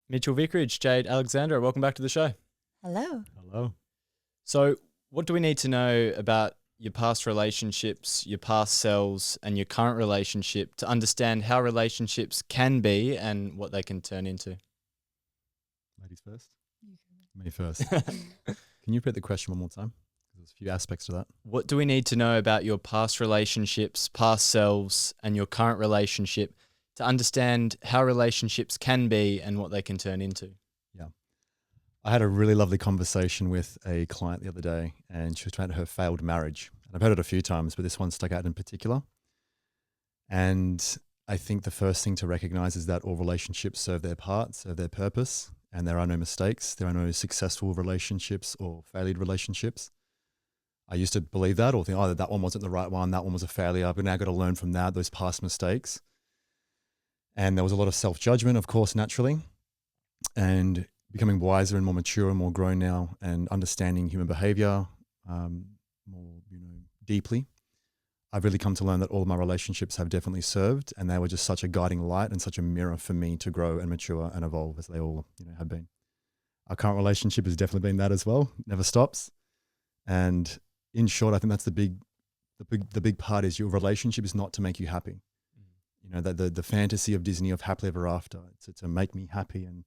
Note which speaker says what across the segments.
Speaker 1: Mitchell Vickridge, Jayde, Alexandra, welcome back to the show.
Speaker 2: Hello.
Speaker 3: Hello.
Speaker 1: So, what do we need to know about your past relationships, your past selves, and your current relationship to understand how relationships can be and what they can turn into?
Speaker 3: Ladies first? Me first. Can you repeat the question one more time? There's a few aspects to that.
Speaker 1: What do we need to know about your past relationships, past selves, and your current relationship to understand how relationships can be and what they can turn into?
Speaker 3: Yeah. I had a really lovely conversation with a client the other day, and she was talking about her failed marriage. And I've heard it a few times, but this one stuck out in particular. And I think the first thing to recognize is that all relationships serve their part, serve their purpose, and there are no mistakes. There are no successful relationships or failed relationships. I used to believe that or think, oh, that one wasn't the right one. That one was a failure. But now I've got to learn from that, those past mistakes. And there was a lot of self-judgment, of course, naturally, and becoming wiser and more mature and more grown now and understanding human behavior more, deeply. I've really come to learn that all of my relationships have definitely served, and they were just such a guiding light and such a mirror for me to grow and mature and evolve as they all, have been. Our current relationship has definitely been that as well. Never stops. And in short, I think that's the big part is your relationship is not to make you happy. The fantasy of Disney of happily ever after, to make me happy, and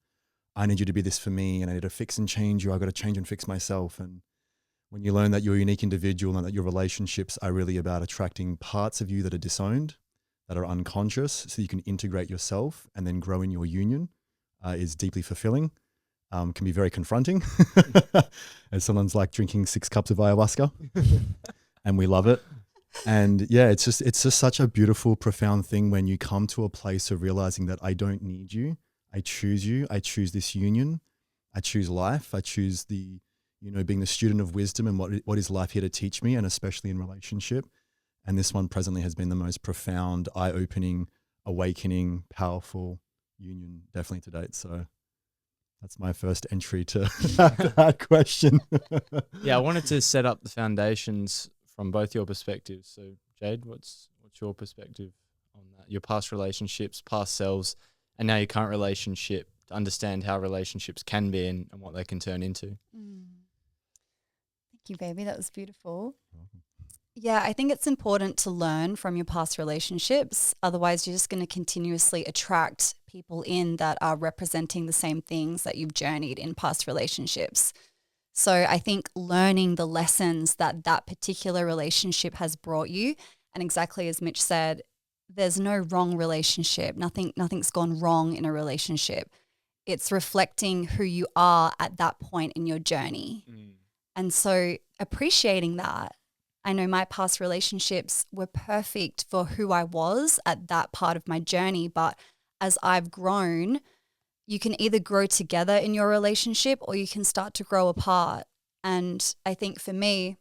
Speaker 3: I need you to be this for me, and I need to fix and change you. I've got to change and fix myself. And when you learn that you're a unique individual and that your relationships are really about attracting parts of you that are disowned, that are unconscious, so you can integrate yourself and then grow in your union, is deeply fulfilling. Can be very confronting. As someone's like drinking 6 cups of ayahuasca, and we love it. And yeah, it's just such a beautiful, profound thing when you come to a place of realizing that I don't need you. I choose this union. I choose life. I choose being the student of wisdom and what is life here to teach me, and especially in relationship. And this one presently has been the most profound, eye-opening, awakening, powerful union definitely to date. So that's my first entry to that question.
Speaker 1: Yeah, I wanted to set up the foundations from both your perspectives. So, Jayde, what's your perspective on that? Your past relationships, past selves, and now your current relationship, to understand how relationships can be and what they can turn into.
Speaker 2: Thank you, baby. That was beautiful. Yeah, I think it's important to learn from your past relationships. Otherwise, you're just going to continuously attract people in that are representing the same things that you've journeyed in past relationships. So I think learning the lessons that particular relationship has brought you, and exactly as Mitch said, there's no wrong relationship. Nothing's gone wrong in a relationship. It's reflecting who you are at that point in your journey. And so appreciating that. I know my past relationships were perfect for who I was at that part of my journey, but as I've grown, you can either grow together in your relationship or you can start to grow apart. And I think for me,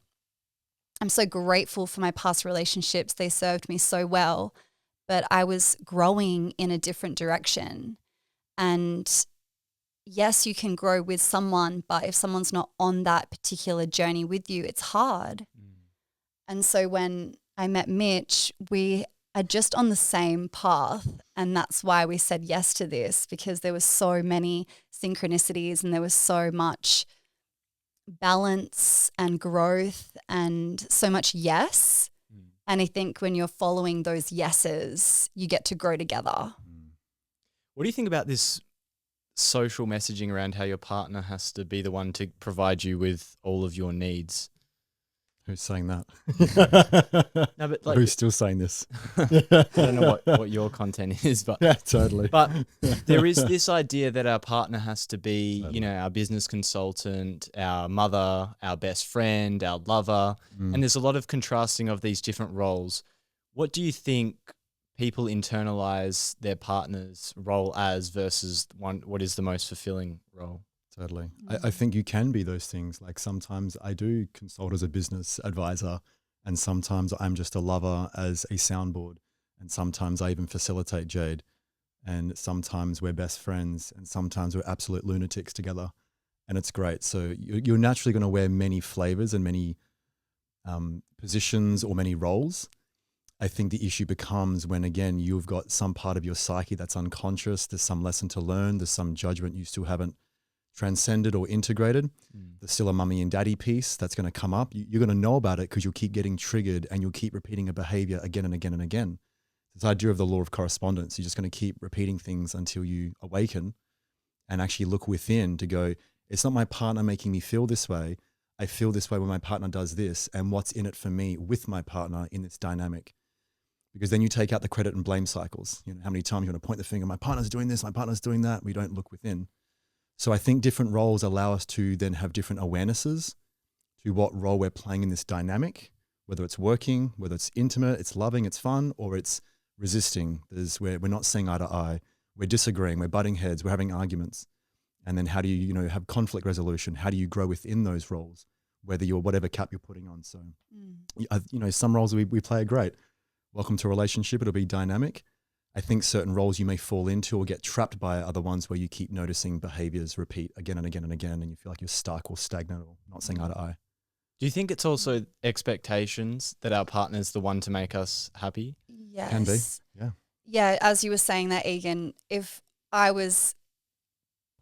Speaker 2: I'm so grateful for my past relationships. They served me so well, but I was growing in a different direction. And yes, you can grow with someone, but if someone's not on that particular journey with you, it's hard. And so when I met Mitch, we are just on the same path. And that's why we said yes to this, because there was so many synchronicities and there was so much balance and growth and so much yes. And I think when you're following those yeses, you get to grow together.
Speaker 1: What do you think about this social messaging around how your partner has to be the one to provide you with all of your needs?
Speaker 3: Who's saying that?
Speaker 1: No, but
Speaker 3: who's still saying this?
Speaker 1: I don't know what your content is, but
Speaker 3: yeah, totally.
Speaker 1: But there is this idea that our partner has to be, our business consultant, our mother, our best friend, our lover, and there's a lot of contrasting of these different roles. What do you think people internalize their partner's role as versus what is the most fulfilling role?
Speaker 3: Totally. I think you can be those things. Like sometimes I do consult as a business advisor, and sometimes I'm just a lover as a soundboard, and sometimes I even facilitate Jayde, and sometimes we're best friends, and sometimes we're absolute lunatics together, and it's great. So you're naturally going to wear many flavors and many positions or many roles. I think the issue becomes when, again, you've got some part of your psyche that's unconscious. There's some lesson to learn. There's some judgment you still haven't transcended or integrated. There's still a mummy and daddy piece that's going to come up. You're going to know about it because you'll keep getting triggered and you'll keep repeating a behavior again and again and again. This idea of the law of correspondence, you're just going to keep repeating things until you awaken and actually look within to go, it's not my partner making me feel this way. I feel this way when my partner does this, and what's in it for me with my partner in this dynamic. Because then you take out the credit and blame cycles. You know, how many times you want to point the finger, my partner's doing this, my partner's doing that. We don't look within. So I think different roles allow us to then have different awarenesses to what role we're playing in this dynamic, whether it's working, whether it's intimate, it's loving, it's fun, or it's resisting. There's where we're not seeing eye to eye. We're disagreeing, we're butting heads, we're having arguments. And then how do you, have conflict resolution? How do you grow within those roles, whether you're whatever cap you're putting on? So, some roles we play are great. Welcome to a relationship. It'll be dynamic. I think certain roles you may fall into or get trapped by are the ones where you keep noticing behaviors repeat again and again and again, and you feel like you're stuck or stagnant or not seeing eye to eye.
Speaker 1: Do you think it's also expectations that our partner's the one to make us happy?
Speaker 2: Yes.
Speaker 3: Can be, yeah.
Speaker 2: Yeah, as you were saying that, Egan, if I was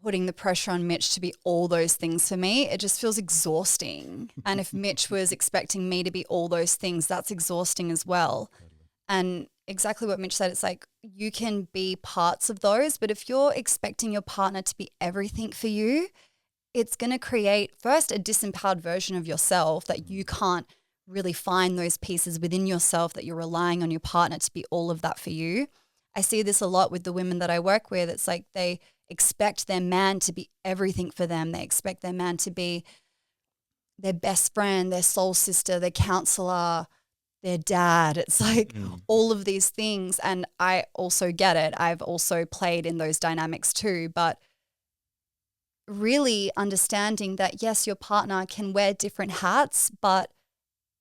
Speaker 2: putting the pressure on Mitch to be all those things for me, it just feels exhausting. And if Mitch was expecting me to be all those things, that's exhausting as well. And exactly what Mitch said, it's like you can be parts of those, but if you're expecting your partner to be everything for you, it's going to create first a disempowered version of yourself that you can't really find those pieces within yourself, that you're relying on your partner to be all of that for you. I see this a lot with the women that I work with. It's like they expect their man to be everything for them. They expect their man to be their best friend, their soul sister, their counselor, their dad. It's like all of these things. And I also get it. I've also played in those dynamics too. But really understanding that, yes, your partner can wear different hats, but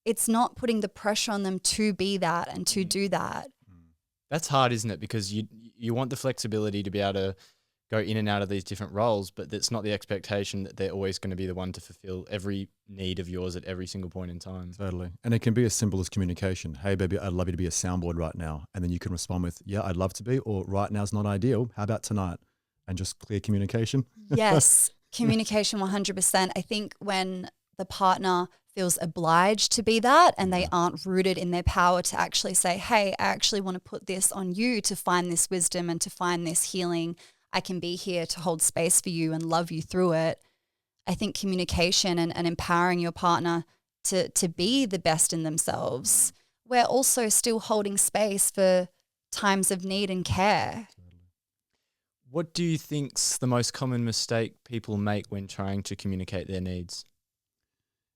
Speaker 2: it's not putting the pressure on them to be that and to do that.
Speaker 1: That's hard, isn't it? Because you want the flexibility to be able to go in and out of these different roles, but that's not the expectation that they're always going to be the one to fulfill every need of yours at every single point in time.
Speaker 3: Totally. And it can be as simple as communication. Hey, baby, I'd love you to be a soundboard right now. And then you can respond with, yeah, I'd love to be, or right now's not ideal. How about tonight? And just clear communication.
Speaker 2: Yes, communication 100%. I think when the partner feels obliged to be that and they aren't rooted in their power to actually say, hey, I actually want to put this on you to find this wisdom and to find this healing. I can be here to hold space for you and love you through it. I think communication and empowering your partner to be the best in themselves. We're also still holding space for times of need and care.
Speaker 1: What do you think's the most common mistake people make when trying to communicate their needs?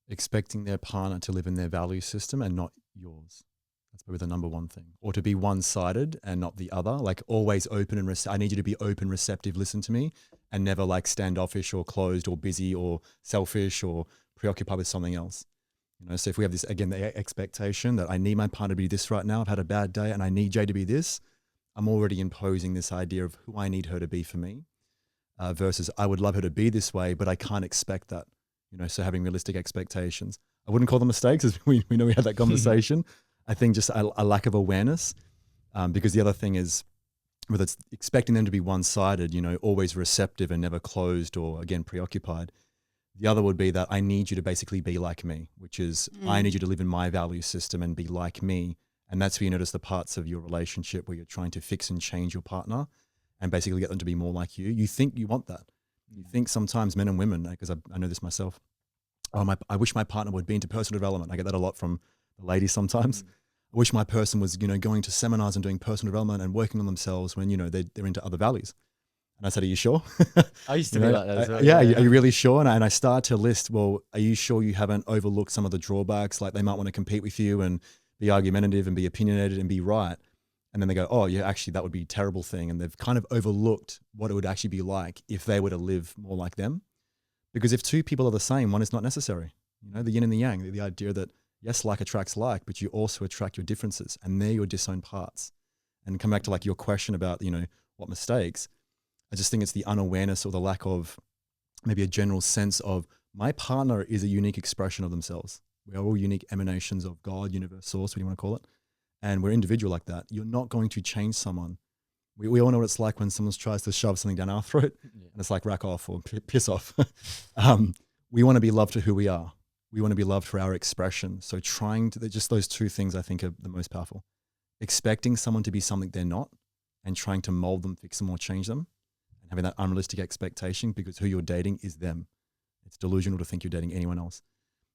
Speaker 3: Expecting their partner to live in their value system and not yours. That's probably the number one thing. Or to be one-sided and not the other, like always open and I need you to be open, receptive, listen to me, and never like standoffish or closed or busy or selfish or preoccupied with something else. So if we have this, again, the expectation that I need my partner to be this right now, I've had a bad day and I need Jay to be this, I'm already imposing this idea of who I need her to be for me versus I would love her to be this way, but I can't expect that. So having realistic expectations. I wouldn't call them mistakes, as we know we had that conversation. I think just a lack of awareness, because the other thing is whether it's expecting them to be one-sided, always receptive and never closed or, again, preoccupied. The other would be that I need you to basically be like me, which is I need you to live in my value system and be like me. And that's where you notice the parts of your relationship where you're trying to fix and change your partner and basically get them to be more like you. You think you want that. You think sometimes men and women, because I know this myself, I wish my partner would be into personal development. I get that a lot from the ladies sometimes. I wish my person was, going to seminars and doing personal development and working on themselves when, they're into other values. And I said, are you sure?
Speaker 1: I used to be like that as well.
Speaker 3: Yeah, are you really sure? And I start to list, well, are you sure you haven't overlooked some of the drawbacks? Like they might want to compete with you and be argumentative and be opinionated and be right. And then they go, oh, yeah, actually, that would be a terrible thing. And they've kind of overlooked what it would actually be like if they were to live more like them. Because if two people are the same, one is not necessary. The yin and the yang, the idea that, yes, like attracts like, but you also attract your differences and they're your disowned parts. And come back to like your question about, what mistakes. I just think it's the unawareness or the lack of maybe a general sense of my partner is a unique expression of themselves. We are all unique emanations of God, universe, source, what do you want to call it? and we're individual like that. You're not going to change someone. We all know what it's like when someone tries to shove something down our throat, and it's like rack off or piss off. We want to be loved for who we are. We want to be loved for our expression. So trying to, just those two things I think are the most powerful. Expecting someone to be something they're not and trying to mold them, fix them, or change them, and having that unrealistic expectation because who you're dating is them. It's delusional to think you're dating anyone else.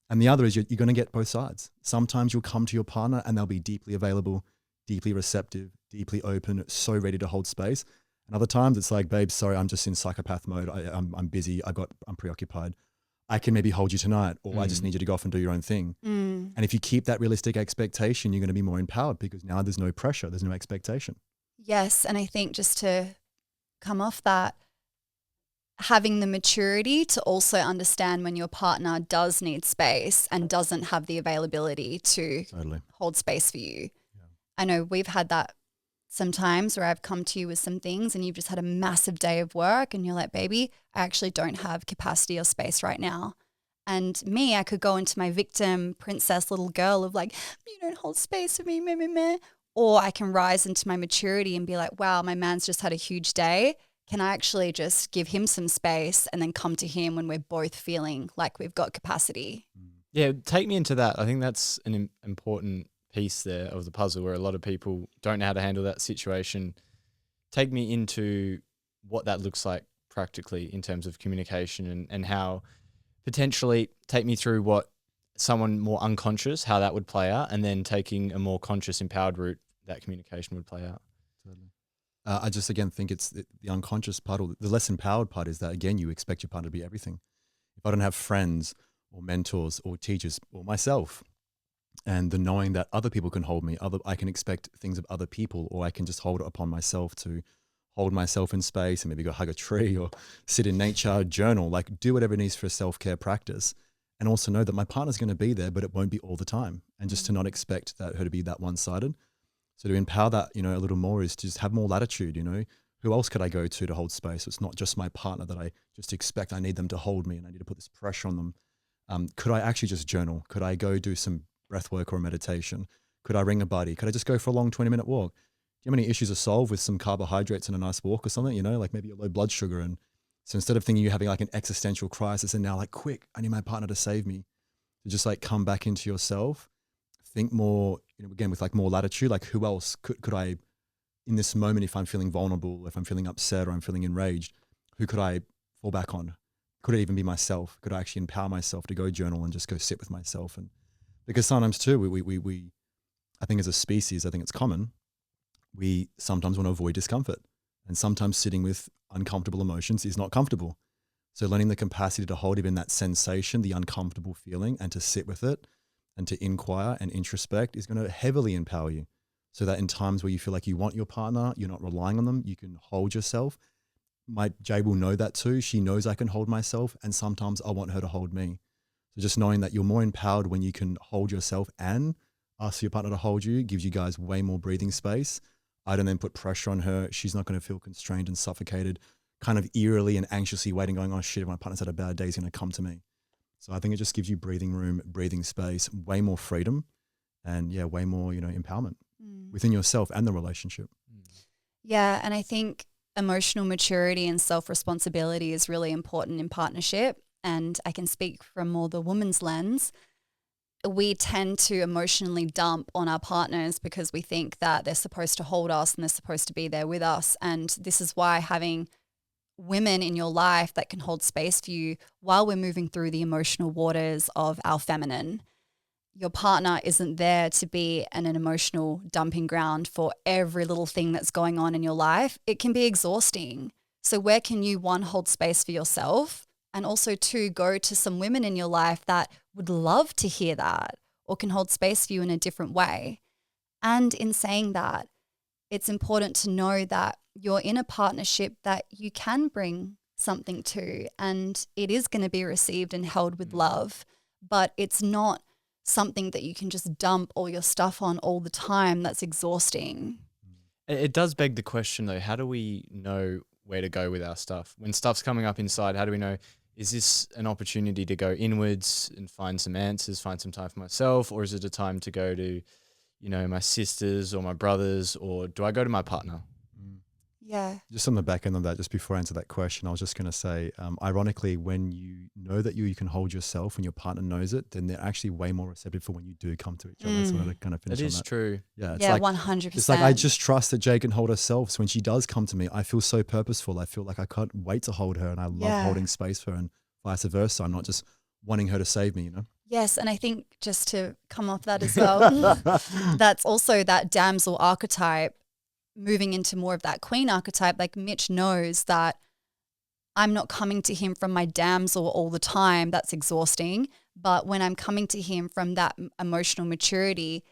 Speaker 3: And the other is you're going to get both sides. Sometimes you'll come to your partner and they'll be deeply available, deeply receptive, deeply open, so ready to hold space. And other times it's like, babe, sorry, I'm just in psychopath mode. I'm busy. I'm preoccupied. I can maybe hold you tonight, or I just need you to go off and do your own thing. And if you keep that realistic expectation, you're going to be more empowered because now there's no pressure. There's no expectation.
Speaker 2: Yes. And I think just to come off that, having the maturity to also understand when your partner does need space and doesn't have the availability to hold space for you. Yeah. I know we've had that sometimes where I've come to you with some things and you've just had a massive day of work and you're like, baby, I actually don't have capacity or space right now. And me, I could go into my victim princess little girl of like, you don't hold space for me, meh, meh, meh. Or I can rise into my maturity and be like, wow, my man's just had a huge day. Can I actually just give him some space and then come to him when we're both feeling like we've got capacity?
Speaker 1: Yeah, take me into that. I think that's an important piece there of the puzzle where a lot of people don't know how to handle that situation. Take me into what that looks like practically in terms of communication and how potentially take me through what someone more unconscious, how that would play out, and then taking a more conscious, empowered route, that communication would play out.
Speaker 3: Totally. I just, again, think it's the unconscious part or the less empowered part is that, again, you expect your partner to be everything. If I don't have friends or mentors or teachers or myself, and the knowing that other people can hold me, I can expect things of other people, or I can just hold it upon myself to hold myself in space and maybe go hug a tree or sit in nature, journal, like do whatever it needs for a self-care practice. And also know that my partner's going to be there, but it won't be all the time. And just to not expect that her to be that one-sided. So to empower that, a little more is to just have more latitude, who else could I go to hold space? So it's not just my partner that I just expect I need them to hold me and I need to put this pressure on them. Could I actually just journal? Could I go do some breath work or meditation? Could I ring a buddy? Could I just go for a long 20-minute walk? Do you have any issues to solve with some carbohydrates and a nice walk or something? Like maybe a low blood sugar. And so instead of thinking you're having like an existential crisis and now like, quick, I need my partner to save me, to just like come back into yourself, think more, again, with like more latitude, like who else could I, in this moment, if I'm feeling vulnerable, if I'm feeling upset or I'm feeling enraged, who could I fall back on? Could it even be myself? Could I actually empower myself to go journal and just go sit with myself? And because sometimes too, we I think as a species, I think it's common, we sometimes want to avoid discomfort. And sometimes sitting with uncomfortable emotions is not comfortable. So learning the capacity to hold even that sensation, the uncomfortable feeling, and to sit with it and to inquire and introspect is going to heavily empower you. So that in times where you feel like you want your partner, you're not relying on them, you can hold yourself. My Jayde will know that too. She knows I can hold myself, and sometimes I want her to hold me. So just knowing that you're more empowered when you can hold yourself and ask your partner to hold you gives you guys way more breathing space. I don't then put pressure on her. She's not going to feel constrained and suffocated, kind of eerily and anxiously waiting, going, oh shit, if my partner's had a bad day, he's going to come to me. So I think it just gives you breathing room, breathing space, way more freedom, and way more, empowerment within yourself and the relationship.
Speaker 2: Yeah. And I think emotional maturity and self-responsibility is really important in partnership. And I can speak from more the woman's lens. We tend to emotionally dump on our partners because we think that they're supposed to hold us and they're supposed to be there with us. And this is why having women in your life that can hold space for you while we're moving through the emotional waters of our feminine. Your partner isn't there to be an emotional dumping ground for every little thing that's going on in your life. It can be exhausting. So where can you, one, hold space for yourself, and also two, go to some women in your life that would love to hear that or can hold space for you in a different way. And in saying that, it's important to know that you're in a partnership that you can bring something to, and it is going to be received and held with love, but it's not something that you can just dump all your stuff on all the time. That's exhausting.
Speaker 1: It does beg the question though, how do we know where to go with our stuff? When stuff's coming up inside, how do we know, is this an opportunity to go inwards and find some answers, find some time for myself, or is it a time to go to, my sisters or my brothers, or do I go to my partner?
Speaker 2: Yeah.
Speaker 3: Just on the back end of that, just before I answer that question, I was just going to say, ironically, when you know that you can hold yourself and your partner knows it, then they're actually way more receptive for when you do come to each other. So I wanted to kind of finish
Speaker 1: That
Speaker 3: on
Speaker 1: is
Speaker 3: that.
Speaker 1: true.
Speaker 3: Yeah, it's
Speaker 2: Yeah,
Speaker 3: like
Speaker 2: 100%.
Speaker 3: it's like I just trust that Jayde can hold herself. So when she does come to me, I feel so purposeful. I feel like I can't wait to hold her, and I love holding space for her, and vice versa. I'm not just wanting her to save me,
Speaker 2: Yes, and I think just to come off that as well, that's also that damsel archetype moving into more of that queen archetype. Like Mitch knows that I'm not coming to him from my damsel all the time. That's exhausting. But when I'm coming to him from that emotional maturity,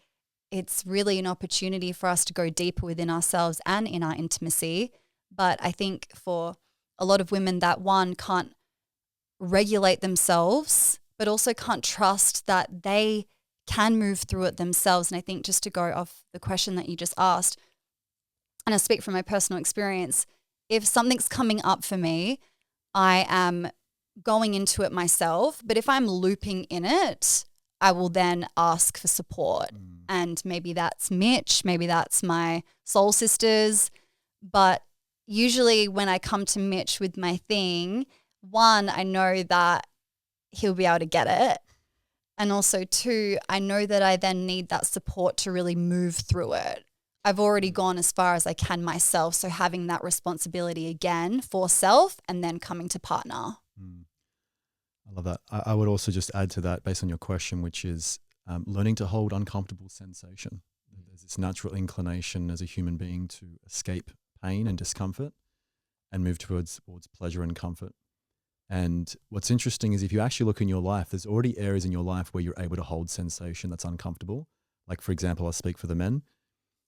Speaker 2: it's really an opportunity for us to go deeper within ourselves and in our intimacy. But I think for a lot of women, that one can't regulate themselves, but also can't trust that they can move through it themselves. And I think just to go off the question that you just asked, and I speak from my personal experience, if something's coming up for me, I am going into it myself. But if I'm looping in it, I will then ask for support. And maybe that's Mitch, maybe that's my soul sisters. But usually when I come to Mitch with my thing, one, I know that he'll be able to get it. And also two, I know that I then need that support to really move through it. I've already gone as far as I can myself. So having that responsibility again for self and then coming to partner.
Speaker 3: I love that. I would also just add to that based on your question, which is learning to hold uncomfortable sensation. There's this natural inclination as a human being to escape pain and discomfort and move towards pleasure and comfort. And what's interesting is if you actually look in your life, there's already areas in your life where you're able to hold sensation that's uncomfortable. Like, for example, I'll speak for the men.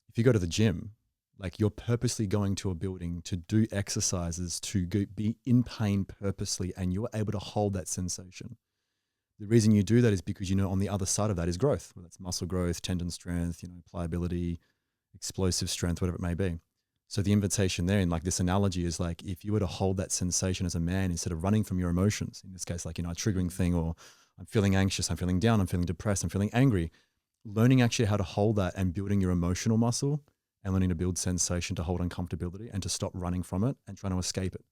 Speaker 3: If you go to the gym, like you're purposely going to a building to do exercises to be in pain purposely, and you're able to hold that sensation. The reason you do that is because on the other side of that is growth, whether it's muscle growth, tendon strength, pliability, explosive strength, whatever it may be. So the invitation there in like this analogy is like if you were to hold that sensation as a man instead of running from your emotions, in this case, like, a triggering thing, or I'm feeling anxious, I'm feeling down, I'm feeling depressed, I'm feeling angry, learning actually how to hold that and building your emotional muscle and learning to build sensation to hold uncomfortability and to stop running from it and trying to escape it.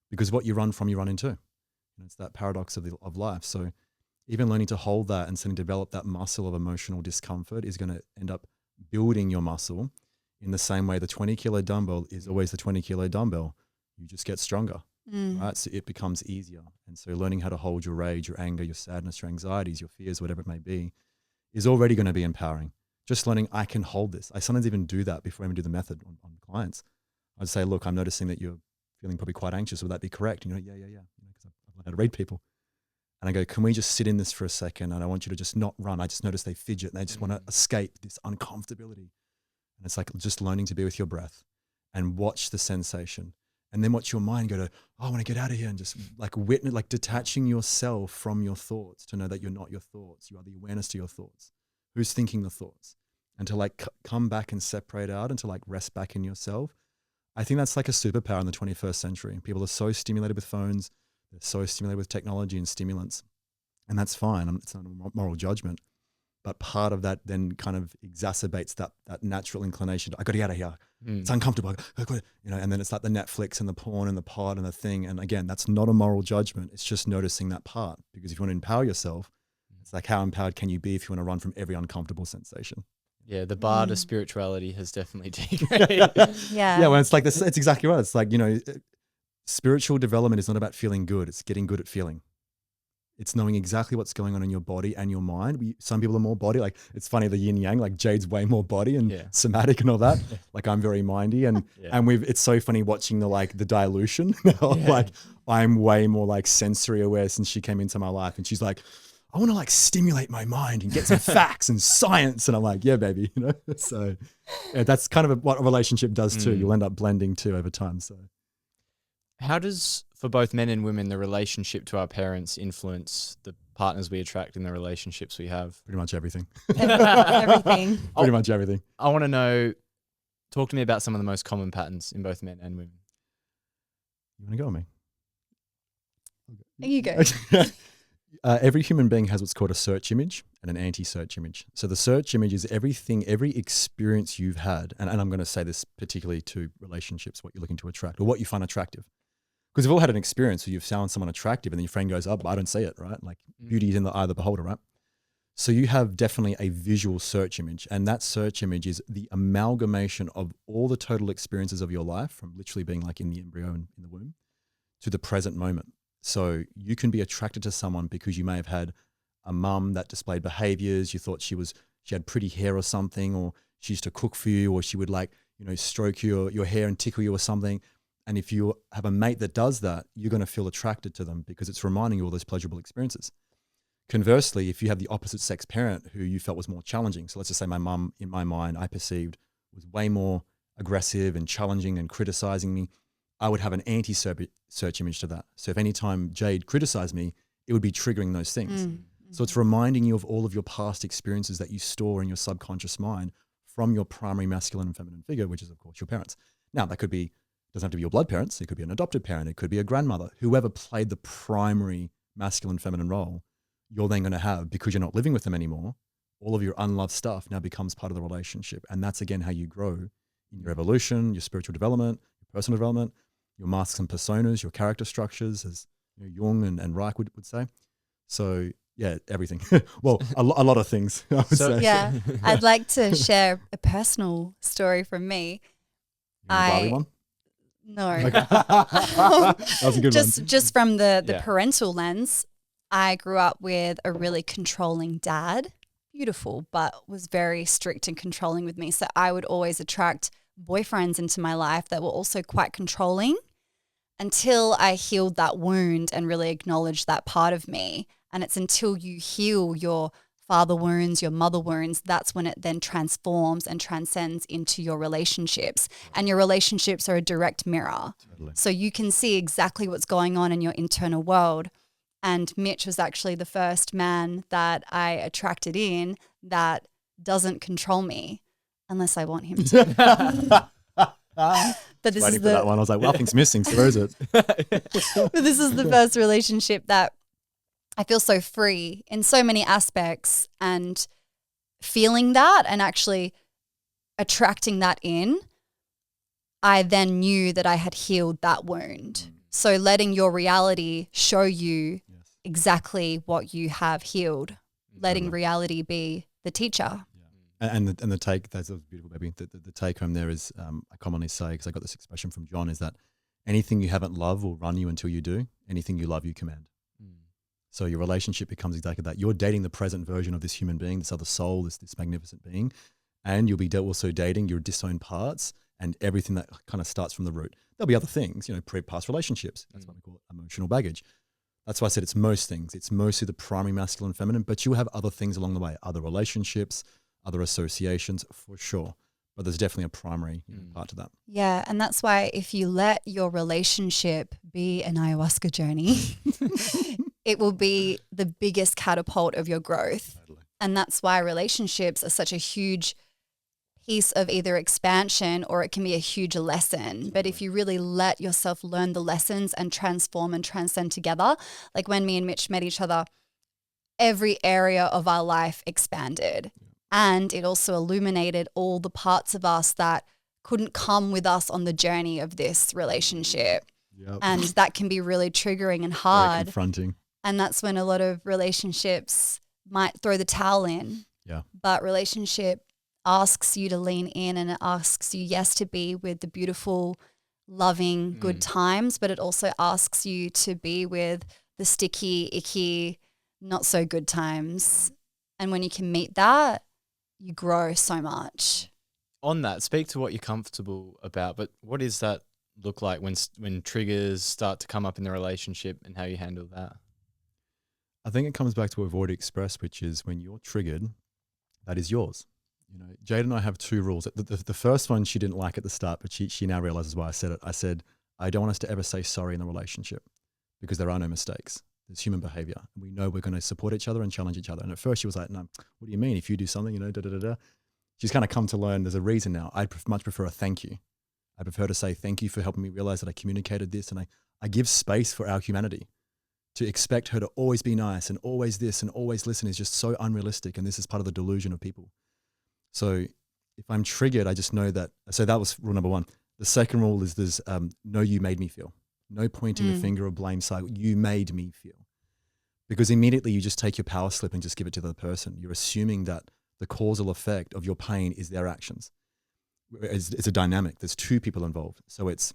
Speaker 3: Because what you run from, you run into. It's that paradox of life. So even learning to hold that and starting to develop that muscle of emotional discomfort is going to end up building your muscle in the same way the 20-kilo dumbbell is always the 20-kilo dumbbell. You just get stronger, right? So it becomes easier. And so learning how to hold your rage, your anger, your sadness, your anxieties, your fears, whatever it may be, is already going to be empowering. Just learning, I can hold this. I sometimes even do that before I even do the method on clients. I'd say, look, I'm noticing that you're feeling probably quite anxious. Would that be correct? Yeah. Because I've learned how to read people. And I go, can we just sit in this for a second? And I want you to just not run. I just notice they fidget and they just want to escape this uncomfortability. And it's like just learning to be with your breath and watch the sensation. And then watch your mind go to, oh, I want to get out of here, and just like witness, like detaching yourself from your thoughts to know that you're not your thoughts. You are the awareness to your thoughts. Who's thinking the thoughts? And to like come back and separate out and to like rest back in yourself. I think that's like a superpower in the 21st century. People are so stimulated with phones. They're so stimulated with technology and stimulants. And that's fine. It's not a moral judgment. But part of that then kind of exacerbates that natural inclination to, I got to get out of here. It's uncomfortable. And then it's like the Netflix and the porn and the pod and the thing. And again, that's not a moral judgment. It's just noticing that part. Because if you want to empower yourself, it's like, how empowered can you be if you want to run from every uncomfortable sensation?
Speaker 1: Yeah, the bar to spirituality has definitely degraded.
Speaker 2: Yeah.
Speaker 3: Well, it's like this. It's exactly right. It's like, spiritual development is not about feeling good. It's getting good at feeling. It's knowing exactly what's going on in your body and your mind. Some people are more body. Like, it's funny, the yin yang, like Jayde's way more body and somatic and all that. Like, I'm very mindy. And it's so funny watching the dilution. Like, I'm way more like sensory aware since she came into my life. And she's like, I want to like stimulate my mind and get some facts and science. And I'm like, yeah, baby. So that's kind of what a relationship does too. You'll end up blending too over time. So
Speaker 1: how does, for both men and women, the relationship to our parents influence the partners we attract in the relationships we have?
Speaker 3: Pretty much everything.
Speaker 2: Everything.
Speaker 3: Pretty much everything.
Speaker 1: I want to know, talk to me about some of the most common patterns in both men and women.
Speaker 3: You want to go on me?
Speaker 2: You go.
Speaker 3: Every human being has what's called a search image and an anti-search image. So the search image is everything, every experience you've had, and I'm going to say this particularly to relationships, what you're looking to attract or what you find attractive. Because we've all had an experience where you've found someone attractive and then your friend goes, oh, I don't see it, right? Like beauty is in the eye of the beholder, right? So you have definitely a visual search image, and that search image is the amalgamation of all the total experiences of your life, from literally being like in the embryo and in the womb to the present moment. So you can be attracted to someone because you may have had a mum that displayed behaviors. You thought she had pretty hair or something, or she used to cook for you, or she would like, stroke your hair and tickle you or something. And if you have a mate that does that, you're going to feel attracted to them because it's reminding you all those pleasurable experiences. Conversely, if you have the opposite sex parent who you felt was more challenging, so let's just say my mum, in my mind, I perceived was way more aggressive and challenging and criticizing me, I would have an anti-search image to that. So if any time Jayde criticized me, it would be triggering those things. So it's reminding you of all of your past experiences that you store in your subconscious mind from your primary masculine and feminine figure, which is, of course, your parents. Now, that doesn't have to be your blood parents. It could be an adopted parent. It could be a grandmother. Whoever played the primary masculine, feminine role, you're then going to have, because you're not living with them anymore, all of your unloved stuff now becomes part of the relationship. And that's, again, how you grow in your evolution, your spiritual development, your personal development, your masks and personas, your character structures, as Jung and Reich would say. So, yeah, everything. Well, a lot of things, I would say.
Speaker 2: Yeah, I'd like to share a personal story from me.
Speaker 3: One?
Speaker 2: No.
Speaker 3: Okay. That was a good one.
Speaker 2: Just from the parental lens, I grew up with a really controlling dad, beautiful, but was very strict and controlling with me. So I would always attract boyfriends into my life that were also quite controlling, until I healed that wound and really acknowledged that part of me. And it's until you heal your father wounds, your mother wounds, that's when it then transforms and transcends into your relationships. And your relationships are a direct mirror. Totally. So you can see exactly what's going on in your internal world. And Mitch was actually the first man that I attracted in that doesn't control me unless I want him to. But this
Speaker 3: Waiting
Speaker 2: is
Speaker 3: for that one. I was like, well, nothing's missing, so where is it?
Speaker 2: But this is the first relationship that I feel so free in so many aspects, and feeling that and actually attracting that in, I then knew that I had healed that wound. So letting your reality show you exactly what you have healed, letting reality be the teacher.
Speaker 3: And the take, that's a beautiful, baby. The take home there is, I commonly say, because I got this expression from John, is that anything you haven't loved will run you until you do. Anything you love, you command. So your relationship becomes exactly that. You're dating the present version of this human being, this other soul, this magnificent being, and you'll be also dating your disowned parts and everything that kind of starts from the root. There'll be other things, past relationships. That's what we call emotional baggage. That's why I said it's most things. It's mostly the primary masculine and feminine, but you have other things along the way, other relationships, other associations, for sure. But there's definitely a primary part to that.
Speaker 2: Yeah, and that's why if you let your relationship be an ayahuasca journey, it will be the biggest catapult of your growth. Totally. And that's why relationships are such a huge piece of either expansion, or it can be a huge lesson. But if you really let yourself learn the lessons and transform and transcend together, like when me and Mitch met each other, every area of our life expanded. And it also illuminated all the parts of us that couldn't come with us on the journey of this relationship. Yep. And that can be really triggering and hard.
Speaker 3: Very confronting.
Speaker 2: And that's when a lot of relationships might throw the towel in.
Speaker 3: Yeah.
Speaker 2: But relationship asks you to lean in, and it asks you, yes, to be with the beautiful, loving, good times, but it also asks you to be with the sticky, icky, not so good times. And when you can meet that, you grow so much.
Speaker 1: On that, speak to what you're comfortable about, but what does that look like when triggers start to come up in the relationship, and how you handle that?
Speaker 3: I think it comes back to what we've already expressed, which is when you're triggered, that is yours. Jayde and I have two rules. The first one she didn't like at the start, but she now realizes why I said it. I said, I don't want us to ever say sorry in the relationship, because there are no mistakes. There's human behavior. And we know we're going to support each other and challenge each other. And at first she was like, no, what do you mean? If you do something, da-da-da-da. She's kind of come to learn there's a reason now. I'd much prefer a thank you. I prefer to say thank you for helping me realize that I communicated this, and I give space for our humanity. To expect her to always be nice and always this and always listen is just so unrealistic. And this is part of the delusion of people. So if I'm triggered, I just know that. So that was rule number one. The second rule is there's no, you made me feel. No pointing the finger or blame side. You made me feel. Because immediately you just take your power slip and just give it to the other person. You're assuming that the causal effect of your pain is their actions. It's a dynamic. There's two people involved. So it's,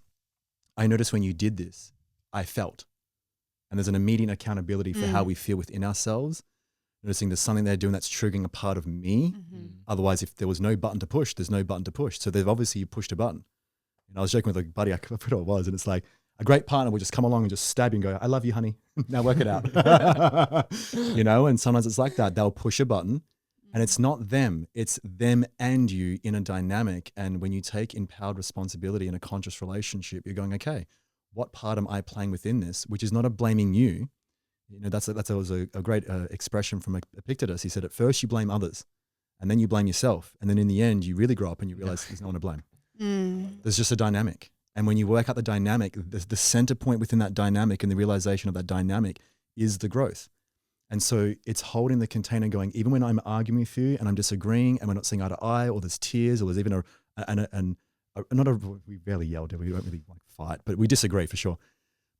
Speaker 3: I noticed when you did this, I felt. And there's an immediate accountability for how we feel within ourselves. Noticing there's something they're doing that's triggering a part of me. Otherwise, if there was no button to push, there's no button to push. So they've obviously pushed a button. And I was joking with a buddy, I forgot what it was, and it's like a great partner will just come along and just stab you and go, I love you, honey. Now work it out. You know, and sometimes it's like that. They'll push a button and it's not them. It's them and you in a dynamic. And when you take empowered responsibility in a conscious relationship, you're going, okay, what part am I playing within this? Which is not a blaming you. You know, that was a great expression from Epictetus. He said, at first you blame others and then you blame yourself. And then in the end, you really grow up and you realize there's no one to blame. There's just a dynamic. And when you work out the dynamic, the center point within that dynamic and the realization of that dynamic is the growth. And so it's holding the container going, even when I'm arguing with you and I'm disagreeing and we're not seeing eye to eye, or there's tears, or there's even we barely yell, we don't really like fight, but we disagree for sure.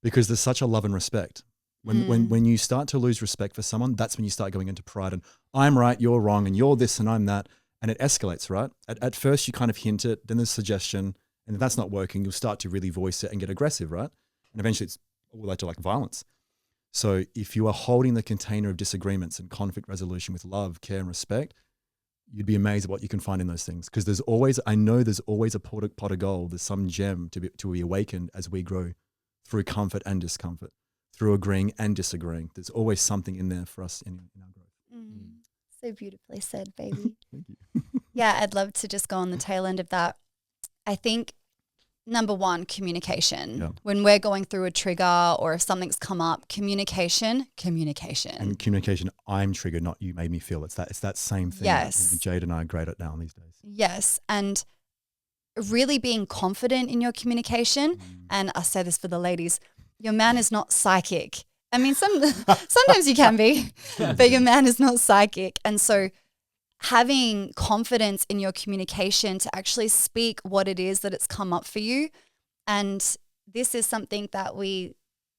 Speaker 3: Because there's such a love and respect. When you start to lose respect for someone, that's when you start going into pride and I'm right, you're wrong, and you're this and I'm that. And it escalates, right? At first you kind of hint it, then there's suggestion, and if that's not working, you'll start to really voice it and get aggressive, right? And eventually it's all to like violence. So if you are holding the container of disagreements and conflict resolution with love, care, and respect, you'd be amazed at what you can find in those things. Because there's always a pot of gold, there's some gem to be awakened as we grow through comfort and discomfort, through agreeing and disagreeing. There's always something in there for us in our growth.
Speaker 2: So beautifully said, baby.
Speaker 3: Thank you.
Speaker 2: Yeah, I'd love to just go on the tail end of that. I think number one, communication.
Speaker 3: Yeah.
Speaker 2: When we're going through a trigger or if something's come up, communication.
Speaker 3: And communication, I'm triggered, not you made me feel. It's that same thing.
Speaker 2: Yes.
Speaker 3: That, Jayde and I are great at now these days.
Speaker 2: Yes. And really being confident in your communication. And I say this for the ladies, your man is not psychic. I mean, sometimes you can be, but your man is not psychic. And so having confidence in your communication to actually speak what it is that it's come up for you. And this is something that we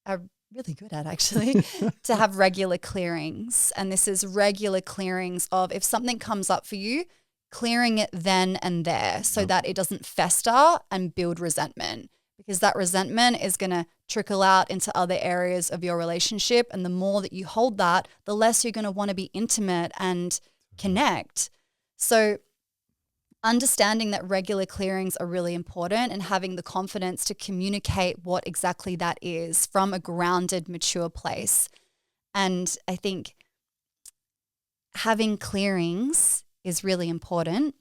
Speaker 2: are really good at, actually, to have regular clearings. And this is regular clearings of if something comes up for you, clearing it then and there so that it doesn't fester and build resentment. Because that resentment is going to trickle out into other areas of your relationship. And the more that you hold that, the less you're going to want to be intimate and connect. So understanding that regular clearings are really important and having the confidence to communicate what exactly that is from a grounded, mature place. And I think having clearings is really important,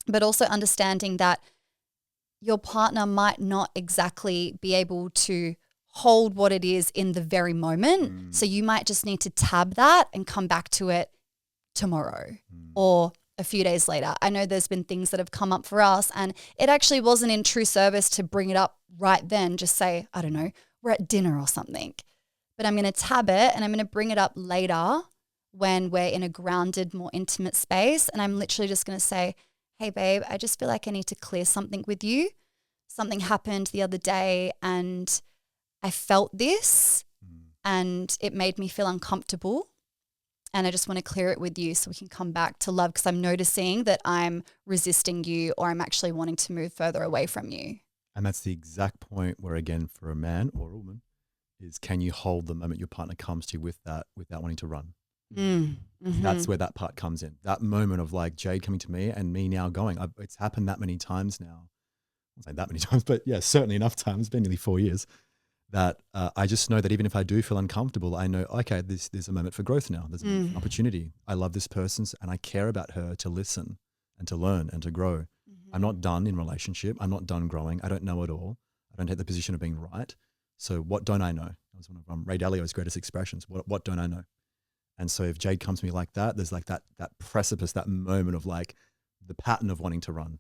Speaker 2: but also understanding that your partner might not exactly be able to hold what it is in the very moment. So you might just need to tab that and come back to it tomorrow or a few days later. I know there's been things that have come up for us and it actually wasn't in true service to bring it up right then. Just say, I don't know, we're at dinner or something. But I'm going to tab it and I'm going to bring it up later when we're in a grounded, more intimate space. And I'm literally just going to say, hey, babe, I just feel like I need to clear something with you. Something happened the other day and I felt this and it made me feel uncomfortable. And I just want to clear it with you so we can come back to love because I'm noticing that I'm resisting you or I'm actually wanting to move further away from you.
Speaker 3: And that's the exact point where, again, for a man or a woman, is can you hold the moment your partner comes to you with that without wanting to run? That's where that part comes in. That moment of like Jayde coming to me and me now going, it's happened that many times now. I won't say that many times, but yeah, certainly enough times. It's been nearly 4 years that I just know that even if I do feel uncomfortable, I know, okay, there's a moment for growth now. There's an opportunity. I love this person and I care about her to listen and to learn and to grow. I'm not done in relationship. I'm not done growing. I don't know it all. I don't take the position of being right. So what don't I know? That was one of Ray Dalio's greatest expressions. What don't I know? And so if Jayde comes to me like that, there's like that precipice, that moment of like the pattern of wanting to run.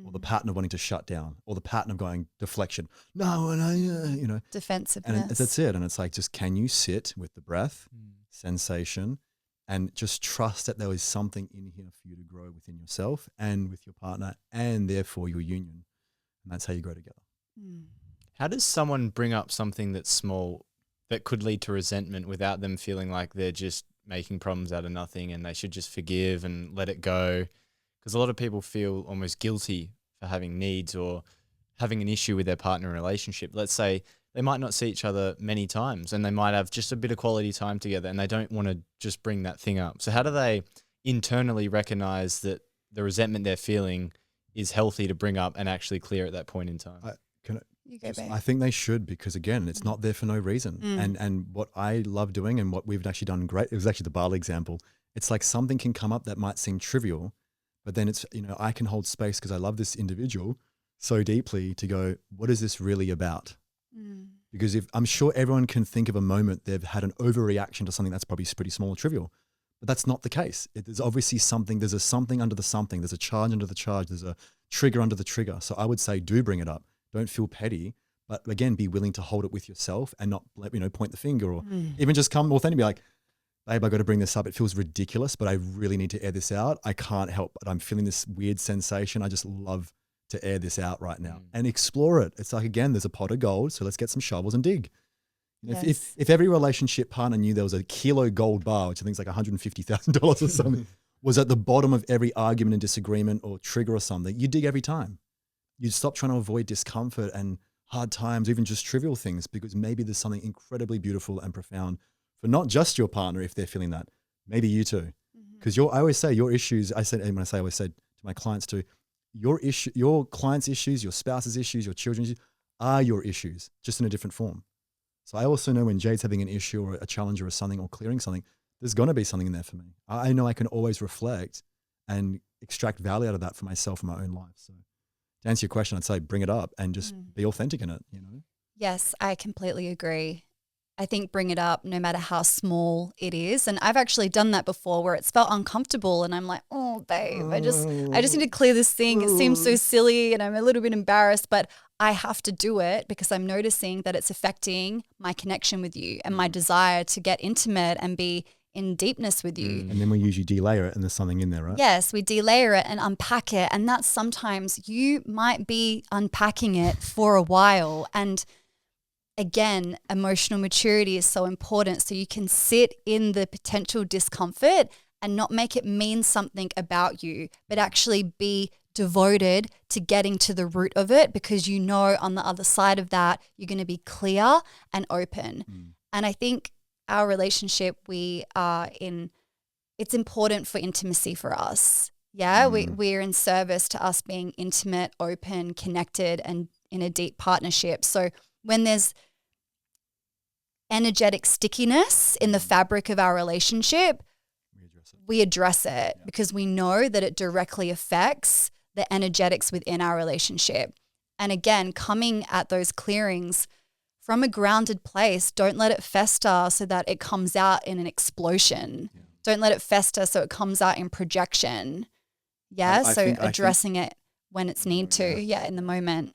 Speaker 3: or the pattern of wanting to shut down, or the pattern of going deflection. No, and you know,
Speaker 2: Defensiveness.
Speaker 3: And that's it. And it's like, just can you sit with the breath, sensation, and just trust that there is something in here for you to grow within yourself and with your partner, and therefore your union. And that's how you grow together.
Speaker 1: How does someone bring up something that's small that could lead to resentment without them feeling like they're just making problems out of nothing and they should just forgive and let it go? Because a lot of people feel almost guilty for having needs or having an issue with their partner relationship. Let's say they might not see each other many times and they might have just a bit of quality time together and they don't want to just bring that thing up. So how do they internally recognize that the resentment they're feeling is healthy to bring up and actually clear at that point in time?
Speaker 3: I think they should, because again, it's not there for no reason. And what I love doing and what we've actually done great, it was actually the Bali example. It's like something can come up that might seem trivial, but then it's, you know, I can hold space because I love this individual so deeply to go, what is this really about? Because if I'm sure everyone can think of a moment they've had an overreaction to something that's probably pretty small or trivial, but that's not the case. There's obviously something, there's a something under the something, there's a charge under the charge, there's a trigger under the trigger. So I would say, do bring it up. Don't feel petty, but again, be willing to hold it with yourself and not, you know, point the finger or even just come authentic, be like, babe, I got to bring this up. It feels ridiculous, but I really need to air this out. I can't help, but I'm feeling this weird sensation. I just love to air this out right now and explore it. It's like, again, there's a pot of gold. So let's get some shovels and dig. You know, if every relationship partner knew there was a kilo gold bar, which I think is like $150,000 or something, was at the bottom of every argument and disagreement or trigger or something, you dig every time. You'd stop trying to avoid discomfort and hard times, even just trivial things, because maybe there's something incredibly beautiful and profound for not just your partner if they're feeling that, maybe you too. Because I always say your issues, I always said to my clients too, your clients' issues, your spouse's issues, your children's issues are your issues, just in a different form. So I also know when Jayde's having an issue or a challenge or something or clearing something, there's going to be something in there for me. I know I can always reflect and extract value out of that for myself in my own life. So to answer your question, I'd say bring it up and just be authentic in it, you know?
Speaker 2: Yes, I completely agree. I think bring it up no matter how small it is. And I've actually done that before where it's felt uncomfortable and I'm like, oh, babe, I just need to clear this thing. It seems so silly and I'm a little bit embarrassed, but I have to do it because I'm noticing that it's affecting my connection with you and my desire to get intimate and be in deepness with you.
Speaker 3: And then we usually delayer it and there's something in there, right?
Speaker 2: Yes, we delayer it and unpack it. And that's sometimes you might be unpacking it for a while. And again, emotional maturity is so important. So you can sit in the potential discomfort and not make it mean something about you, but actually be devoted to getting to the root of it, because you know on the other side of that, you're going to be clear and open. And I think our relationship, it's important for intimacy for us. Yeah, we're in service to us being intimate, open, connected, and in a deep partnership. So when there's energetic stickiness in the fabric of our relationship, we address it because we know that it directly affects the energetics within our relationship. And again, coming at those clearings from a grounded place, don't let it fester so that it comes out in an explosion. Don't let it fester so it comes out in projection. So addressing it when it's need to, in the moment.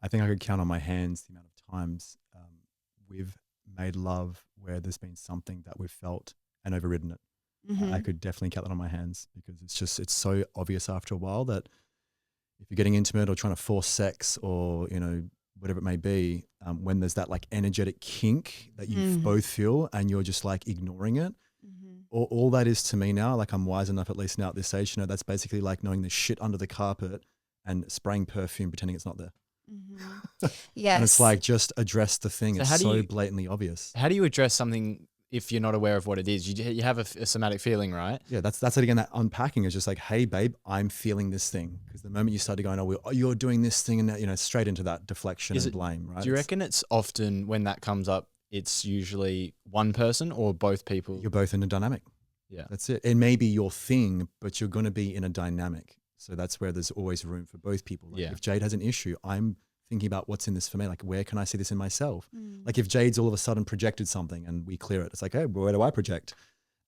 Speaker 3: I think I could count on my hands the amount of times we've made love where there's been something that we've felt and overridden it. I could definitely count that on my hands because it's so obvious after a while that if you're getting intimate or trying to force sex or, you know, whatever it may be, when there's that like energetic kink that you both feel and you're just like ignoring it, all that is to me now, like I'm wise enough at least now at this age, you know, that's basically like knowing the shit under the carpet and spraying perfume, pretending it's not there.
Speaker 2: Yes.
Speaker 3: And it's like, just address the thing.
Speaker 1: So
Speaker 3: it's so blatantly obvious.
Speaker 1: How do you address something if you're not aware of what it is? You have a somatic feeling, right?
Speaker 3: Yeah, that's it again. That unpacking is just like, hey, babe, I'm feeling this thing. Because the moment you start to go, oh, you're doing this thing, and you know, straight into that deflection and blame, right?
Speaker 1: Do you reckon it's often when that comes up, it's usually one person or both people?
Speaker 3: You're both in a dynamic. Yeah, that's it. It may be your thing, but you're going to be in a dynamic. So that's where there's always room for both people. Like if Jayde has an issue, I'm thinking about what's in this for me. Like, where can I see this in myself? Like if Jayde's all of a sudden projected something and we clear it, it's like, hey, where do I project?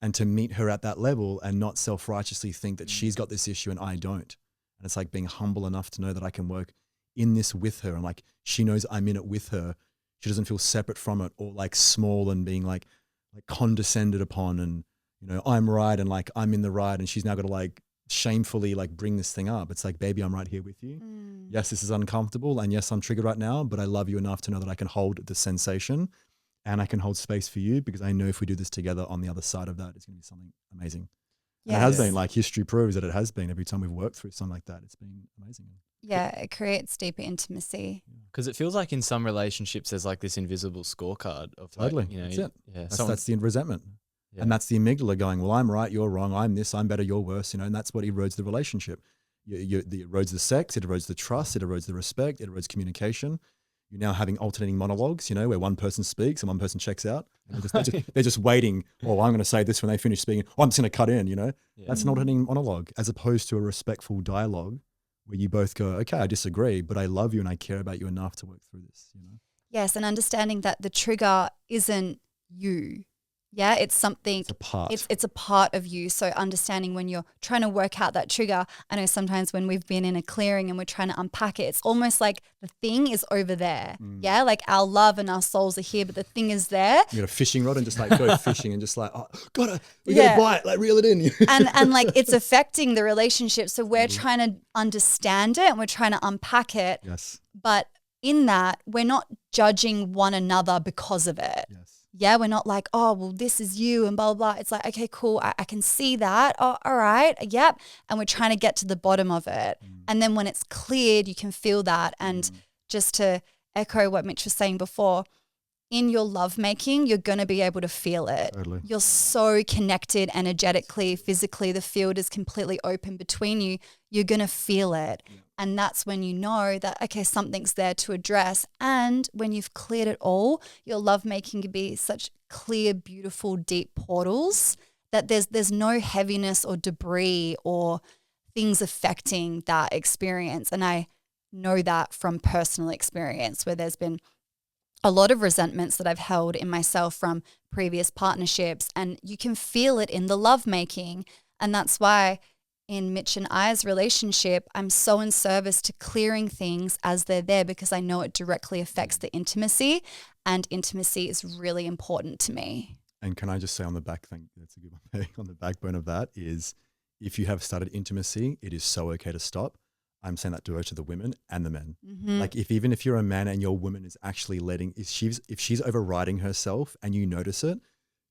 Speaker 3: And to meet her at that level and not self-righteously think that she's got this issue and I don't. And it's like being humble enough to know that I can work in this with her, and like she knows I'm in it with her. She doesn't feel separate from it or like small and being like condescended upon, and you know, I'm right and like I'm in the right, and she's now got to like shamefully like bring this thing up. It's like, baby, I'm right here with you. Yes, this is uncomfortable, and yes, I'm triggered right now, but I love you enough to know that I can hold the sensation and I can hold space for you, because I know if we do this together on the other side of that, it's going to be something amazing. Yes. It has been, like, history proves that it has been. Every time we've worked through something like that, it's been amazing.
Speaker 2: Yeah, it creates deeper intimacy.
Speaker 1: Because it feels like in some relationships there's like this invisible scorecard of like,
Speaker 3: totally.
Speaker 1: you know,
Speaker 3: That's it.
Speaker 1: Yeah,
Speaker 3: that's the resentment. Yeah. And that's the amygdala going, well, I'm right, you're wrong, I'm this, I'm better, you're worse, you know, and that's what erodes the relationship. It erodes the sex, it erodes the trust, it erodes the respect, it erodes communication. You're now having alternating monologues, you know, where one person speaks and one person checks out. And they're just waiting. Oh, I'm going to say this when they finish speaking. Oh, I'm just going to cut in, you know. Yeah. That's an alternating monologue, as opposed to a respectful dialogue where you both go, okay, I disagree, but I love you and I care about you enough to work through this, you know.
Speaker 2: Yes, and understanding that the trigger isn't you. Yeah, it's something.
Speaker 3: It's a part.
Speaker 2: It's a part of you. So understanding when you're trying to work out that trigger. I know sometimes when we've been in a clearing and we're trying to unpack it, it's almost like the thing is over there. Yeah, like our love and our souls are here, but the thing is there.
Speaker 3: You got a fishing rod and just like go fishing and just like, oh, we got to bite, like reel it in.
Speaker 2: and like it's affecting the relationship. So we're trying to understand it and we're trying to unpack it.
Speaker 3: Yes.
Speaker 2: But in that, we're not judging one another because of it.
Speaker 3: Yes.
Speaker 2: Yeah, we're not like, oh, well, this is you and blah, blah, blah. It's like, okay, cool. I can see that. Oh, all right. Yep. And we're trying to get to the bottom of it. And then when it's cleared, you can feel that. And just to echo what Mitch was saying before, in your lovemaking, you're going to be able to feel it.
Speaker 3: Totally.
Speaker 2: You're so connected energetically, physically. The field is completely open between you. You're going to feel it. Yeah. And that's when you know that, okay, something's there to address. And when you've cleared it all, your lovemaking can be such clear, beautiful, deep portals that there's no heaviness or debris or things affecting that experience. And I know that from personal experience, where there's been a lot of resentments that I've held in myself from previous partnerships, and you can feel it in the lovemaking. And that's why in Mitch and I's relationship, I'm so in service to clearing things as they're there, because I know it directly affects the intimacy, and intimacy is really important to me.
Speaker 3: And can I just say on the back thing, that's a good one, on the backbone of that is, if you have started intimacy, it is so okay to stop. I'm saying that to both the women and the men. Like even if you're a man and your woman is actually if she's overriding herself and you notice it,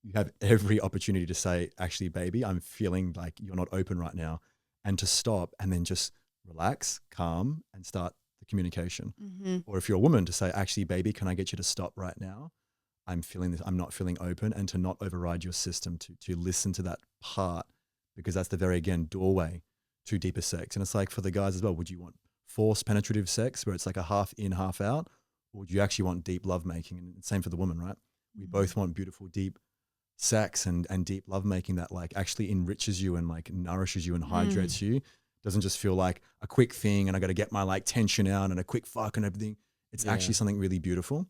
Speaker 3: you have every opportunity to say, actually, baby, I'm feeling like you're not open right now, and to stop and then just relax, calm, and start the communication. Or if you're a woman, to say, actually, baby, can I get you to stop right now? I'm feeling this, I'm not feeling open, and to not override your system, to listen to that part, because that's the very, again, doorway to deeper sex. And it's like for the guys as well, would you want forced penetrative sex where it's like a half in, half out? Or would you actually want deep lovemaking? And same for the woman, right? We both want beautiful, deep sex and deep lovemaking that like actually enriches you and like nourishes you and hydrates you. Doesn't just feel like a quick thing and I got to get my like tension out and a quick fuck and everything. It's actually something really beautiful.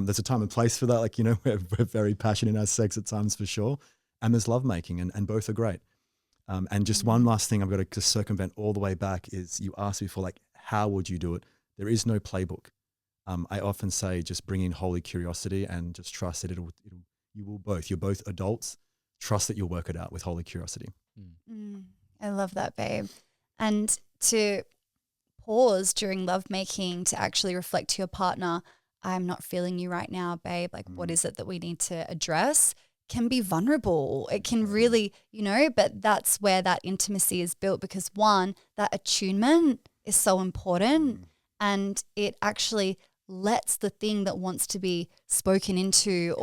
Speaker 3: There's a time and place for that. Like, you know, we're very passionate in our sex at times for sure. And there's lovemaking, and both are great. And just one last thing I've got to circumvent all the way back is, you asked before, like, how would you do it? There is no playbook. I often say just bring in holy curiosity and just trust that you're both adults. Trust that you'll work it out with holy curiosity.
Speaker 2: I love that, babe. And to pause during lovemaking to actually reflect to your partner, I'm not feeling you right now, babe. Like, what is it that we need to address? Can be vulnerable. It can really, you know, but that's where that intimacy is built, because one, that attunement is so important, and it actually lets the thing that wants to be spoken into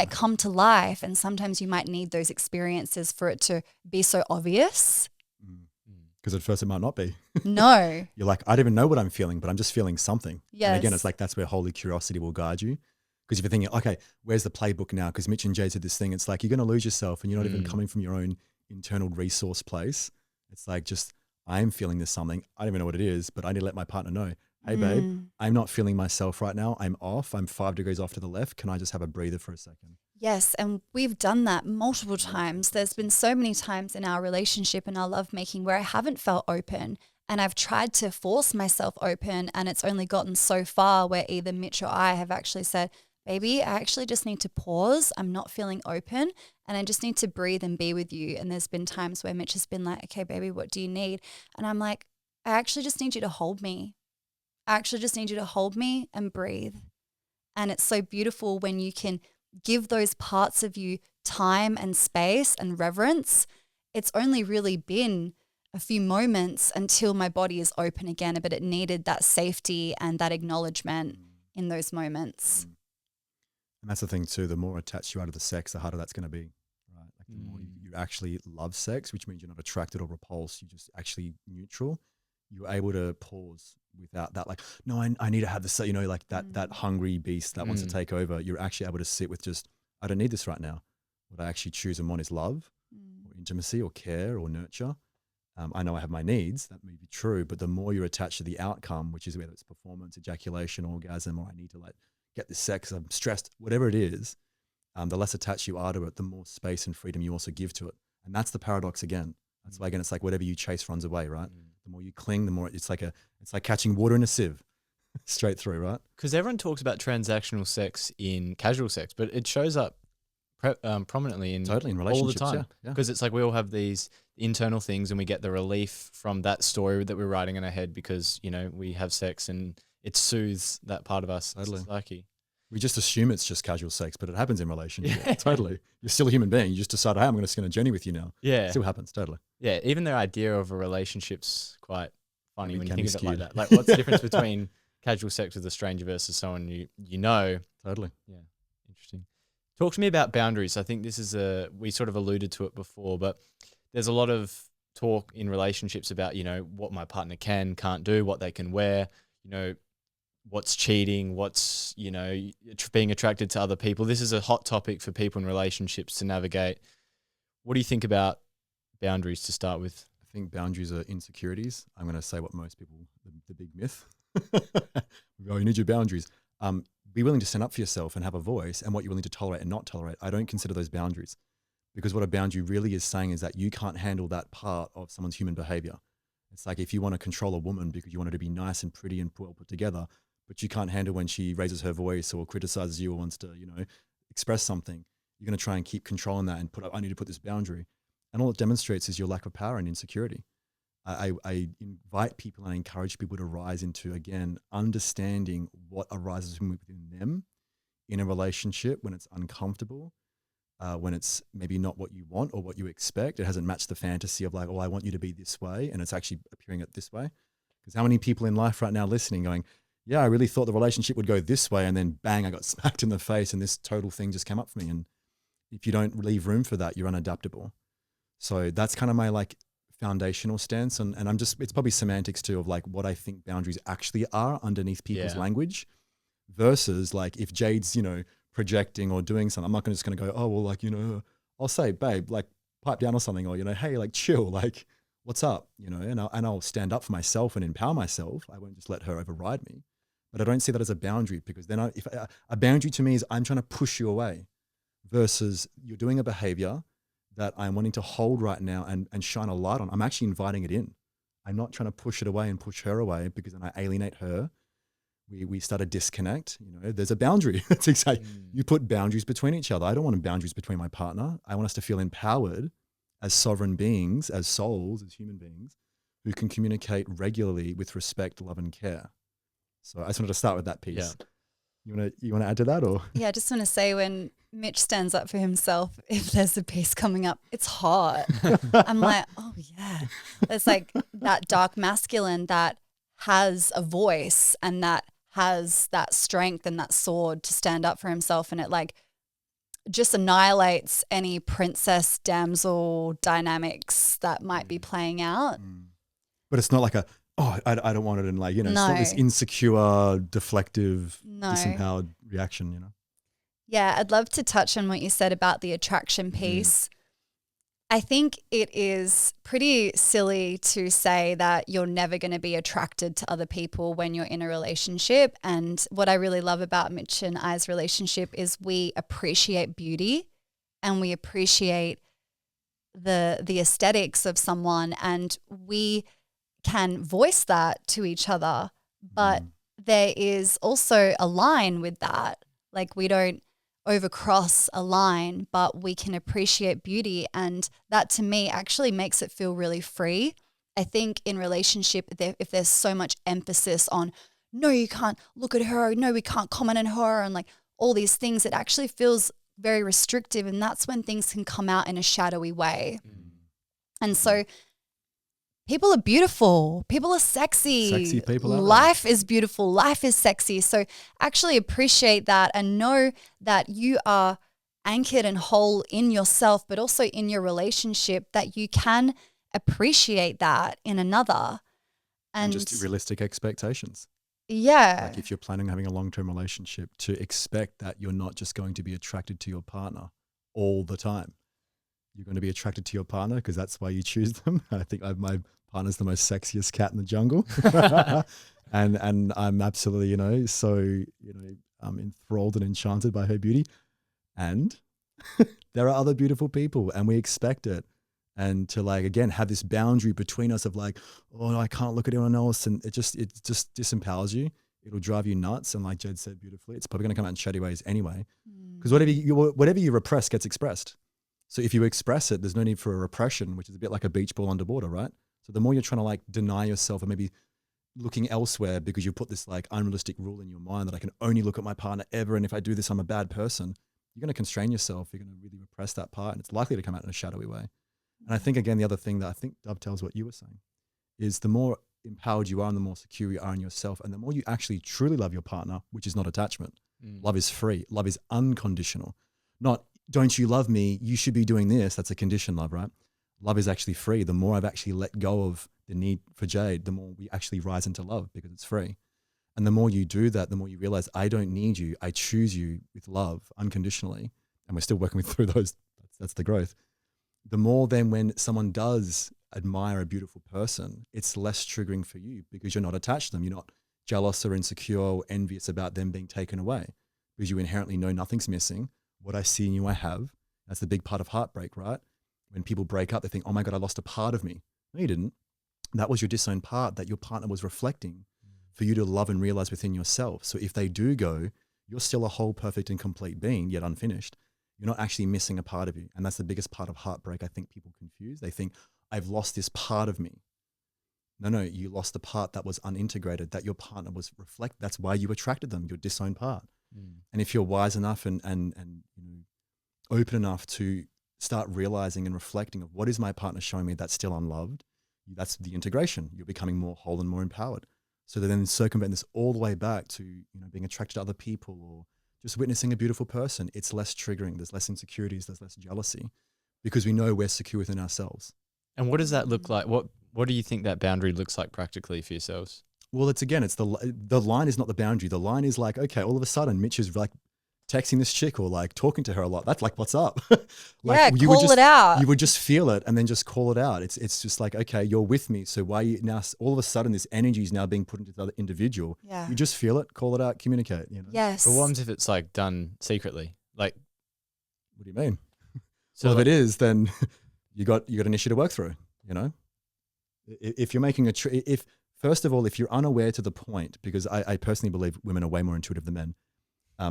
Speaker 2: come to life. And sometimes you might need those experiences for it to be so obvious.
Speaker 3: Because at first it might not be.
Speaker 2: No.
Speaker 3: You're like, I don't even know what I'm feeling, but I'm just feeling something.
Speaker 2: Yes.
Speaker 3: And again, it's like, that's where holy curiosity will guide you. Because if you're thinking, okay, where's the playbook now? Because Mitch and Jayde said this thing, it's like, you're going to lose yourself and you're not even coming from your own internal resource place. It's like, just, I'm feeling this something. I don't even know what it is, but I need to let my partner know, hey babe, I'm not feeling myself right now. I'm off. I'm 5 degrees off to the left. Can I just have a breather for a second?
Speaker 2: Yes, and we've done that multiple times. There's been so many times in our relationship and our lovemaking where I haven't felt open, And I've tried to force myself open, and it's only gotten so far where either Mitch or I have actually said, baby, I actually just need to pause. I'm not feeling open and I just need to breathe and be with you. And there's been times where Mitch has been like, okay, baby, what do you need? And I'm like, I actually just need you to hold me. I actually just need you to hold me and breathe. And it's so beautiful when you can give those parts of you time and space and reverence. It's only really been a few moments until my body is open again, but it needed that safety and that acknowledgement in those moments.
Speaker 3: And that's the thing too, the more attached you are to the sex, the harder that's going to be, right? Like the more you actually love sex, which means you're not attracted or repulsed, you're just actually neutral, you're able to pause without that, like, no, I need to have this, you know, like that hungry beast that wants to take over. You're actually able to sit with just, I don't need this right now. What I actually choose and want is love or intimacy or care or nurture. I know I have my needs, that may be true, but the more you're attached to the outcome, which is whether it's performance, ejaculation, orgasm, or I need to like get this sex, I'm stressed, whatever it is, the less attached you are to it, the more space and freedom you also give to it. And that's the paradox again. That's why, again, it's like whatever you chase runs away, right? The more you cling, the more it's like catching water in a sieve, straight through, right?
Speaker 1: Because everyone talks about transactional sex in casual sex, but it shows up prominently in
Speaker 3: totally in relationships
Speaker 1: all the time. Because it's like we all have these internal things and we get the relief from that story that we're writing in our head because, you know, we have sex and it soothes that part of us psyche.
Speaker 3: We just assume it's just casual sex, but it happens in relationships. Yeah. Totally. You're still a human being. You just decide, hey, I'm going to spend a journey with you now.
Speaker 1: Yeah.
Speaker 3: It still happens, totally.
Speaker 1: Yeah, even the idea of a relationship's quite funny when you think of it like that. Like, what's the difference between casual sex with a stranger versus someone you know?
Speaker 3: Totally.
Speaker 1: Yeah, interesting. Talk to me about boundaries. I think this is we sort of alluded to it before, but there's a lot of talk in relationships about, you know, what my partner can't do, what they can wear, you know, what's cheating, what's, you know, being attracted to other people. This is a hot topic for people in relationships to navigate. What do you think about boundaries to start with?
Speaker 3: I think boundaries are insecurities. I'm going to say what most people, the big myth. Oh, you need your boundaries. Be willing to stand up for yourself and have a voice and what you're willing to tolerate and not tolerate. I don't consider those boundaries because what a boundary really is saying is that you can't handle that part of someone's human behavior. It's like if you want to control a woman because you want her to be nice and pretty and well put together, but you can't handle when she raises her voice or criticizes you or wants to, you know, express something, you're going to try and keep controlling that and I need to put this boundary. And all it demonstrates is your lack of power and insecurity. I invite people and I encourage people to rise into, again, understanding what arises within them in a relationship when it's uncomfortable, when it's maybe not what you want or what you expect. It hasn't matched the fantasy of like, oh, I want you to be this way, and it's actually appearing it this way. Because how many people in life right now listening going, yeah, I really thought the relationship would go this way, and then bang, I got smacked in the face and this total thing just came up for me. And if you don't leave room for that, you're unadaptable. So that's kind of my like foundational stance. And I'm just, it's probably semantics too of like what I think boundaries actually are underneath people's language versus like if Jayde's, you know, projecting or doing something, I'm not just going to go, oh, well, like, you know, I'll say, babe, like pipe down or something, or, you know, hey, like chill, like what's up, you know, and I'll stand up for myself and empower myself. I won't just let her override me. But I don't see that as a boundary because then a boundary to me is I'm trying to push you away versus you're doing a behavior that I'm wanting to hold right now and shine a light on. I'm actually inviting it in. I'm not trying to push it away and push her away because then I alienate her. We start a disconnect. You know, there's a boundary. It's exactly, you put boundaries between each other. I don't want boundaries between my partner. I want us to feel empowered as sovereign beings, as souls, as human beings who can communicate regularly with respect, love, and care. So I just wanted to start with that piece. Yeah. You want to add to that, or?
Speaker 2: Yeah, I just want to say when Mitch stands up for himself, if there's a piece coming up, it's hot. I'm like, oh yeah. It's like that dark masculine that has a voice and that has that strength and that sword to stand up for himself, and it like just annihilates any princess damsel dynamics that might be playing out.
Speaker 3: But it's not like I don't want it, and like, you know, it's not this insecure, deflective, disempowered reaction, you know.
Speaker 2: Yeah, I'd love to touch on what you said about the attraction piece. I think it is pretty silly to say that you're never going to be attracted to other people when you're in a relationship. And what I really love about Mitch and I's relationship is we appreciate beauty and we appreciate the aesthetics of someone, and we can voice that to each other, but there is also a line with that. Like we don't overcross a line, but we can appreciate beauty. And that to me actually makes it feel really free. I think in relationship, if there's so much emphasis on, no, you can't look at her, no, we can't comment on her, and like all these things, it actually feels very restrictive. And that's when things can come out in a shadowy way. And so people are beautiful. People are sexy.
Speaker 3: Sexy people out there.
Speaker 2: Life is beautiful. Life is sexy. So actually appreciate that and know that you are anchored and whole in yourself, but also in your relationship, that you can appreciate that in another.
Speaker 3: And just realistic expectations.
Speaker 2: Yeah.
Speaker 3: Like if you're planning on having a long-term relationship, to expect that you're not just going to be attracted to your partner all the time. You're going to be attracted to your partner because that's why you choose them. I think my partner's the most sexiest cat in the jungle. and I'm absolutely, so, I'm enthralled and enchanted by her beauty. And there are other beautiful people and we expect it. And to like, again, have this boundary between us of like, oh, I can't look at anyone else. And it just disempowers you. It'll drive you nuts. And like Jayde said beautifully, it's probably going to come out in shady ways anyway. Because whatever you repress gets expressed. So if you express it, there's no need for a repression, which is a bit like a beach ball underwater, right? So the more you're trying to like deny yourself or maybe looking elsewhere because you put this like unrealistic rule in your mind that I can only look at my partner ever, and if I do this, I'm a bad person, you're going to constrain yourself. You're going to really repress that part, and it's likely to come out in a shadowy way. And I think, again, the other thing that I think dovetails what you were saying is the more empowered you are and the more secure you are in yourself and the more you actually truly love your partner, which is not attachment. Love is free. Love is unconditional. Not, don't you love me? You should be doing this. That's a conditioned love, right? Love is actually free. The more I've actually let go of the need for Jayde, the more we actually rise into love because it's free. And the more you do that, the more you realize I don't need you. I choose you with love unconditionally. And we're still working through those. That's the growth. The more then when someone does admire a beautiful person, it's less triggering for you because you're not attached to them. You're not jealous or insecure or envious about them being taken away because you inherently know nothing's missing. What I see in you, I have. That's the big part of heartbreak, right? When people break up, they think, oh my God, I lost a part of me. No, you didn't. That was your disowned part that your partner was reflecting for you to love and realize within yourself. So if they do go, you're still a whole, perfect and complete being, yet unfinished. You're not actually missing a part of you. And that's the biggest part of heartbreak I think people confuse. They think, I've lost this part of me. No, you lost the part that was unintegrated, that your partner was reflect. That's why you attracted them, your disowned part. And if you're wise enough and open enough to start realizing and reflecting of what is my partner showing me that's still unloved, that's the integration. You're becoming more whole and more empowered. So then circumvent this all the way back to being attracted to other people or just witnessing a beautiful person. It's less triggering. There's less insecurities. There's less jealousy because we know we're secure within ourselves.
Speaker 1: And what does that look like? What do you think that boundary looks like practically for yourselves?
Speaker 3: Well, it's the line is not the boundary. The line is like, okay, all of a sudden Mitch is like texting this chick or like talking to her a lot. That's like, what's up?
Speaker 2: Call it out.
Speaker 3: You would just feel it and then just call it out. It's just like, okay, you're with me. So why you now all of a sudden this energy is now being put into the other individual.
Speaker 2: Yeah.
Speaker 3: You just feel it, call it out, communicate.
Speaker 2: Yes.
Speaker 1: But what happens if it's like done secretly? Like,
Speaker 3: what do you mean?
Speaker 1: So
Speaker 3: well, if it is, then you got an issue to work through. If you're making first of all, if you're unaware to the point, because I personally believe women are way more intuitive than men.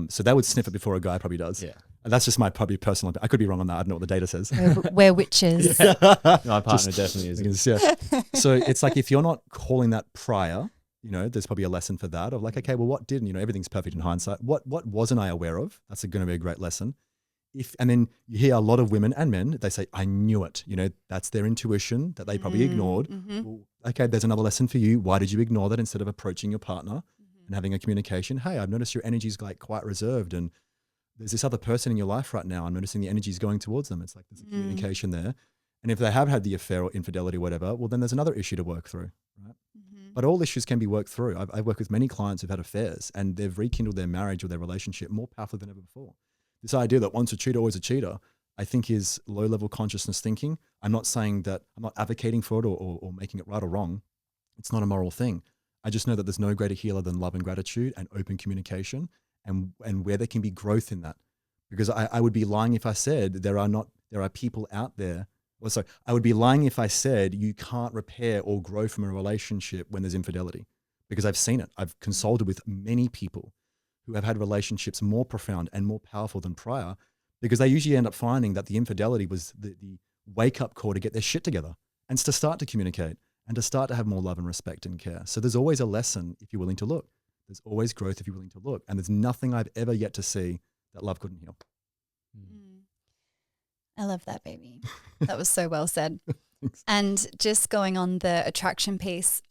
Speaker 3: So they would sniff it before a guy probably does.
Speaker 1: Yeah.
Speaker 3: And that's just my probably personal, I could be wrong on that. I don't know what the data says.
Speaker 2: We're witches.
Speaker 1: my partner definitely is.
Speaker 3: Yeah. So it's like, if you're not calling that prior, there's probably a lesson for that of like, okay, well, what didn't, everything's perfect in hindsight. What wasn't I aware of? That's going to be a great lesson. And then you hear a lot of women and men, they say, I knew it. That's their intuition that they probably ignored. Well, okay, there's another lesson for you. Why did you ignore that instead of approaching your partner and having a communication? Hey, I've noticed your energy's like quite reserved and there's this other person in your life right now. I'm noticing the energy's going towards them. It's like there's a communication there. And if they have had the affair or infidelity or whatever, well, then there's another issue to work through, right? But all issues can be worked through. I've worked with many clients who've had affairs and they've rekindled their marriage or their relationship more powerfully than ever before. This idea that once a cheater, always a cheater, I think is low-level consciousness thinking. I'm not saying that, I'm not advocating for it or making it right or wrong. It's not a moral thing. I just know that there's no greater healer than love and gratitude and open communication and where there can be growth in that. Because I would be lying if I said there are people out there Well, sorry, I would be lying if I said you can't repair or grow from a relationship when there's infidelity, because I've seen it. I've consulted with many people who have had relationships more profound and more powerful than prior, because they usually end up finding that the infidelity was the wake-up call to get their shit together and to start to communicate and to start to have more love and respect and care. So there's always a lesson if you're willing to look. There's always growth if you're willing to look. And there's nothing I've ever yet to see that love couldn't heal.
Speaker 2: I love that, baby. That was so well said. And just going on the attraction piece,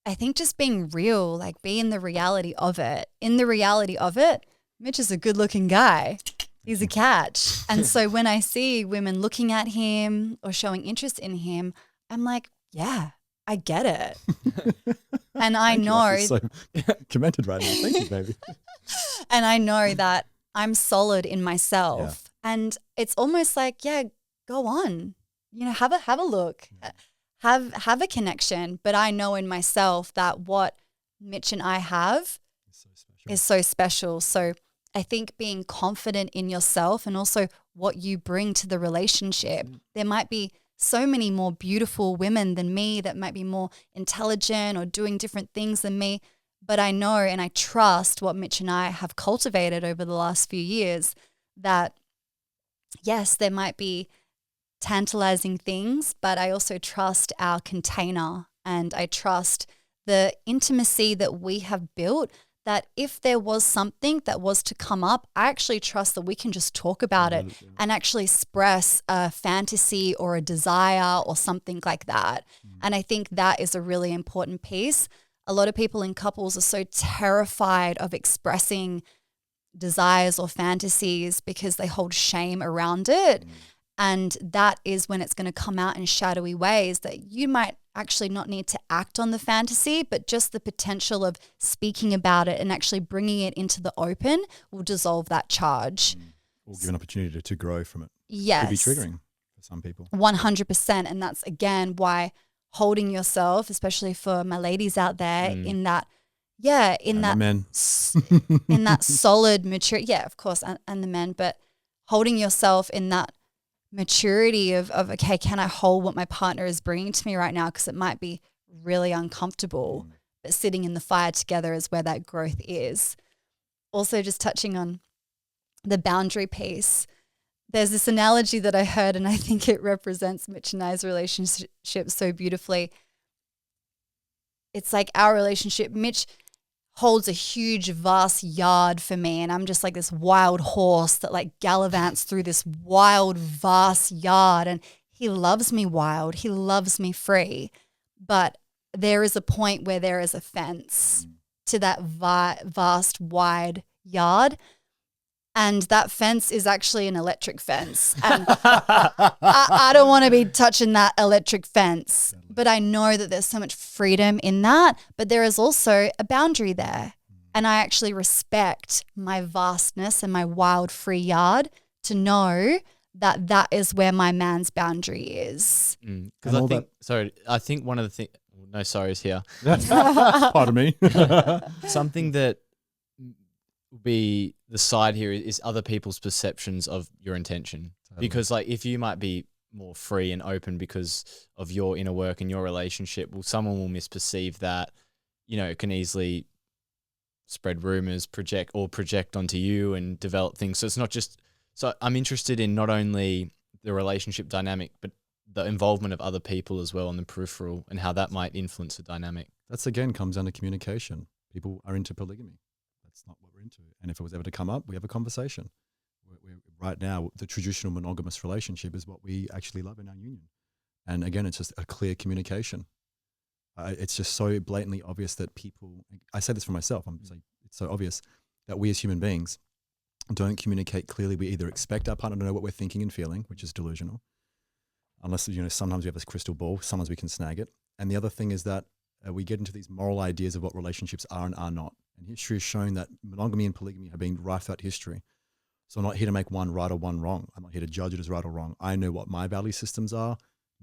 Speaker 2: I think just being real, like be in the reality of it. In the reality of it, Mitch is a good looking guy. He's a catch. And so when I see women looking at him or showing interest in him, I'm like, yeah, I get it. And I know.
Speaker 3: So commented right now. Thank you, baby.
Speaker 2: And I know that I'm solid in myself.
Speaker 3: Yeah.
Speaker 2: And it's almost like, yeah, go on. You know, have a look. Have a connection. But I know in myself that what Mitch and I have is so special. So I think being confident in yourself and also what you bring to the relationship. There might be so many more beautiful women than me that might be more intelligent or doing different things than me. But I know and I trust what Mitch and I have cultivated over the last few years, that yes, there might be tantalizing things, but I also trust our container, and I trust the intimacy that we have built, that if there was something that was to come up, I actually trust that we can just talk about it and actually express a fantasy or a desire or something like that. And I think that is a really important piece. A lot of people in couples are so terrified of expressing desires or fantasies because they hold shame around it. And that is when it's going to come out in shadowy ways, that you might actually not need to act on the fantasy, but just the potential of speaking about it and actually bringing it into the open will dissolve that charge.
Speaker 3: Or give an opportunity to grow from it.
Speaker 2: Yes.
Speaker 3: Could be triggering for some people.
Speaker 2: 100%. And that's, again, why holding yourself, especially for my ladies out there, in that, in that,
Speaker 3: men.
Speaker 2: in that solid mature, of course, and the men, but holding yourself in that maturity of okay, can I hold what my partner is bringing to me right now? Because it might be really uncomfortable, but sitting in the fire together is where that growth is. Also, just touching on the boundary piece, there's this analogy that I heard, and I think it represents Mitch and I's relationship so beautifully. It's like our relationship, Mitch holds a huge, vast yard for me, and I'm just like this wild horse that like gallivants through this wild, vast yard, and he loves me wild. He loves me free. But there is a point where there is a fence to that vast, wide yard, and that fence is actually an electric fence. And I don't want to be touching that electric fence, but I know that there's so much freedom in that, but there is also a boundary there. And I actually respect my vastness and my wild, free yard to know that that is where my man's boundary is.
Speaker 1: Because I think one of the things, no sorries here.
Speaker 3: Pardon me.
Speaker 1: Something that will be the side here is other people's perceptions of your intention. Because like if you might be more free and open because of your inner work and your relationship, well, someone will misperceive that. You know, it can easily spread rumors, project onto you and develop things. So it's not just, so I'm interested in not only the relationship dynamic, but the involvement of other people as well on the peripheral and how that might influence the dynamic.
Speaker 3: That's again comes down to communication. People are into polygamy. That's not what we're into. And if it was ever to come up, we have a conversation. Right now, the traditional monogamous relationship is what we actually love in our union. And again, it's just a clear communication. It's just so blatantly obvious that people, I say this for myself, I'm saying it's so obvious that we as human beings don't communicate clearly. We either expect our partner to know what we're thinking and feeling, which is delusional, unless, you know, sometimes we have this crystal ball, sometimes we can snag it. And the other thing is that we get into these moral ideas of what relationships are and are not. And history has shown that monogamy and polygamy have been rife throughout history. So I'm not here to make one right or one wrong. I'm not here to judge it as right or wrong. I know what my value systems are.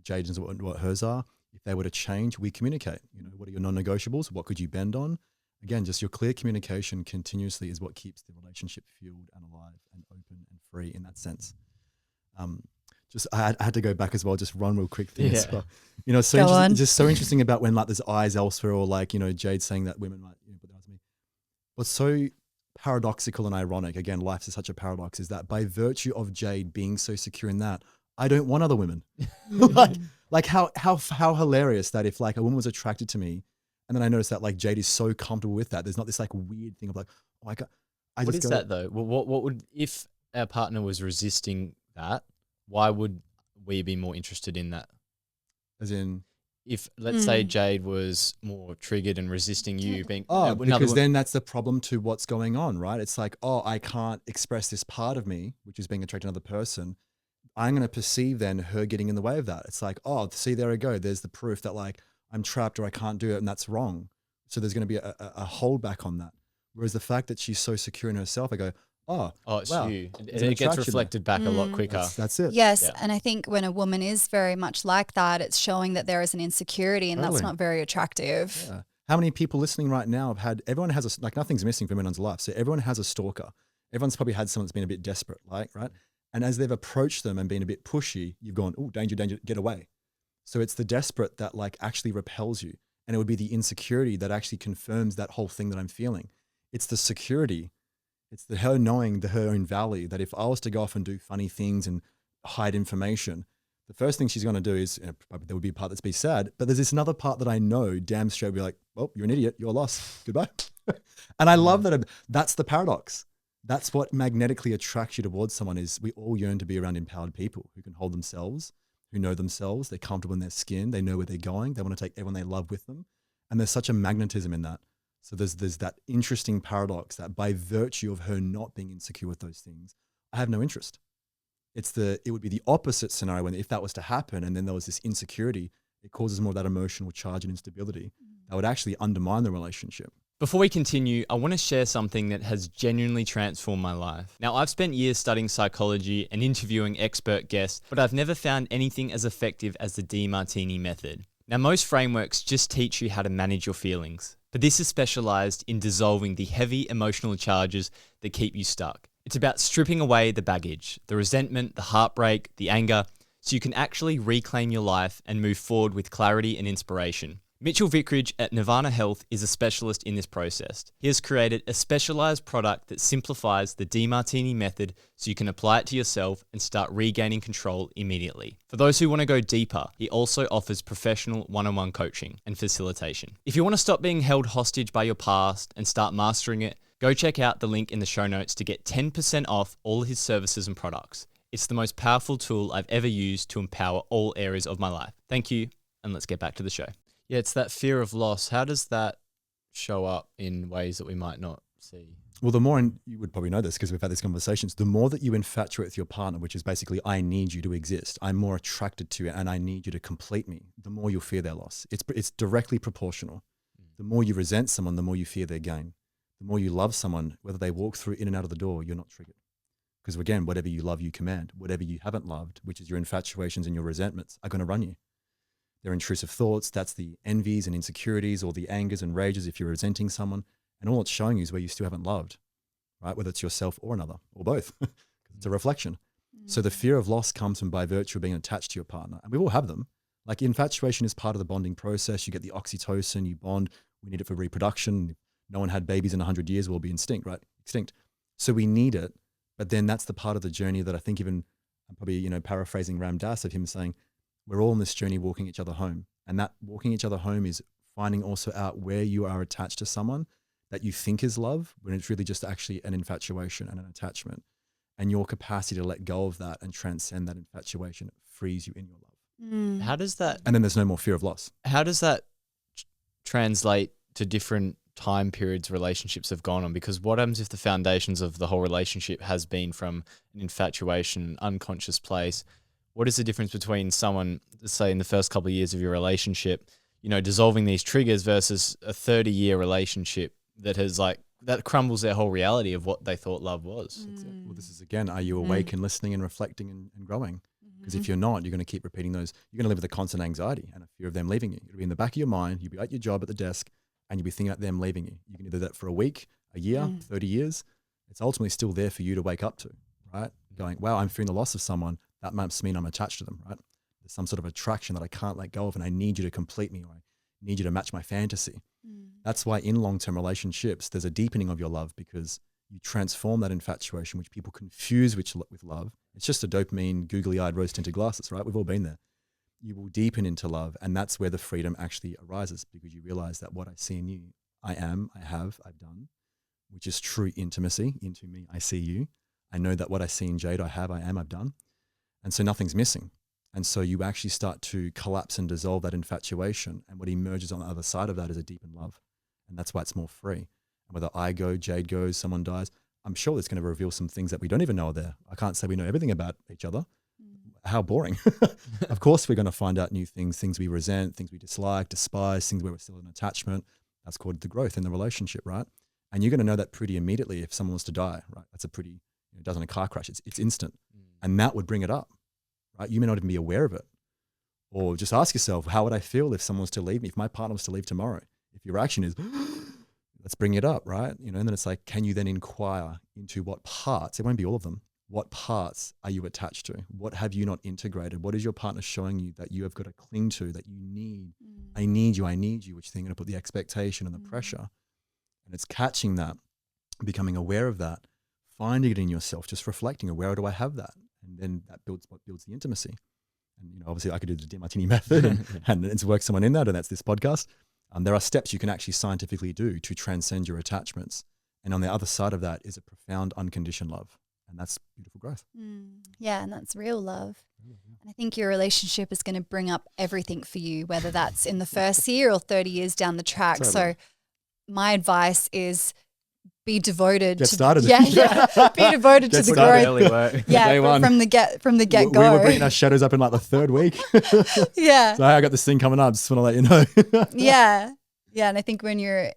Speaker 3: Jayde knows what hers are. If they were to change, we communicate. You know, what are your non-negotiables? What could you bend on? Again, just your clear communication continuously is what keeps the relationship fueled and alive and open and free in that sense. just I had to go back as well, just run real quick thing as
Speaker 1: Yeah.
Speaker 3: well. You know, so just so interesting about when like there's eyes elsewhere, or like, you know, Jayde saying that women might, you know, put their eyes on me. What's so paradoxical and ironic, again, life is such a paradox, is that by virtue of Jayde being so secure in that, I don't want other women. like how hilarious that if like a woman was attracted to me, and then I noticed that like Jayde is so comfortable with that, there's not this like weird thing of like, oh my God.
Speaker 1: What is that though? What would, if our partner was resisting that, why would we be more interested in that?
Speaker 3: As in,
Speaker 1: if let's say Jayde was more triggered and resisting you being
Speaker 3: because then that's the problem to what's going on, right? It's like, oh, I can't express this part of me, which is being attracted to another person. I'm going to perceive then her getting in the way of that. It's like, oh, see, there I go. There's the proof that like I'm trapped or I can't do it, and that's wrong. So there's going to be a holdback on that. Whereas the fact that she's so secure in herself, I go, oh,
Speaker 1: it's
Speaker 3: wow,
Speaker 1: you. It gets reflected back a lot quicker.
Speaker 3: That's it.
Speaker 2: Yes.
Speaker 1: Yeah.
Speaker 2: And I think when a woman is very much like that, it's showing that there is an insecurity, and that's not very attractive.
Speaker 3: Yeah. How many people listening right now have had, everyone has like nothing's missing from anyone's life. So everyone has a stalker. Everyone's probably had someone that's been a bit desperate, like, right? And as they've approached them and been a bit pushy, you've gone, oh, danger, danger, get away. So it's the desperate that like actually repels you. And it would be the insecurity that actually confirms that whole thing that I'm feeling. It's the security. It's her knowing her own value, that if I was to go off and do funny things and hide information, the first thing she's going to do is, you know, probably there would be a part that's be sad, but there's this another part that I know damn straight will be like, well, you're an idiot, you're lost, goodbye. And I love that. That's the paradox. That's what magnetically attracts you towards someone, is we all yearn to be around empowered people who can hold themselves, who know themselves, they're comfortable in their skin, they know where they're going, they want to take everyone they love with them. And there's such a magnetism in that. So there's that interesting paradox that by virtue of her not being insecure with those things, I have no interest. It would be the opposite scenario when if that was to happen and then there was this insecurity, it causes more of that emotional charge and instability that would actually undermine the relationship.
Speaker 1: Before we continue, I want to share something that has genuinely transformed my life. Now, I've spent years studying psychology and interviewing expert guests, but I've never found anything as effective as the DeMartini method. Now, most frameworks just teach you how to manage your feelings, but this is specialized in dissolving the heavy emotional charges that keep you stuck. It's about stripping away the baggage, the resentment, the heartbreak, the anger, so you can actually reclaim your life and move forward with clarity and inspiration. Mitchell Vickridge at Nirvana Health is a specialist in this process. He has created a specialized product that simplifies the DeMartini method so you can apply it to yourself and start regaining control immediately. For those who want to go deeper, he also offers professional one-on-one coaching and facilitation. If you want to stop being held hostage by your past and start mastering it, go check out the link in the show notes to get 10% off all his services and products. It's the most powerful tool I've ever used to empower all areas of my life. Thank you, and let's get back to the show. Yeah, it's that fear of loss. How does that show up in ways that we might not see?
Speaker 3: Well, the more, and you would probably know this because we've had these conversations, the more that you infatuate with your partner, which is basically, I need you to exist, I'm more attracted to you and I need you to complete me, the more you'll fear their loss. It's directly proportional. The more you resent someone, the more you fear their gain. The more you love someone, whether they walk through in and out of the door, you're not triggered. Because again, whatever you love, you command. Whatever you haven't loved, which is your infatuations and your resentments, are going to run you. They're intrusive thoughts. That's the envies and insecurities, or the angers and rages if you're resenting someone. And all it's showing you is where you still haven't loved, right? Whether it's yourself or another, or both. It's a reflection. So the fear of loss comes from by virtue of being attached to your partner. And we all have them. Like infatuation is part of the bonding process. You get the oxytocin, you bond. We need it for reproduction. If no one had babies in 100 years, we'll be extinct, right? Extinct. So we need it. But then that's the part of the journey that I think even, I'm probably, you know, paraphrasing Ram Dass of him saying, we're all on this journey walking each other home. And that walking each other home is finding also out where you are attached to someone that you think is love, when it's really just actually an infatuation and an attachment. And your capacity to let go of that and transcend that infatuation frees you in your love.
Speaker 1: How does that...
Speaker 3: And then there's no more fear of loss.
Speaker 1: How does that translate to different time periods relationships have gone on? Because what happens if the foundations of the whole relationship has been from an infatuation, unconscious place? What is the difference between someone, say in the first couple of years of your relationship, you know, dissolving these triggers versus a 30-year relationship that has that crumbles their whole reality of what they thought love was?
Speaker 3: Well, this is again, are you awake and listening and reflecting and growing? Because if you're not, you're going to keep repeating those. You're going to live with a constant anxiety and a fear of them leaving you. It'll be in the back of your mind. You'll be at your job at the desk and you'll be thinking about them leaving you. You can do that for a week, a year, 30 years. It's ultimately still there for you to wake up to, right? Going, wow, I'm feeling the loss of someone. that must mean I'm attached to them, right? There's some sort of attraction that I can't let go of, and I need you to complete me, or I need you to match my fantasy. That's why in long-term relationships, there's a deepening of your love, because you transform that infatuation, which people confuse with love. It's just a dopamine, googly-eyed, rose-tinted glasses, right? We've all been there. You will deepen into love, and that's where the freedom actually arises, because you realize that what I see in you, I am, I have, I've done, which is true intimacy. Into me, I see you. I know that what I see in Jayde, I have, I am, I've done. And so nothing's missing. And so you actually start to collapse and dissolve that infatuation. And what emerges on the other side of that is a deepened love. And that's why it's more free. And whether I go, Jayde goes, someone dies, I'm sure it's going to reveal some things that we don't even know are there. I can't say we know everything about each other. How boring. Of course, we're going to find out new things we resent, things we dislike, despise, things where we're still in attachment. That's called the growth in the relationship, right? And you're going to know that pretty immediately if someone was to die, right? That's a pretty, it does in a car crash. It's instant. And that would bring it up, right? You may not even be aware of it. Or just ask yourself, how would I feel if someone was to leave me, if my partner was to leave tomorrow? If your reaction is, let's bring it up, right? And then it's like, can you then inquire into what parts, it won't be all of them, what parts are you attached to? What have you not integrated? What is your partner showing you that you have got to cling to, that you need? I need you, which thing going to put the expectation and the pressure. And it's catching that, becoming aware of that, finding it in yourself, just reflecting, where do I have that? And then that builds what builds the intimacy. And obviously I could do the Dear Martini method and it's work someone in that, and that's this podcast. There are steps you can actually scientifically do to transcend your attachments. And on the other side of that is a profound unconditioned love. And that's beautiful growth.
Speaker 2: Yeah, and that's real love. And I think your relationship is going to bring up everything for you, whether that's in the first year or 30 years down the track. Totally. So my advice is be devoted
Speaker 3: to started.
Speaker 2: Be devoted to the growth. Yeah, from the get go.
Speaker 3: We were bringing our shadows up in like the third week.
Speaker 2: Yeah.
Speaker 3: So I got this thing coming up. Just want to let you know.
Speaker 2: Yeah. And I think when you're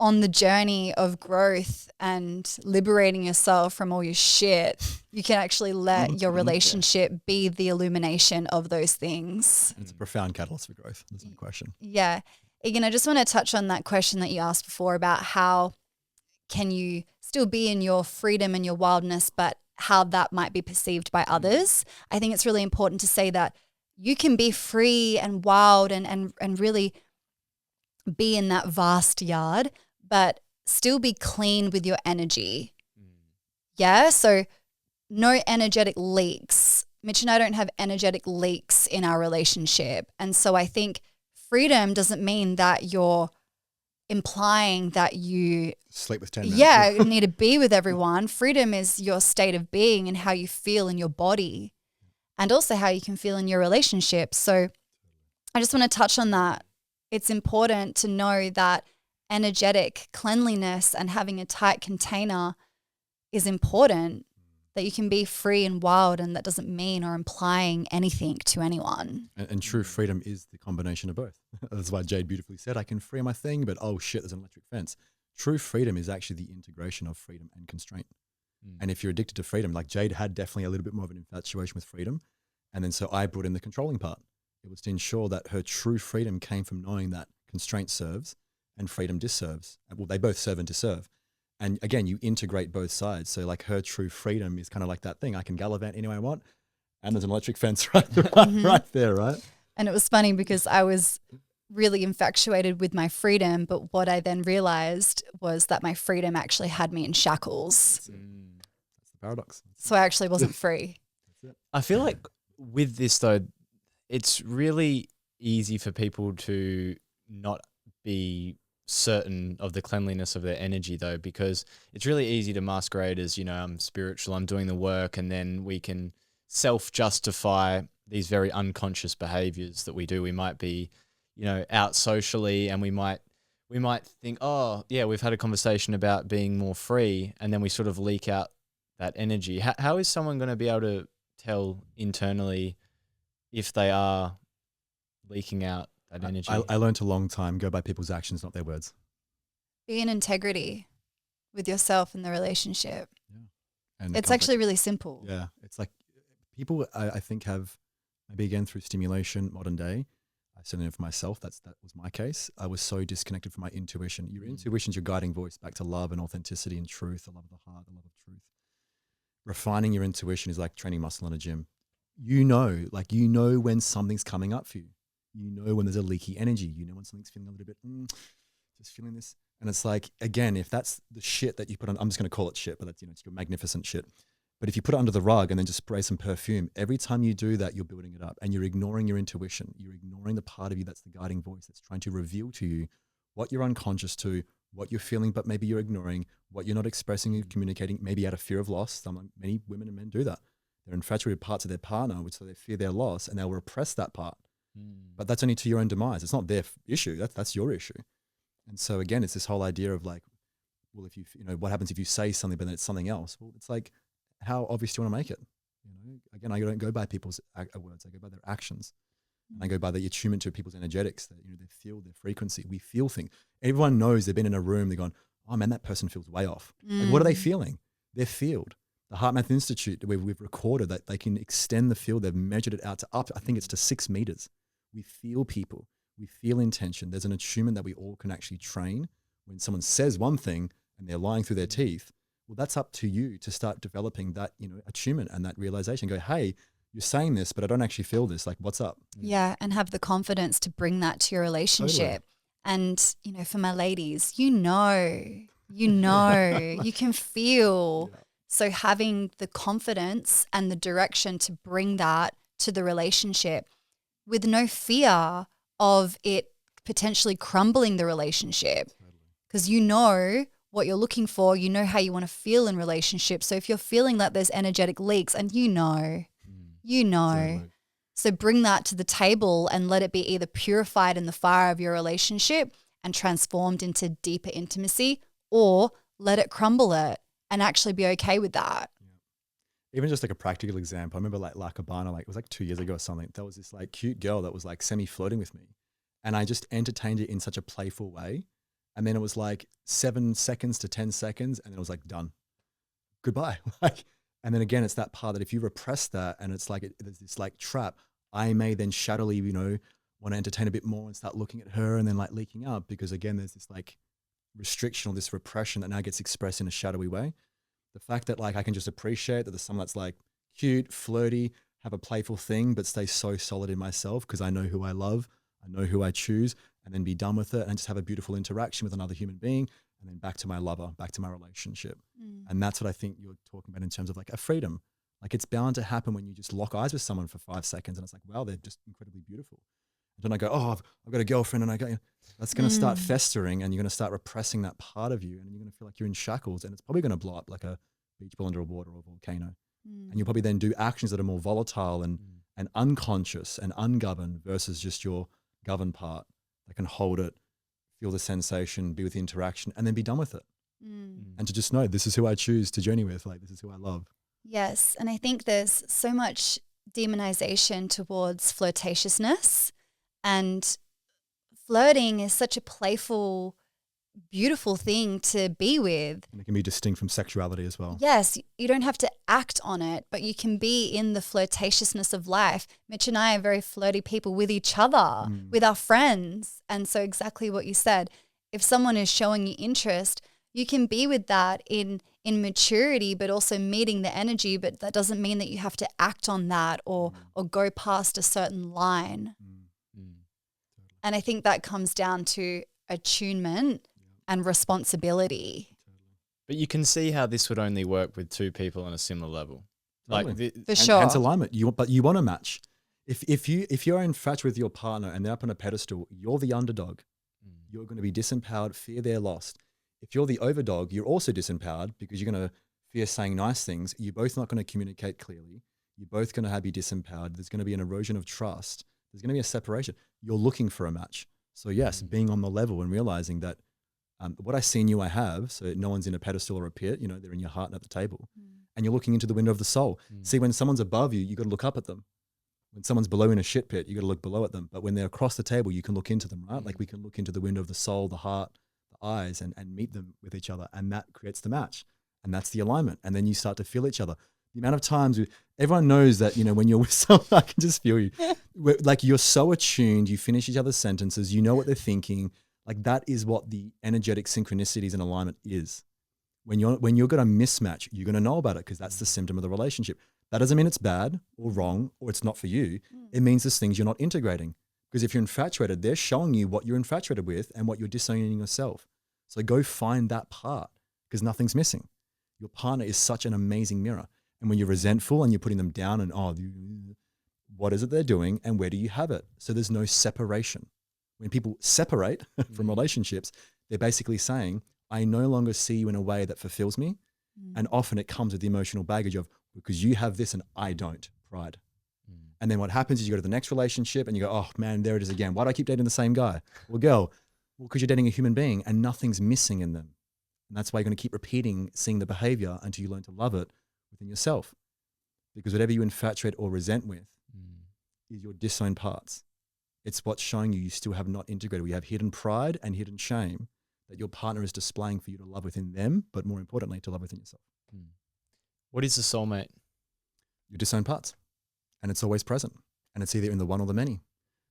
Speaker 2: on the journey of growth and liberating yourself from all your shit, you can actually let your relationship be the illumination of those things.
Speaker 3: It's a profound catalyst for growth. There's no question.
Speaker 2: Yeah. Again, I just want to touch on that question that you asked before about how can you still be in your freedom and your wildness, but how that might be perceived by others. I think it's really important to say that you can be free and wild and really be in that vast yard, but still be clean with your energy. Yeah, so no energetic leaks. Mitch and I don't have energetic leaks in our relationship. And so I think freedom doesn't mean that you're implying that you
Speaker 3: sleep with 10 minutes.
Speaker 2: Yeah, need to be with everyone. Freedom is your state of being and how you feel in your body, and also how you can feel in your relationship. So I just want to touch on that. It's important to know that energetic cleanliness and having a tight container is important, that you can be free and wild, and that doesn't mean or implying anything to anyone.
Speaker 3: And true freedom is the combination of both. That's why Jayde beautifully said, I can free my thing, but oh shit, there's an electric fence. True freedom is actually the integration of freedom and constraint. And if you're addicted to freedom, like Jayde had definitely a little bit more of an infatuation with freedom. And then so I brought in the controlling part. It was to ensure that her true freedom came from knowing that constraint serves and freedom disserves. Well, they both serve and disserve. And again, you integrate both sides. So like her true freedom is kind of like that thing. I can gallivant anywhere I want. And there's an electric fence right there, right?
Speaker 2: And it was funny because I was really infatuated with my freedom. But what I then realized was that my freedom actually had me in shackles.
Speaker 3: That's the paradox.
Speaker 2: So I actually wasn't free.
Speaker 1: I feel like with this though, it's really easy for people to not be certain of the cleanliness of their energy though, because it's really easy to masquerade as, I'm spiritual, I'm doing the work, and then we can self-justify these very unconscious behaviors that we do. We might be, out socially, and we might think, oh yeah, we've had a conversation about being more free, and then we sort of leak out that energy. How is someone going to be able to tell internally if they are leaking out that energy?
Speaker 3: I learned a long time, go by people's actions, not their words.
Speaker 2: Be in integrity with yourself in the relationship.
Speaker 3: Yeah. And
Speaker 2: it's actually really simple.
Speaker 3: Yeah. It's like people, I think, have maybe again through stimulation, modern day, I certainly know for myself, that was my case. I was so disconnected from my intuition. Your intuition's your guiding voice back to love and authenticity and truth, the love of the heart, the love of truth. Refining your intuition is like training muscle in a gym. you know, like, you know when something's coming up for you. You know when there's a leaky energy. You know when something's feeling a little bit, just feeling this. And it's like, again, if that's the shit that you put on, I'm just going to call it shit, but that's, it's your magnificent shit. But if you put it under the rug and then just spray some perfume, every time you do that, you're building it up and you're ignoring your intuition. You're ignoring the part of you that's the guiding voice that's trying to reveal to you what you're unconscious to, what you're feeling, but maybe you're ignoring, what you're not expressing and communicating, maybe out of fear of loss. Many women and men do that. They're infatuated with parts of their partner, which so they fear their loss and they'll repress that part. But that's only to your own demise. It's not their issue. That's your issue. And so again, it's this whole idea of like, well, if you what happens if you say something, but then it's something else? Well, it's like, how obvious do you want to make it? Again, I don't go by people's words. I go by their actions. And I go by the attunement to people's energetics, that, they feel their frequency. We feel things. Everyone knows they've been in a room. They're going, oh man, that person feels way off. Like, what are they feeling? They're field. The Heart Math Institute, we've recorded that they can extend the field. They've measured it out to I think it's to 6 meters. We feel people. We feel intention. There's an attunement that we all can actually train. When someone says one thing and they're lying through their teeth, well, that's up to you to start developing that, attunement and that realization. Go, hey, you're saying this, but I don't actually feel this. Like, what's up?
Speaker 2: Yeah, and have the confidence to bring that to your relationship. Totally. And, for my ladies, you can feel. Yeah. So having the confidence and the direction to bring that to the relationship with no fear of it potentially crumbling the relationship, because what you're looking for, how you want to feel in relationships. So if you're feeling that there's energetic leaks, and exactly. So bring that to the table and let it be either purified in the fire of your relationship and transformed into deeper intimacy, or let it crumble it and actually be okay with that.
Speaker 3: Even just like a practical example, I remember like La Cabana, it was like 2 years ago or something. There was this like cute girl that was like semi-flirting with me, and I just entertained it in such a playful way. And then it was like 7 seconds to 10 seconds, and then it was like, done, goodbye. And then again, it's that part that if you repress that, and it's like there's this like trap, I may then shadowy, want to entertain a bit more and start looking at her, and then like leaking up, because again, there's this like restriction or this repression that now gets expressed in a shadowy way. The fact that like I can just appreciate that there's someone that's like cute, flirty, have a playful thing, but stay so solid in myself because I know who I love, I know who I choose, and then be done with it and just have a beautiful interaction with another human being, and then back to my lover, back to my relationship. And that's what I think you're talking about in terms of like a freedom. Like, it's bound to happen when you just lock eyes with someone for 5 seconds and it's like, wow, they're just incredibly beautiful. And then I go, oh, I've got a girlfriend, and that's going to start festering, and you're going to start repressing that part of you, and you're going to feel like you're in shackles, and it's probably going to blow up like a beach ball under water or a volcano. And you'll probably then do actions that are more volatile and unconscious and ungoverned versus just your governed part that can hold it, feel the sensation, be with the interaction, and then be done with it. And to just know, this is who I choose to journey with, like, this is who I love.
Speaker 2: Yes. And I think there's so much demonization towards flirtatiousness, and flirting is such a playful, beautiful thing to be with.
Speaker 3: And it can be distinct from sexuality as well.
Speaker 2: Yes, you don't have to act on it, but you can be in the flirtatiousness of life. Mitch and I are very flirty people with each other, with our friends. And so exactly what you said, if someone is showing you interest, you can be with that in maturity, but also meeting the energy, but that doesn't mean that you have to act on that or go past a certain line. And I think that comes down to attunement and responsibility.
Speaker 1: But you can see how this would only work with 2 people on a similar level.
Speaker 3: Totally.
Speaker 2: For sure.
Speaker 3: Hence alignment. But you want to match. If you're infatuated with your partner and they're up on a pedestal, you're the underdog. You're going to be disempowered, fear they're lost. If you're the overdog, you're also disempowered because you're going to fear saying nice things. You're both not going to communicate clearly. You're both going to be disempowered. There's going to be an erosion of trust. There's going to be a separation. You're looking for a match. So yes, being on the level and realizing that what I see in you, I have. So no one's in a pedestal or a pit. They're in your heart and at the table. And you're looking into the window of the soul. See, when someone's above you, you got to look up at them. When someone's below in a shit pit, you got to look below at them. But when they're across the table, you can look into them, right? Like, we can look into the window of the soul, the heart, the eyes, and meet them with each other. And that creates the match. And that's the alignment. And then you start to feel each other. The amount of times everyone knows that, when you're with someone, I can just feel you. Like, you're so attuned, you finish each other's sentences, you know what they're thinking. Like, that is what the energetic synchronicities and alignment is. When you're going to mismatch, you're going to know about it because that's the symptom of the relationship. That doesn't mean it's bad or wrong or it's not for you. It means there's things you're not integrating. Because if you're infatuated, they're showing you what you're infatuated with and what you're disowning yourself. So go find that part because nothing's missing. Your partner is such an amazing mirror. And when you're resentful and you're putting them down and, what is it they're doing and where do you have it? So there's no separation. When people separate from relationships, they're basically saying, I no longer see you in a way that fulfills me. And often it comes with the emotional baggage of, because you have this and I don't, pride. And then what happens is you go to the next relationship and you go, oh man, there it is again. Why do I keep dating the same guy? Well, girl, because you're dating a human being and nothing's missing in them. And that's why you're going to keep repeating, seeing the behavior until you learn to love it within yourself. Because whatever you infatuate or resent with is your disowned parts. It's what's showing you still have not integrated. We have hidden pride and hidden shame that your partner is displaying for you to love within them, but more importantly, to love within yourself.
Speaker 1: What is a soulmate?
Speaker 3: Your disowned parts. And it's always present. And it's either in the one or the many.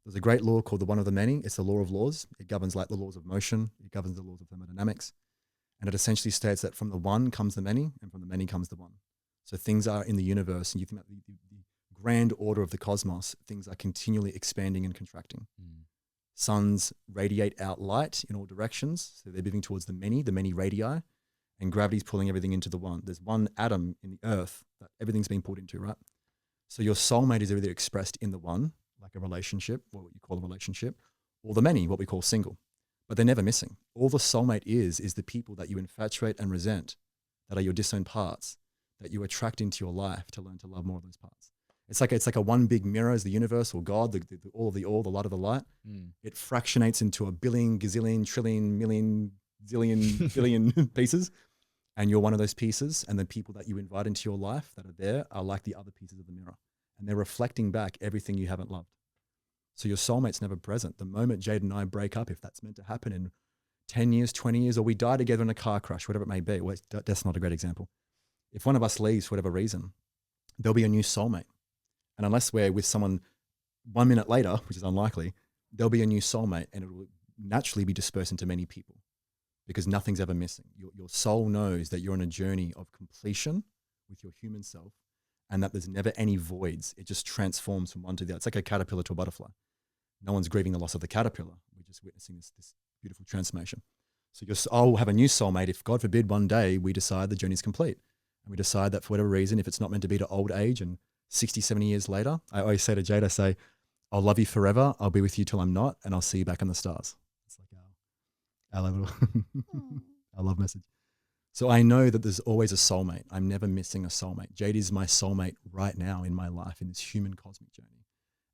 Speaker 3: There's a great law called the one of the many. It's the law of laws. It governs like the laws of motion. It governs the laws of thermodynamics. And it essentially states that from the one comes the many and from the many comes the one. So things are in the universe and you think about the grand order of the cosmos, things are continually expanding and contracting. Suns radiate out light in all directions. So they're moving towards the many radii, and gravity's pulling everything into the one. There's one atom in the earth that everything's being pulled into, right? So your soulmate is either expressed in the one, like a relationship, or what you call a relationship, or the many, what we call single. But they're never missing. All the soulmate is the people that you infatuate and resent, that are your disowned parts, that you attract into your life to learn to love more of those parts. It's like a one big mirror is the universe or God, the light of the light. It fractionates into a billion, gazillion, trillion, million, zillion, billion pieces. And you're one of those pieces. And the people that you invite into your life that are there are like the other pieces of the mirror. And they're reflecting back everything you haven't loved. So your soulmate's never present. The moment Jayde and I break up, if that's meant to happen in 10 years, 20 years, or we die together in a car crash, whatever it may be, well, that's not a great example. If one of us leaves for whatever reason, there'll be a new soulmate. And unless we're with someone 1 minute later, which is unlikely, there'll be a new soulmate and it will naturally be dispersed into many people because nothing's ever missing. Your soul knows that you're on a journey of completion with your human self and that there's never any voids. It just transforms from one to the other. It's like a caterpillar to a butterfly. No one's grieving the loss of the caterpillar. We're just witnessing this beautiful transformation. So your soul will have a new soulmate if, God forbid, one day we decide the journey's complete. And we decide that for whatever reason, if it's not meant to be to old age and 60, 70 years later, I always say to Jayde, I say, I'll love you forever. I'll be with you till I'm not, and I'll see you back in the stars. It's like our little our love message. So I know that there's always a soulmate. I'm never missing a soulmate. Jayde is my soulmate right now in my life in this human cosmic journey.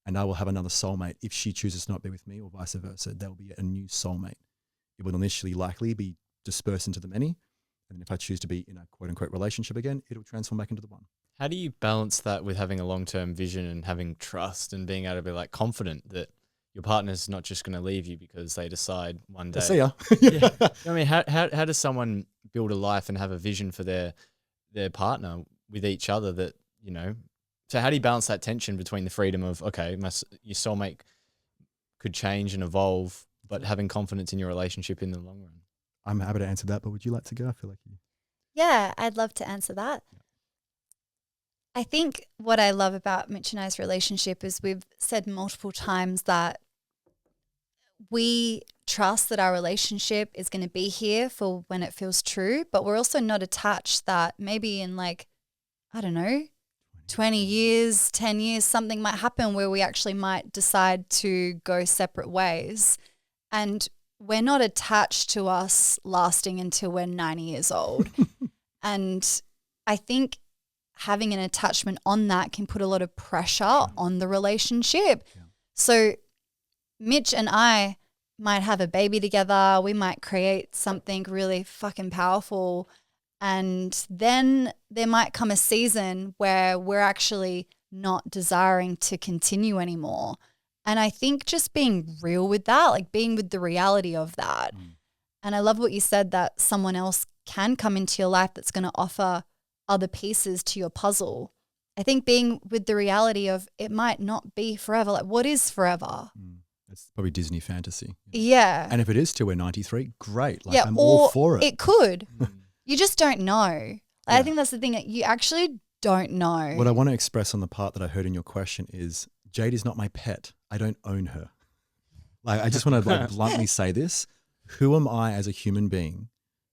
Speaker 3: And I will have another soulmate if she chooses to not be with me or vice versa. There will be a new soulmate. It will initially likely be dispersed into the many. And if I choose to be in a quote unquote relationship again, it'll transform back into the one.
Speaker 1: How do you balance that with having a long-term vision and having trust and being able to be like confident that your partner's not just going to leave you because they decide one day?
Speaker 3: See ya.
Speaker 1: Yeah. I mean, how does someone build a life and have a vision for their partner with each other that, you know, so how do you balance that tension between the freedom of, okay, your soulmate could change and evolve, but having confidence in your relationship in the long run?
Speaker 3: I'm happy to answer that, but would you like to go? I feel like you.
Speaker 2: Yeah, I'd love to answer that. Yeah. I think what I love about Mitch and I's relationship is we've said multiple times that we trust that our relationship is going to be here for when it feels true, but we're also not attached that maybe in 20 years, 10 years, something might happen where we actually might decide to go separate ways. And we're not attached to us lasting until we're 90 years old. And I think having an attachment on that can put a lot of pressure on the relationship. Yeah. So Mitch and I might have a baby together. We might create something really fucking powerful. And then there might come a season where we're actually not desiring to continue anymore. And I think just being real with that, like being with the reality of that. And I love what you said, that someone else can come into your life that's going to offer other pieces to your puzzle. I think being with the reality of it might not be forever. Like, what is forever?
Speaker 3: That's probably Disney fantasy.
Speaker 2: Yeah.
Speaker 3: And if it is till we're 93, great. I'm
Speaker 2: all
Speaker 3: for it.
Speaker 2: It could. You just don't know. I think that's the thing. You actually don't know.
Speaker 3: What I want to express on the part that I heard in your question is Jayde is not my pet. I don't own her. Like, I just want to like bluntly say this. Who am I as a human being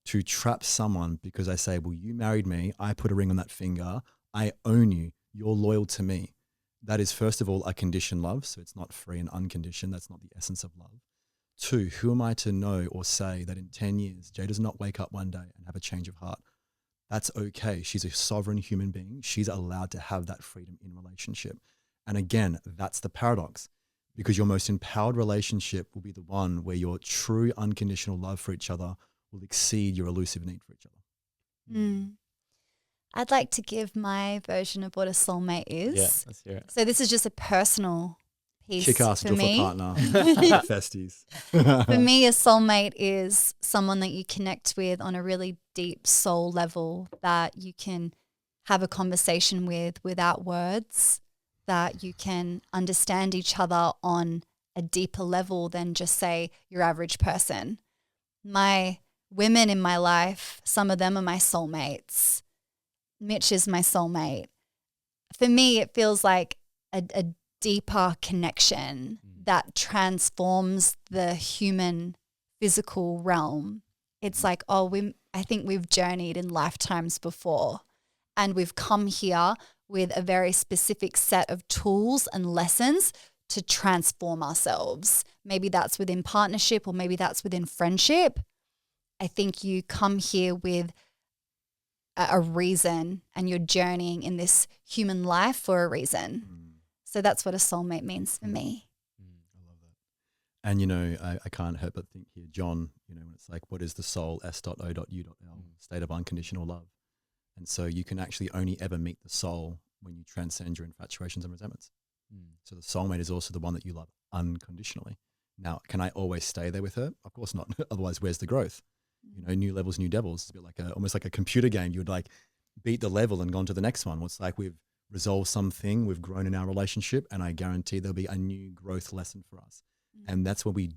Speaker 3: to trap someone because I say, well, you married me. I put a ring on that finger. I own you. You're loyal to me. That is, first of all, a conditioned love. So it's not free and unconditioned. That's not the essence of love. 2, who am I to know or say that in 10 years, Jayde does not wake up one day and have a change of heart? That's okay. She's a sovereign human being. She's allowed to have that freedom in relationship. And again, that's the paradox, because your most empowered relationship will be the one where your true unconditional love for each other will exceed your elusive need for each other.
Speaker 2: Mm. I'd like to give my version of what a soulmate is.
Speaker 1: Yeah, let's hear it.
Speaker 2: So this is just a personal piece
Speaker 3: Kick-ass
Speaker 2: for me.
Speaker 3: partner, festies.
Speaker 2: For me, a soulmate is someone that you connect with on a really deep soul level, that you can have a conversation with without words, that you can understand each other on a deeper level than just, say, your average person. My women in my life, some of them are my soulmates. Mitch is my soulmate. For me, it feels like a deeper connection that transforms the human physical realm. It's like, I think we've journeyed in lifetimes before, and we've come here with a very specific set of tools and lessons to transform ourselves. Maybe that's within partnership, or maybe that's within friendship. I think you come here with a reason, and you're journeying in this human life for a reason. So that's what a soulmate means for me.
Speaker 3: I love that. And, you know, I can't help but think here, John, you know, when it's like, what is the soul, S.O.U.L, state of unconditional love? And so you can actually only ever meet the soul when you transcend your infatuations and resentments. So the soulmate is also the one that you love unconditionally. Now, can I always stay there with her? Of course not. Otherwise, where's the growth? You know, new levels, new devils. It's a bit like almost like a computer game. You would like beat the level and go on to the next one. Well, it's like we've resolved something, we've grown in our relationship, and I guarantee there'll be a new growth lesson for us. And that's when we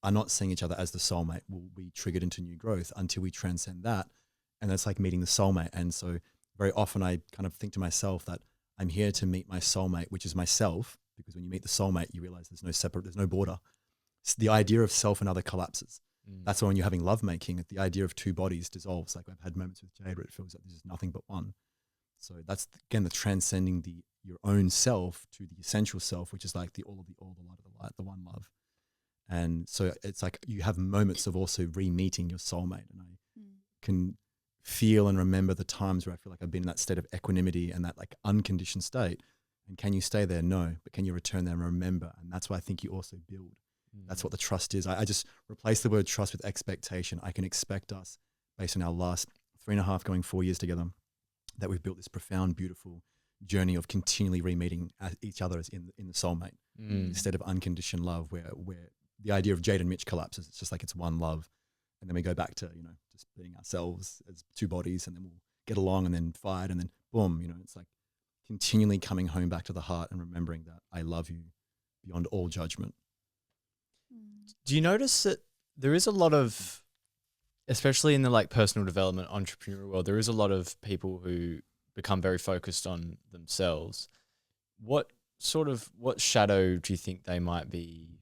Speaker 3: are not seeing each other as the soulmate. We'll be triggered into new growth until we transcend that. And that's like meeting the soulmate. And so very often I kind of think to myself that I'm here to meet my soulmate, which is myself, because when you meet the soulmate, you realize there's no border. It's the idea of self and other collapses. That's when you're having lovemaking, the idea of two bodies dissolves. Like I've had moments with Jayde where it feels like there's nothing but one. So that's, again, the transcending your own self to the essential self, which is like the all, the light of the light, the one love. And so it's like you have moments of also re-meeting your soulmate. And I can feel and remember the times where I feel like I've been in that state of equanimity and that like unconditioned state. And can you stay there? No. But can you return there and remember? And that's why I think you also build. That's what the trust is. I just replace the word trust with expectation. I can expect us, based on our last 3.5 going 4 years together, that we've built this profound, beautiful journey of continually re-meeting each other as in the soulmate, instead of unconditioned love, where the idea of Jayde and Mitch collapses. It's just like it's one love, and then we go back to, you know, just being ourselves as two bodies, and then we'll get along and then fight, and then boom, you know, it's like continually coming home back to the heart and remembering that I love you beyond all judgment.
Speaker 1: Do you notice that there is a lot of, especially in the like personal development, entrepreneurial world, there is a lot of people who become very focused on themselves. What shadow do you think they might be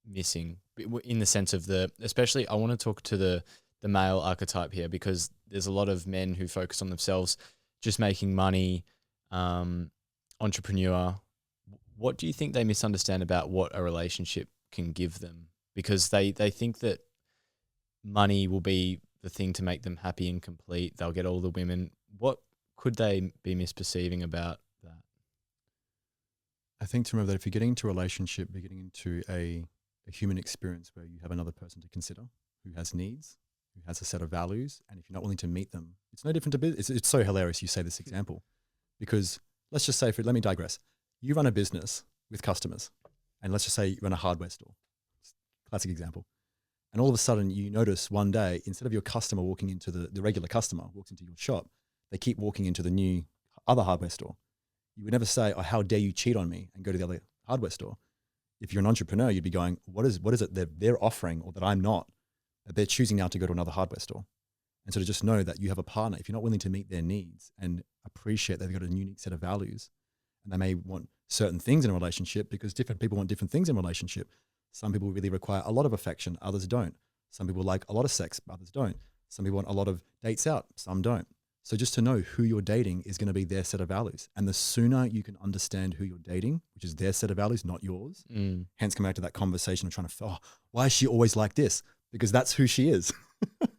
Speaker 1: missing in the sense of especially I want to talk to the male archetype here, because there's a lot of men who focus on themselves, just making money, entrepreneur. What do you think they misunderstand about what a relationship can give them? Because they think that money will be the thing to make them happy and complete. They'll get all the women. What could they be misperceiving about that?
Speaker 3: I think to remember that if you're getting into a relationship, you're getting into a human experience where you have another person to consider who has needs, who has a set of values. And if you're not willing to meet them, it's no different to business. It's so hilarious you say this example, because let's just say, let me digress. You run a business with customers, and let's just say you run a hardware store. Classic example. And all of a sudden you notice one day, instead of your customer walking into the regular customer walks into your shop, they keep walking into the new other hardware store. You would never say, oh, how dare you cheat on me, and go to the other hardware store. If you're an entrepreneur, you'd be going, what is it that they're offering or that I'm not, that they're choosing now to go to another hardware store? And so to just know that you have a partner, if you're not willing to meet their needs and appreciate they've got a unique set of values, and they may want certain things in a relationship because different people want different things in a relationship. Some people really require a lot of affection, others don't. Some people like a lot of sex, others don't. Some people want a lot of dates out, some don't. So just to know who you're dating is going to be their set of values. And the sooner you can understand who you're dating, which is their set of values, not yours, hence come back to that conversation of trying to, why is she always like this? Because that's who she is.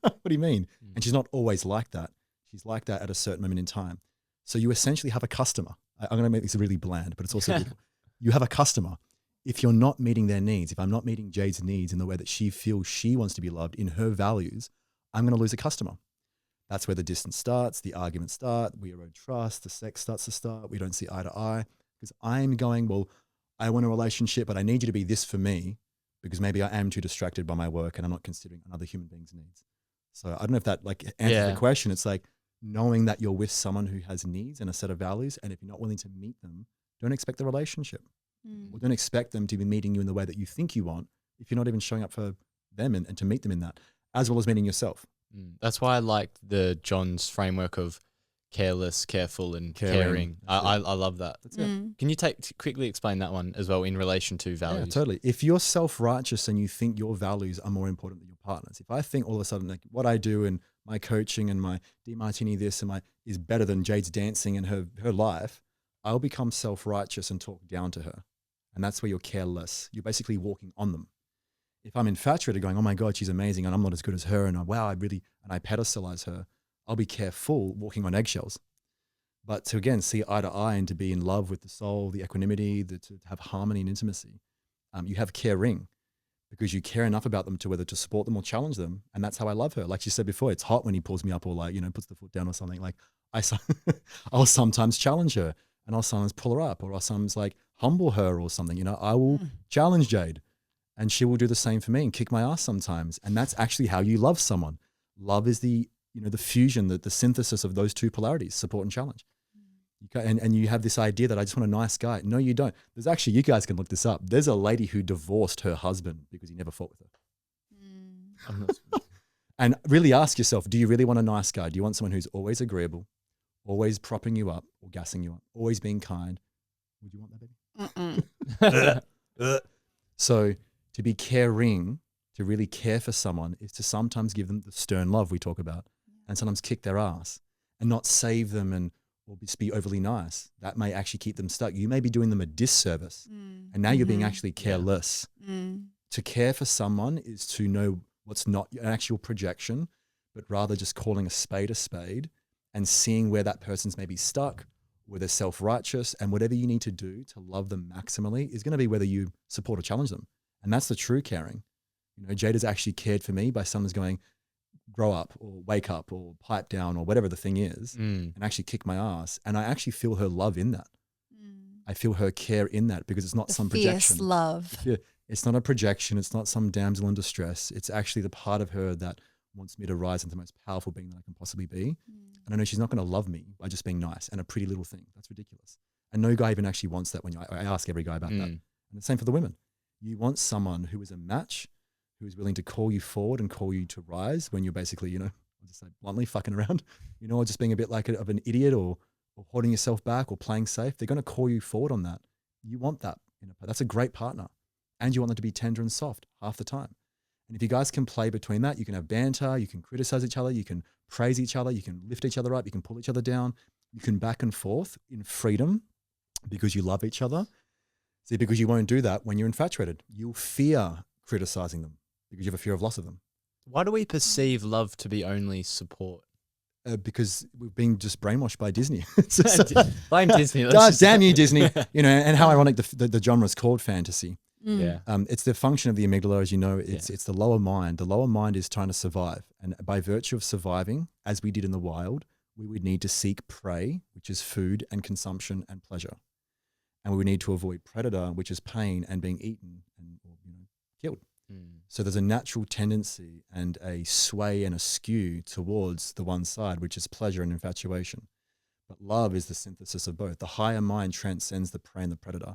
Speaker 3: What do you mean? And she's not always like that. She's like that at a certain moment in time. So you essentially have a customer. I'm going to make this really bland, but it's also beautiful. You have a customer. If you're not meeting their needs, if I'm not meeting Jayde's needs in the way that she feels she wants to be loved in her values, I'm going to lose a customer. That's where the distance starts, the arguments start, we erode trust, the sex starts to start, we don't see eye to eye. Because I'm going, well, I want a relationship, but I need you to be this for me because maybe I am too distracted by my work and I'm not considering another human being's needs. So I don't know if that like answers the question. It's like knowing that you're with someone who has needs and a set of values, and if you're not willing to meet them, don't expect the relationship. Or don't expect them to be meeting you in the way that you think you want if you're not even showing up for them and to meet them in that, as well as meeting yourself.
Speaker 1: That's why I liked the John's framework of careless, careful, and caring. I love that.
Speaker 3: That's it.
Speaker 1: Can you quickly explain that one as well in relation to values?
Speaker 3: Yeah, totally. If you're self-righteous and you think your values are more important than your partner's, if I think all of a sudden like what I do and my coaching and my DMartini this and my is better than Jayde's dancing and her life, I'll become self-righteous and talk down to her. And that's where you're careless. You're basically walking on them. If I'm infatuated going, oh my God, she's amazing and I'm not as good as her and I pedestalize her, I'll be careful walking on eggshells. But to again, see eye to eye and to be in love with the soul, the equanimity, to have harmony and intimacy, you have caring because you care enough about them to whether to support them or challenge them. And that's how I love her. Like she said before, it's hot when he pulls me up or like, puts the foot down or something. Like I'll sometimes challenge her and I'll sometimes pull her up or I'll sometimes like humble her or something. I will challenge Jayde. And she will do the same for me and kick my ass sometimes. And that's actually how you love someone. Love is the fusion, the synthesis of those two polarities, support and challenge. And you have this idea that I just want a nice guy. No, you don't. There's actually, you guys can look this up. There's a lady who divorced her husband because he never fought with her. And really ask yourself, do you really want a nice guy? Do you want someone who's always agreeable, always propping you up or gassing you up, always being kind? Would you want that, baby? So to be caring, to really care for someone is to sometimes give them the stern love we talk about and sometimes kick their ass and not save them or just be overly nice. That may actually keep them stuck. You may be doing them a disservice and now you're being actually careless. To care for someone is to know what's not an actual projection, but rather just calling a spade and seeing where that person's maybe stuck, where they're self-righteous, and whatever you need to do to love them maximally is going to be whether you support or challenge them. And that's the true caring. Jayde has actually cared for me by someone's going, grow up or wake up or pipe down or whatever the thing is and actually kick my ass. And I actually feel her love in that. I feel her care in that because it's not some projection.
Speaker 2: Fierce love.
Speaker 3: Yeah, it's not a projection. It's not some damsel in distress. It's actually the part of her that wants me to rise into the most powerful being that I can possibly be. And I know she's not going to love me by just being nice and a pretty little thing. That's ridiculous. And no guy even actually wants that when I ask every guy about that. And the same for the women. You want someone who is a match, who is willing to call you forward and call you to rise when you're basically, I'll just say bluntly, fucking around, or just being a bit like of an idiot or holding yourself back or playing safe. They're going to call you forward on that. You want that. That's a great partner. And you want them to be tender and soft half the time. And if you guys can play between that, you can have banter, you can criticize each other, you can praise each other, you can lift each other up, you can pull each other down, you can back and forth in freedom because you love each other. See, because you won't do that when you're infatuated. You'll fear criticizing them because you have a fear of loss of them.
Speaker 1: Why do we perceive love to be only support?
Speaker 3: Because we've been just brainwashed by Disney.
Speaker 1: Blame Disney.
Speaker 3: God damn you, Disney. And how ironic the genre is called fantasy.
Speaker 1: Yeah.
Speaker 3: It's the function of the amygdala, as you know. It's the lower mind. The lower mind is trying to survive. And by virtue of surviving, as we did in the wild, we would need to seek prey, which is food and consumption and pleasure. And we would need to avoid predator, which is pain and being eaten and killed. So there's a natural tendency and a sway and a skew towards the one side, which is pleasure and infatuation. But love is the synthesis of both. The higher mind transcends the prey and the predator.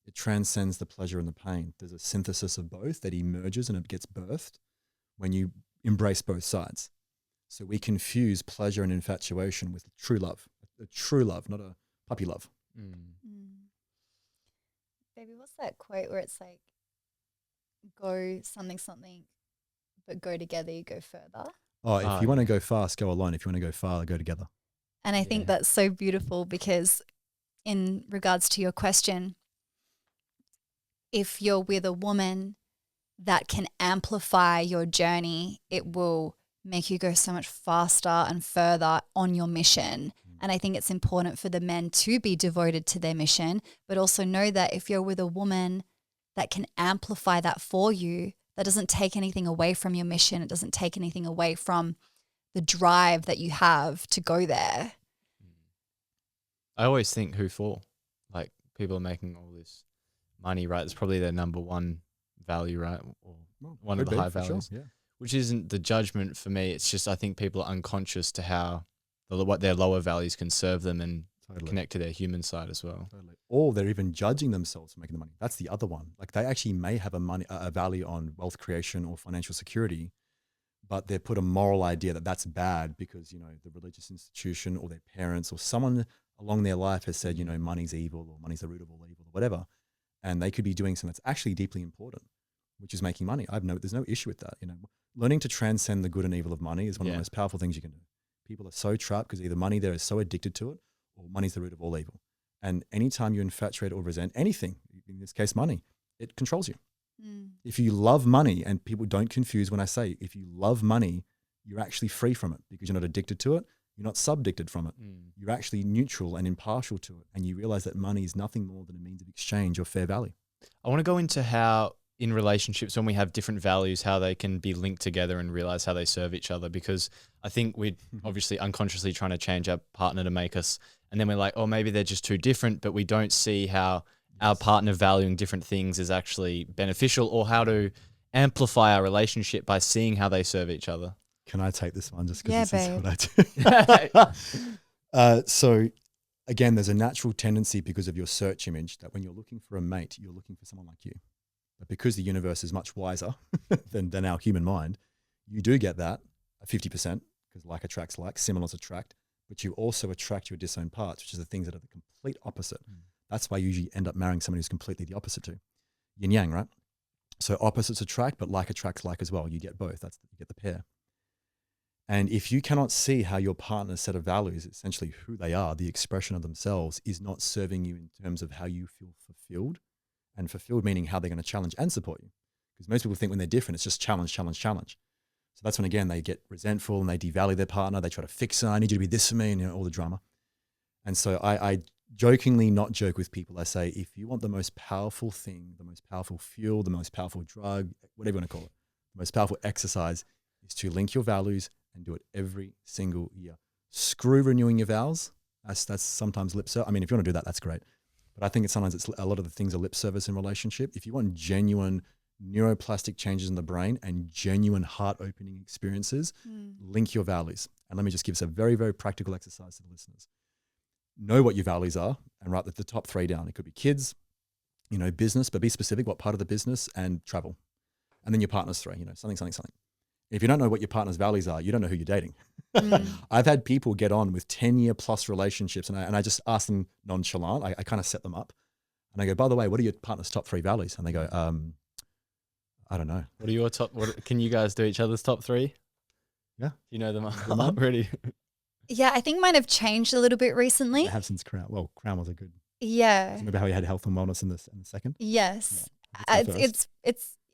Speaker 3: It transcends the pleasure and the pain. There's a synthesis of both that emerges and it gets birthed when you embrace both sides. So we confuse pleasure and infatuation with true love, a true love, not a puppy love.
Speaker 2: Baby, what's that quote where it's like, go something, but go together, you go further?
Speaker 3: Oh, if you want to go fast, go alone. If you want to go far, go together.
Speaker 2: And I think that's so beautiful because in regards to your question, if you're with a woman that can amplify your journey, it will make you go so much faster and further on your mission. And I think it's important for the men to be devoted to their mission, but also know that if you're with a woman that can amplify that for you, that doesn't take anything away from your mission. It doesn't take anything away from the drive that you have to go there.
Speaker 1: I always think who for? Like, people are making all this money, right? It's probably their number one value, right? Or one of the high values,
Speaker 3: sure, yeah.
Speaker 1: Which isn't the judgment for me. It's just I think people are unconscious to how what their lower values can serve them and connect to their human side as well.
Speaker 3: Totally. Or they're even judging themselves for making the money. That's the other one. Like they actually may have a value on wealth creation or financial security, but they've put a moral idea that that's bad because, you know, the religious institution or their parents or someone along their life has said, you know, money's evil or money's the root of all evil or whatever. And they could be doing something that's actually deeply important, which is making money. There's no issue with that. You know, learning to transcend the good and evil of money is one of the most powerful things you can do. People are so trapped because either money there is so addicted to it or money's the root of all evil. And anytime you infatuate or resent anything, in this case money, it controls you. If you love money, and people don't confuse when I say, if you love money, you're actually free from it because you're not addicted to it. You're not subjected from it. You're actually neutral and impartial to it. And you realize that money is nothing more than a means of exchange or fair value.
Speaker 1: I want to go into how in relationships, when we have different values, how they can be linked together and realize how they serve each other. Because I think we're obviously unconsciously trying to change our partner to make us, and then we're like, oh, maybe they're just too different, but we don't see how our partner valuing different things is actually beneficial, or how to amplify our relationship by seeing how they serve each other.
Speaker 3: Can I take this one just because this is what I do? So again, there's a natural tendency because of your search image that when you're looking for a mate, you're looking for someone like you. But because the universe is much wiser than our human mind, you do get that at 50% because like attracts like, similars attract, but you also attract your disowned parts, which is the things that are the complete opposite. That's why you usually end up marrying someone who's completely the opposite to yin yang, right? So opposites attract, but like attracts like as well. You get both. You get the pair. And if you cannot see how your partner's set of values, essentially who they are, the expression of themselves, is not serving you in terms of how you feel fulfilled, and fulfilled meaning how they're going to challenge and support you. Because most people think when they're different, it's just challenge, challenge, challenge. So that's when, again, they get resentful and they devalue their partner. They try to fix it. I need you to be this for me, and you know, all the drama. And so I jokingly not joke with people. I say, if you want the most powerful thing, the most powerful fuel, the most powerful drug, whatever you want to call it, the most powerful exercise is to link your values and do it every single year. Screw renewing your vows. That's sometimes lip service. I mean, if you want to do that, that's great. But I think sometimes it's a lot of the things are lip service in relationship. If you want genuine neuroplastic changes in the brain and genuine heart-opening experiences, link your values. And let me just give us a very, very practical exercise to the listeners. Know what your values are and write the top 3 down. It could be kids, you know, business, but be specific, what part of the business, and travel. And then your partner's 3, you know, something. If you don't know what your partner's values are, you don't know who you're dating. I've had people get on with 10-year plus relationships, and I just ask them nonchalant. I kind of set them up. And I go, by the way, what are your partner's top 3 values? And they go, I don't know.
Speaker 1: What are your top? Can you guys do each other's top 3?
Speaker 3: Yeah.
Speaker 1: You know them already?
Speaker 2: Yeah, I think mine have changed a little bit recently.
Speaker 3: I have since Crown. Well, Crown was a good.
Speaker 2: Yeah.
Speaker 3: Remember how you had health and wellness in the second?
Speaker 2: Yes.
Speaker 3: Yeah,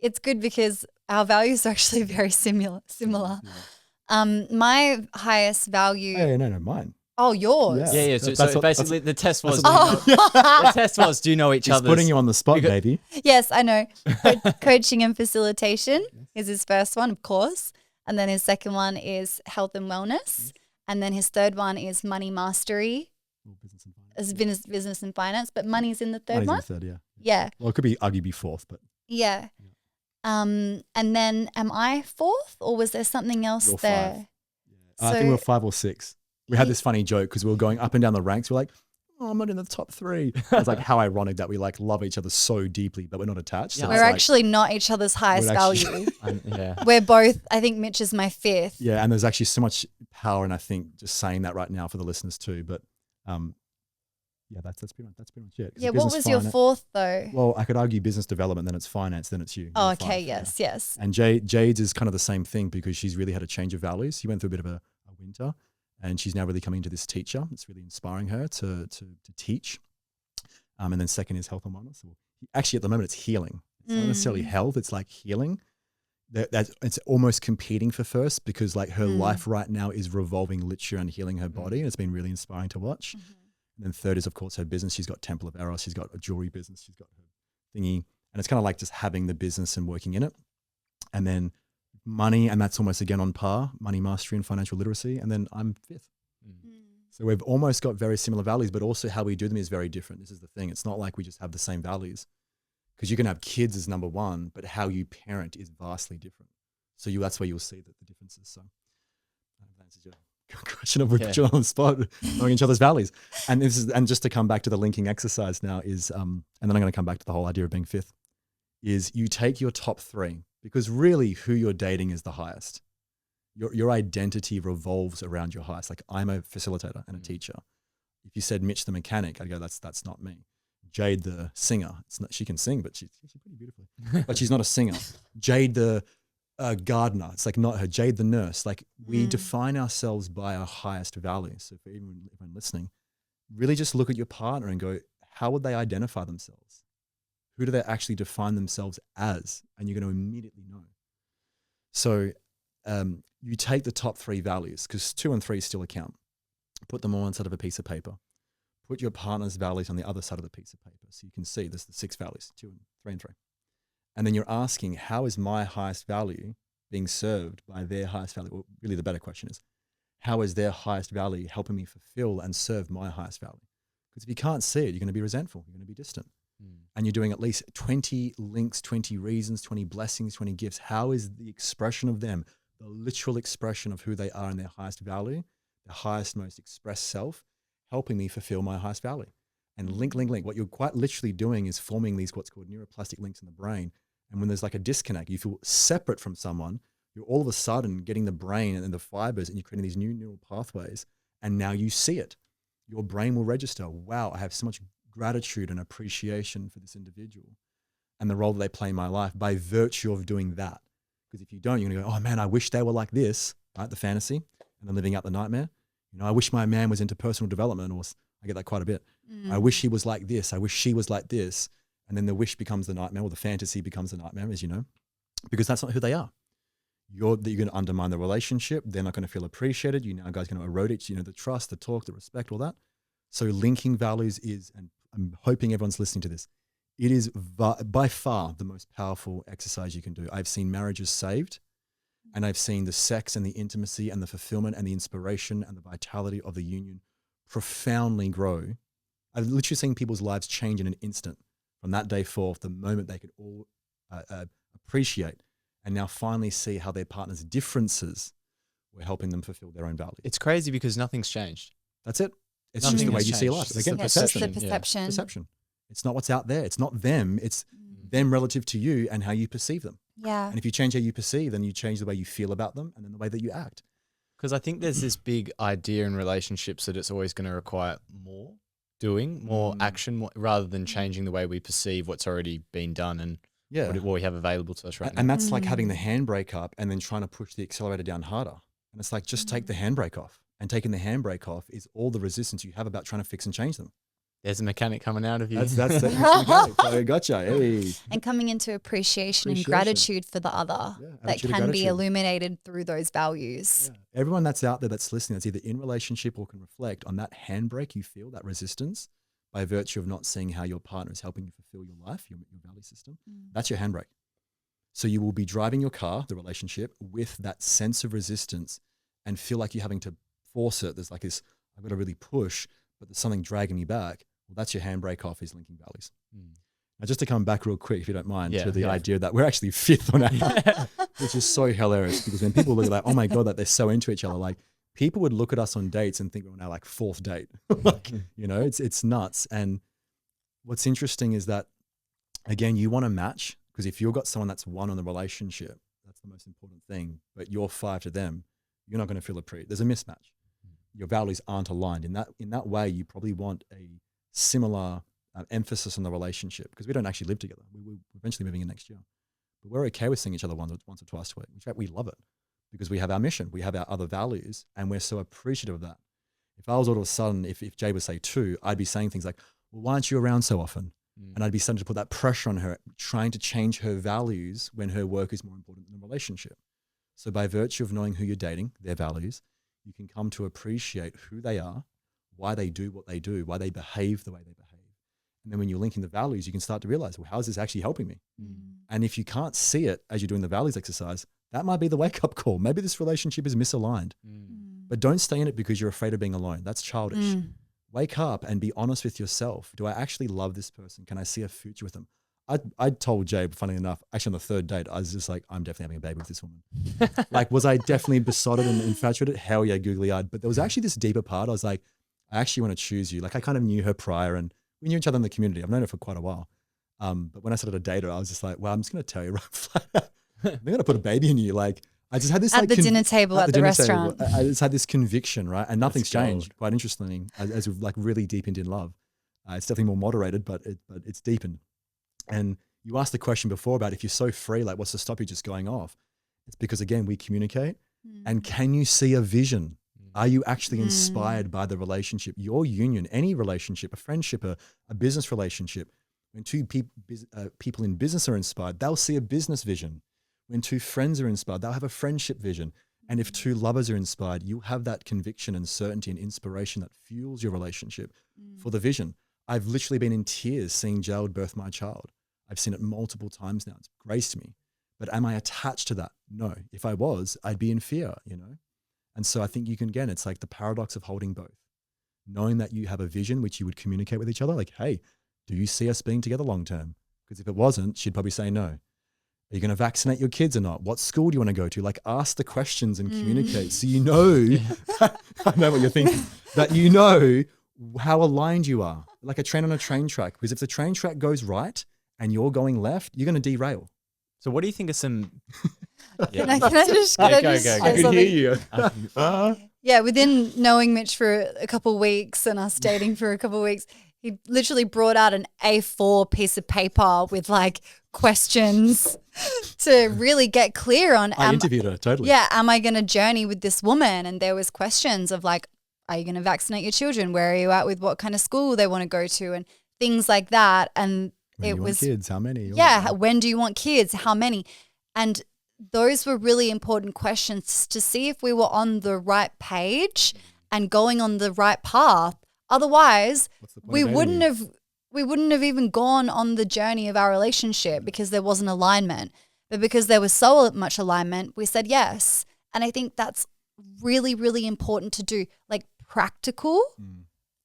Speaker 2: it's good because our values are actually very similar.
Speaker 3: Yeah.
Speaker 2: My highest value.
Speaker 3: Hey, no, mine.
Speaker 2: Oh, yours.
Speaker 1: Yeah. So basically, the test was.
Speaker 2: The
Speaker 1: test was, do you know each other?
Speaker 3: He's putting you on the spot, baby.
Speaker 2: Yes, I know. Coaching and facilitation is his first one, of course. And then his second one is health and wellness. And then his third one is money mastery.
Speaker 3: Business and finance.
Speaker 2: Business and finance. But money's in the third
Speaker 3: Money's
Speaker 2: one?
Speaker 3: in the third, yeah.
Speaker 2: Yeah.
Speaker 3: Well, it could be arguably be 4th, but.
Speaker 2: Yeah. And then am I 4th, or was there something else
Speaker 3: You're
Speaker 2: there?
Speaker 3: 5. I think we were 5 or 6. We had this funny joke because we were going up and down the ranks. We're like, oh, I'm not in the top 3. It's like how ironic that we like love each other so deeply, but we're not attached. So
Speaker 2: We're actually not each other's highest value.
Speaker 1: Yeah.
Speaker 2: We're both, I think Mitch is my 5th.
Speaker 3: Yeah, and there's actually so much power in, I think, just saying that right now for the listeners too. But yeah, that's pretty much it.
Speaker 2: Yeah, what was your 4th though?
Speaker 3: Well, I could argue business development, then it's finance, then it's you.
Speaker 2: Oh, okay,
Speaker 3: 5,
Speaker 2: yes,
Speaker 3: yeah.
Speaker 2: yes.
Speaker 3: And Jade's is kind of the same thing because she's really had a change of values. She went through a bit of a winter, and she's now really coming to this teacher. It's really inspiring her to teach. And then second is health and wellness. Actually, at the moment, it's healing. It's not necessarily health. It's like healing. It's almost competing for first because like her life right now is revolving literally around healing her body. And it's been really inspiring to watch. And then third is, of course, her business. She's got Temple of Eros. She's got a jewelry business. She's got her thingy. And it's kind of like just having the business and working in it. And then money, and that's almost again on par, money mastery and financial literacy. And then I'm 5th. So we've almost got very similar values, but also how we do them is very different. This is the thing. It's not like we just have the same values because you can have kids as number 1, but how you parent is vastly different. So that's where you'll see the differences. So that answers your question of we put you on the spot, knowing each other's values. And just to come back to the linking exercise now is, and then I'm going to come back to the whole idea of being 5th, is you take your top 3 because really who you're dating is the highest. Your identity revolves around your highest. Like I'm a facilitator and a teacher. If you said Mitch the mechanic, I'd go, that's not me. Jayde the singer, she can sing, but she's pretty beautiful. But she's not a singer. Jayde the gardener, it's like not her. Jayde the nurse. Like we define ourselves by our highest values. So for everyone listening, really just look at your partner and go, how would they identify themselves? Who do they actually define themselves as? And you're going to immediately know. So you take the top 3 values because 2 and 3 still account. Put them on one side of a piece of paper. Put your partner's values on the other side of the piece of paper. So you can see there's the 6 values, 2 and 3 and 3. And then you're asking, how is my highest value being served by their highest value? Well, really the better question is, how is their highest value helping me fulfill and serve my highest value? Because if you can't see it, you're going to be resentful. You're going to be distant. And you're doing at least 20 links, 20 reasons, 20 blessings, 20 gifts. How is the expression of them, the literal expression of who they are in their highest value, the highest, most expressed self, helping me fulfill my highest value? And link. What you're quite literally doing is forming these what's called neuroplastic links in the brain. And when there's like a disconnect, you feel separate from someone, you're all of a sudden getting the brain and the fibers and you're creating these new neural pathways. And now you see it. Your brain will register, wow, I have so much gratitude and appreciation for this individual and the role that they play in my life by virtue of doing that. Because if you don't, you're going to go, oh man, I wish they were like this, right? The fantasy and then living out the nightmare. You know, I wish my man was into personal development, or I get that quite a bit. I wish he was like this. I wish she was like this. And then the wish becomes the nightmare, or the fantasy becomes the nightmare, as you know, because that's not who they are. You're going to undermine the relationship. They're not going to feel appreciated. You now guys are going to erode it. You know, the trust, the talk, the respect, all that. So linking values is, and I'm hoping everyone's listening to this, it is by far the most powerful exercise you can do. I've seen marriages saved, and I've seen the sex and the intimacy and the fulfillment and the inspiration and the vitality of the union profoundly grow. I've literally seen people's lives change in an instant from that day forth, the moment they could all appreciate and now finally see how their partner's differences were helping them fulfill their own values.
Speaker 1: It's crazy because nothing's changed.
Speaker 3: That's it. It's
Speaker 1: Nothing
Speaker 3: just the way
Speaker 1: has
Speaker 3: you see
Speaker 1: changed.
Speaker 3: life.
Speaker 1: It's
Speaker 3: Again,
Speaker 1: the
Speaker 3: perception.
Speaker 2: It's the perception.
Speaker 3: Perception. It's not what's out there. It's not them. It's them relative to you and how you perceive them.
Speaker 2: Yeah.
Speaker 3: And if you change how you perceive, then you change the way you feel about them and then the way that you act.
Speaker 1: Because I think there's this big idea in relationships that it's always going to require more doing, more action, more, rather than changing the way we perceive what's already been done and what we have available to us right now.
Speaker 3: And that's like having the handbrake up and then trying to push the accelerator down harder. And it's like, just take the handbrake off. And taking the handbrake off is all the resistance you have about trying to fix and change them.
Speaker 1: There's a mechanic coming out of you.
Speaker 3: That's the mechanic. So gotcha. Hey.
Speaker 2: And coming into appreciation and gratitude for the other that can be illuminated through those values.
Speaker 3: Yeah. Everyone that's out there that's listening, that's either in relationship or can reflect on that handbrake you feel, that resistance, by virtue of not seeing how your partner is helping you fulfill your life, your value system. That's your handbrake. So you will be driving your car, the relationship, with that sense of resistance and feel like you're having to force it. There's like this, I've got to really push, but there's something dragging me back. Well, that's your handbrake off, is linking values. Now, just to come back real quick, if you don't mind, to the idea that we're actually fifth on our, which is so hilarious, because when people look at that, oh my God, that they're so into each other, like people would look at us on dates and think we're on our like 4th date. Like, you know, it's nuts. And what's interesting is that, again, you want to match, because if you've got someone that's 1 on the relationship, that's the most important thing, but you're 5 to them, you're not going to feel there's a mismatch. Your values aren't aligned. In that way, you probably want a similar emphasis on the relationship, because we don't actually live together. We're eventually moving in next year. But we're okay with seeing each other once or twice a week. In fact, we love it because we have our mission, we have our other values, and we're so appreciative of that. If I was all of a sudden, if Jayde would say 2, I'd be saying things like, well, why aren't you around so often? And I'd be starting to put that pressure on her, trying to change her values when her work is more important than the relationship. So by virtue of knowing who you're dating, their values, you can come to appreciate who they are, why they do what they do, why they behave the way they behave. And then when you're linking the values, you can start to realize, well, how is this actually helping me? And if you can't see it as you're doing the values exercise, that might be the wake-up call. Maybe this relationship is misaligned. But don't stay in it because you're afraid of being alone. That's childish. Wake up and be honest with yourself. Do I actually love this person? Can I see a future with them? I told Jayde, funny enough, actually on the 3rd date, I was just like, I'm definitely having a baby with this woman. Like, was I definitely besotted and infatuated? Hell yeah, googly-eyed. But there was actually this deeper part. I was like, I actually want to choose you. Like, I kind of knew her prior, and we knew each other in the community. I've known her for quite a while. But when I started to date her, I was just like, well, I'm just going to tell you right flat out, I'm going to put a baby in you. Like, I just had this
Speaker 2: at the dinner table at the restaurant.
Speaker 3: I just had this conviction, right? And nothing's changed. Quite interestingly, as we've like really deepened in love. It's definitely more moderated, but it's deepened. And you asked the question before about if you're so free, like what's to stop you just going off? It's because, again, we communicate. And can you see a vision? Are you actually inspired by the relationship? Your union, any relationship, a friendship, a business relationship, when 2 people in business are inspired, they'll see a business vision. When 2 friends are inspired, they'll have a friendship vision. And if 2 lovers are inspired, you'll have that conviction and certainty and inspiration that fuels your relationship for the vision. I've literally been in tears seeing Jayde birth my child. I've seen it multiple times now. It's graced me. But am I attached to that? No. If I was, I'd be in fear, you know? And so I think you can, again, it's like the paradox of holding both. Knowing that you have a vision which you would communicate with each other, like, hey, do you see us being together long term? Because if it wasn't, she'd probably say no. Are you going to vaccinate your kids or not? What school do you want to go to? Like, ask the questions and communicate. So you know, I know what you're thinking, that you know how aligned you are. Like a train on a train track. Because if the train track goes right and you're going left, you're going to derail.
Speaker 1: So what do you think are some...
Speaker 2: Can I just
Speaker 1: go.
Speaker 3: I can hear you.
Speaker 2: Yeah, within knowing Mitch for a couple of weeks and us dating for a couple of weeks, he literally brought out an A4 piece of paper with like questions to really get clear on.
Speaker 3: I interviewed her, totally.
Speaker 2: Yeah, am I going to journey with this woman? And there was questions of like, are you going to vaccinate your children? Where are you at with what kind of school they want to go to and things like that. And
Speaker 3: when you want kids, how many?
Speaker 2: Yeah, when do you want kids? How many? And those were really important questions to see if we were on the right page and going on the right path. Otherwise, we wouldn't have even gone on the journey of our relationship because there wasn't alignment. But because there was so much alignment, we said yes. And I think that's really, really important to do. Like practical.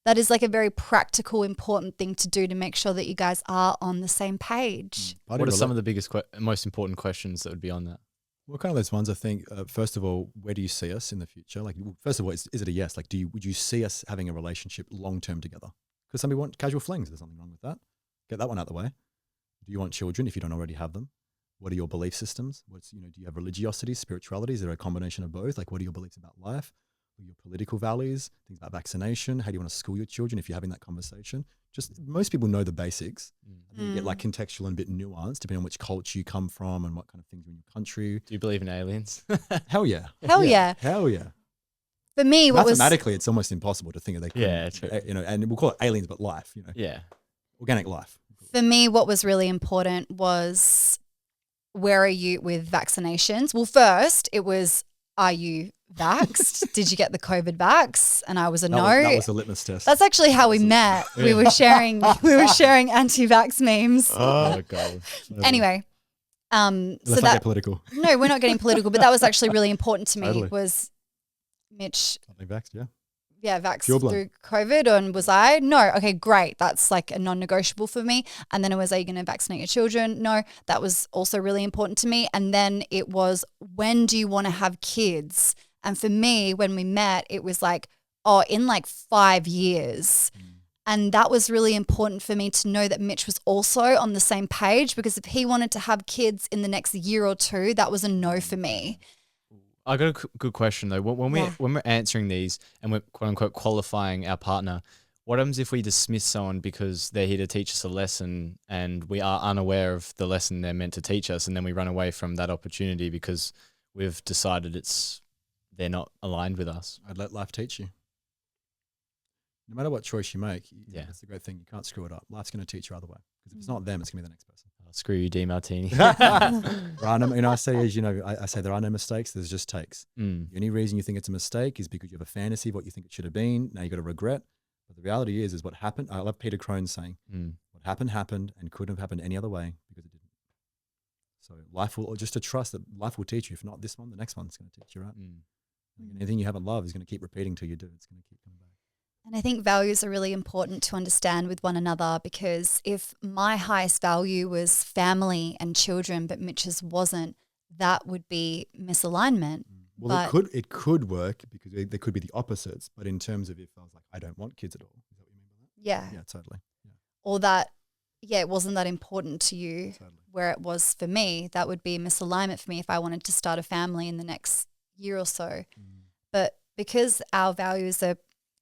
Speaker 2: That is like a very practical, important thing to do to make sure that you guys are on the same page.
Speaker 1: What are some of the biggest, most important questions that would be on that?
Speaker 3: Well, kind of those ones, I think, first of all, where do you see us in the future? Like, first of all, is it a yes? Like, would you see us having a relationship long-term together? Because some people want casual flings. There's nothing wrong with that. Get that one out the way. Do you want children if you don't already have them? What are your belief systems? Do you have religiosity, spirituality? Is there a combination of both? Like, what are your beliefs about life? What are your political values? Things about vaccination? How do you want to school your children if you're having that conversation? Just most people know the basics. And then you get like contextual and a bit nuanced depending on which culture you come from and what kind of things are in your country.
Speaker 1: Do you believe in aliens?
Speaker 3: Hell yeah.
Speaker 2: Hell yeah.
Speaker 3: Hell yeah.
Speaker 2: For me,
Speaker 3: mathematically, it's almost impossible to think of that.
Speaker 1: Yeah, true.
Speaker 3: And we'll call it aliens, but life.
Speaker 1: Yeah.
Speaker 3: Organic life.
Speaker 2: For me, what was really important was where are you with vaccinations? Well, first it was, are you vaxxed? Did you get the COVID vax? And I was a no.
Speaker 3: That was a litmus test.
Speaker 2: That's actually how we met. Yeah. We were sharing anti-vax memes.
Speaker 3: Oh God.
Speaker 2: Anyway,
Speaker 3: let's not get political.
Speaker 2: No, we're not getting political, but that was actually really important to me. Totally. Was Mitch
Speaker 3: vaxxed? Yeah.
Speaker 2: Yeah, vaxxed through COVID, and was I? No. Okay, great. That's like a non-negotiable for me. And then it was, are you going to vaccinate your children? No. That was also really important to me. And then it was, when do you want to have kids? And for me, when we met, it was like, oh, in like 5 years. And that was really important for me to know that Mitch was also on the same page, because if he wanted to have kids in the next year or two, that was a no for me.
Speaker 1: I got a good question though. When we're answering these and we're quote unquote qualifying our partner, what happens if we dismiss someone because they're here to teach us a lesson and we are unaware of the lesson they're meant to teach us, and then we run away from that opportunity because we've decided they're not aligned with us?
Speaker 3: I'd let life teach you. No matter what choice you make, that's the great thing. You can't screw it up. Life's going to teach you other way. Because if it's not them, it's going to be the next person.
Speaker 1: Oh, screw you, D Martini.
Speaker 3: I say, as you know, I say there are no mistakes. There's just takes. The only reason you think it's a mistake is because you have a fantasy of what you think it should have been. Now you got to regret. But the reality is what happened. I love Peter Crone's saying, what happened and couldn't have happened any other way because it didn't. So life will, just to trust that life will teach you. If not this one, the next one's going to teach you, right? Anything you haven't loved is going to keep repeating till you do. It's going to keep coming back.
Speaker 2: And I think values are really important to understand with one another, because if my highest value was family and children, but Mitch's wasn't, that would be misalignment.
Speaker 3: Well, it could work because there could be the opposites. But in terms of if I was like, I don't want kids at all, is that what you mean by that?
Speaker 2: Yeah.
Speaker 3: Yeah, totally. Yeah.
Speaker 2: Or that, it wasn't that important to you,
Speaker 3: Totally.
Speaker 2: where it was for me. That would be misalignment for me if I wanted to start a family in the next year or so. But because our values are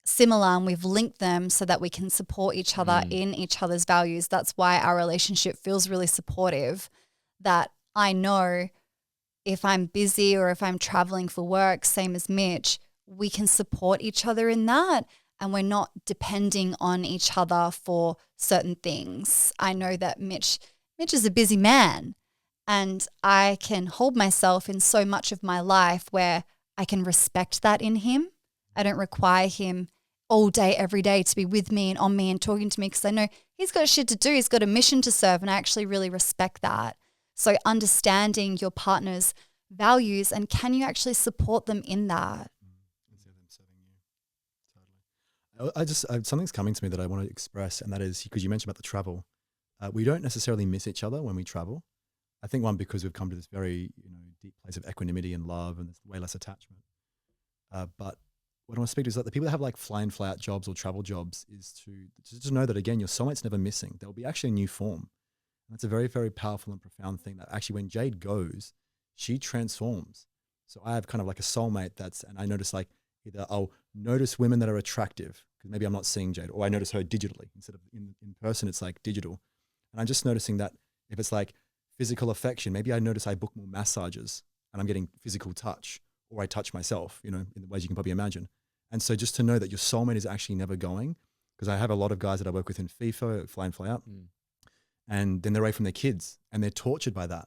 Speaker 2: similar and we've linked them so that we can support each other in each other's values, that's why our relationship feels really supportive. That I know if I'm busy or if I'm traveling for work, same as Mitch, we can support each other in that, and we're not depending on each other for certain things. I know that Mitch is a busy man, and I can hold myself in so much of my life where I can respect that in him. I don't require him all day, every day to be with me and on me and talking to me, because I know he's got shit to do. He's got a mission to serve, and I actually really respect that. So understanding your partner's values, and can you actually support them in that?
Speaker 3: Something's coming to me that I want to express, and that is because you mentioned about the travel. We don't necessarily miss each other when we travel. I think because we've come to this very deep place of equanimity and love, and there's way less attachment. But what I want to speak to is that the people that have like fly in, fly out jobs or travel jobs is to know that, again, your soulmate's never missing. There will be actually a new form. And that's a very, very powerful and profound thing, that actually when Jayde goes, she transforms. So I have kind of like a soulmate and I notice like either I'll notice women that are attractive because maybe I'm not seeing Jayde, or I notice her digitally instead of in person, it's like digital. And I'm just noticing that if it's like physical affection, maybe I notice I book more massages and I'm getting physical touch, or I touch myself, in the ways you can probably imagine. And so just to know that your soulmate is actually never going, because I have a lot of guys that I work with in FIFA, fly in, fly out, and then they're away from their kids and they're tortured by that.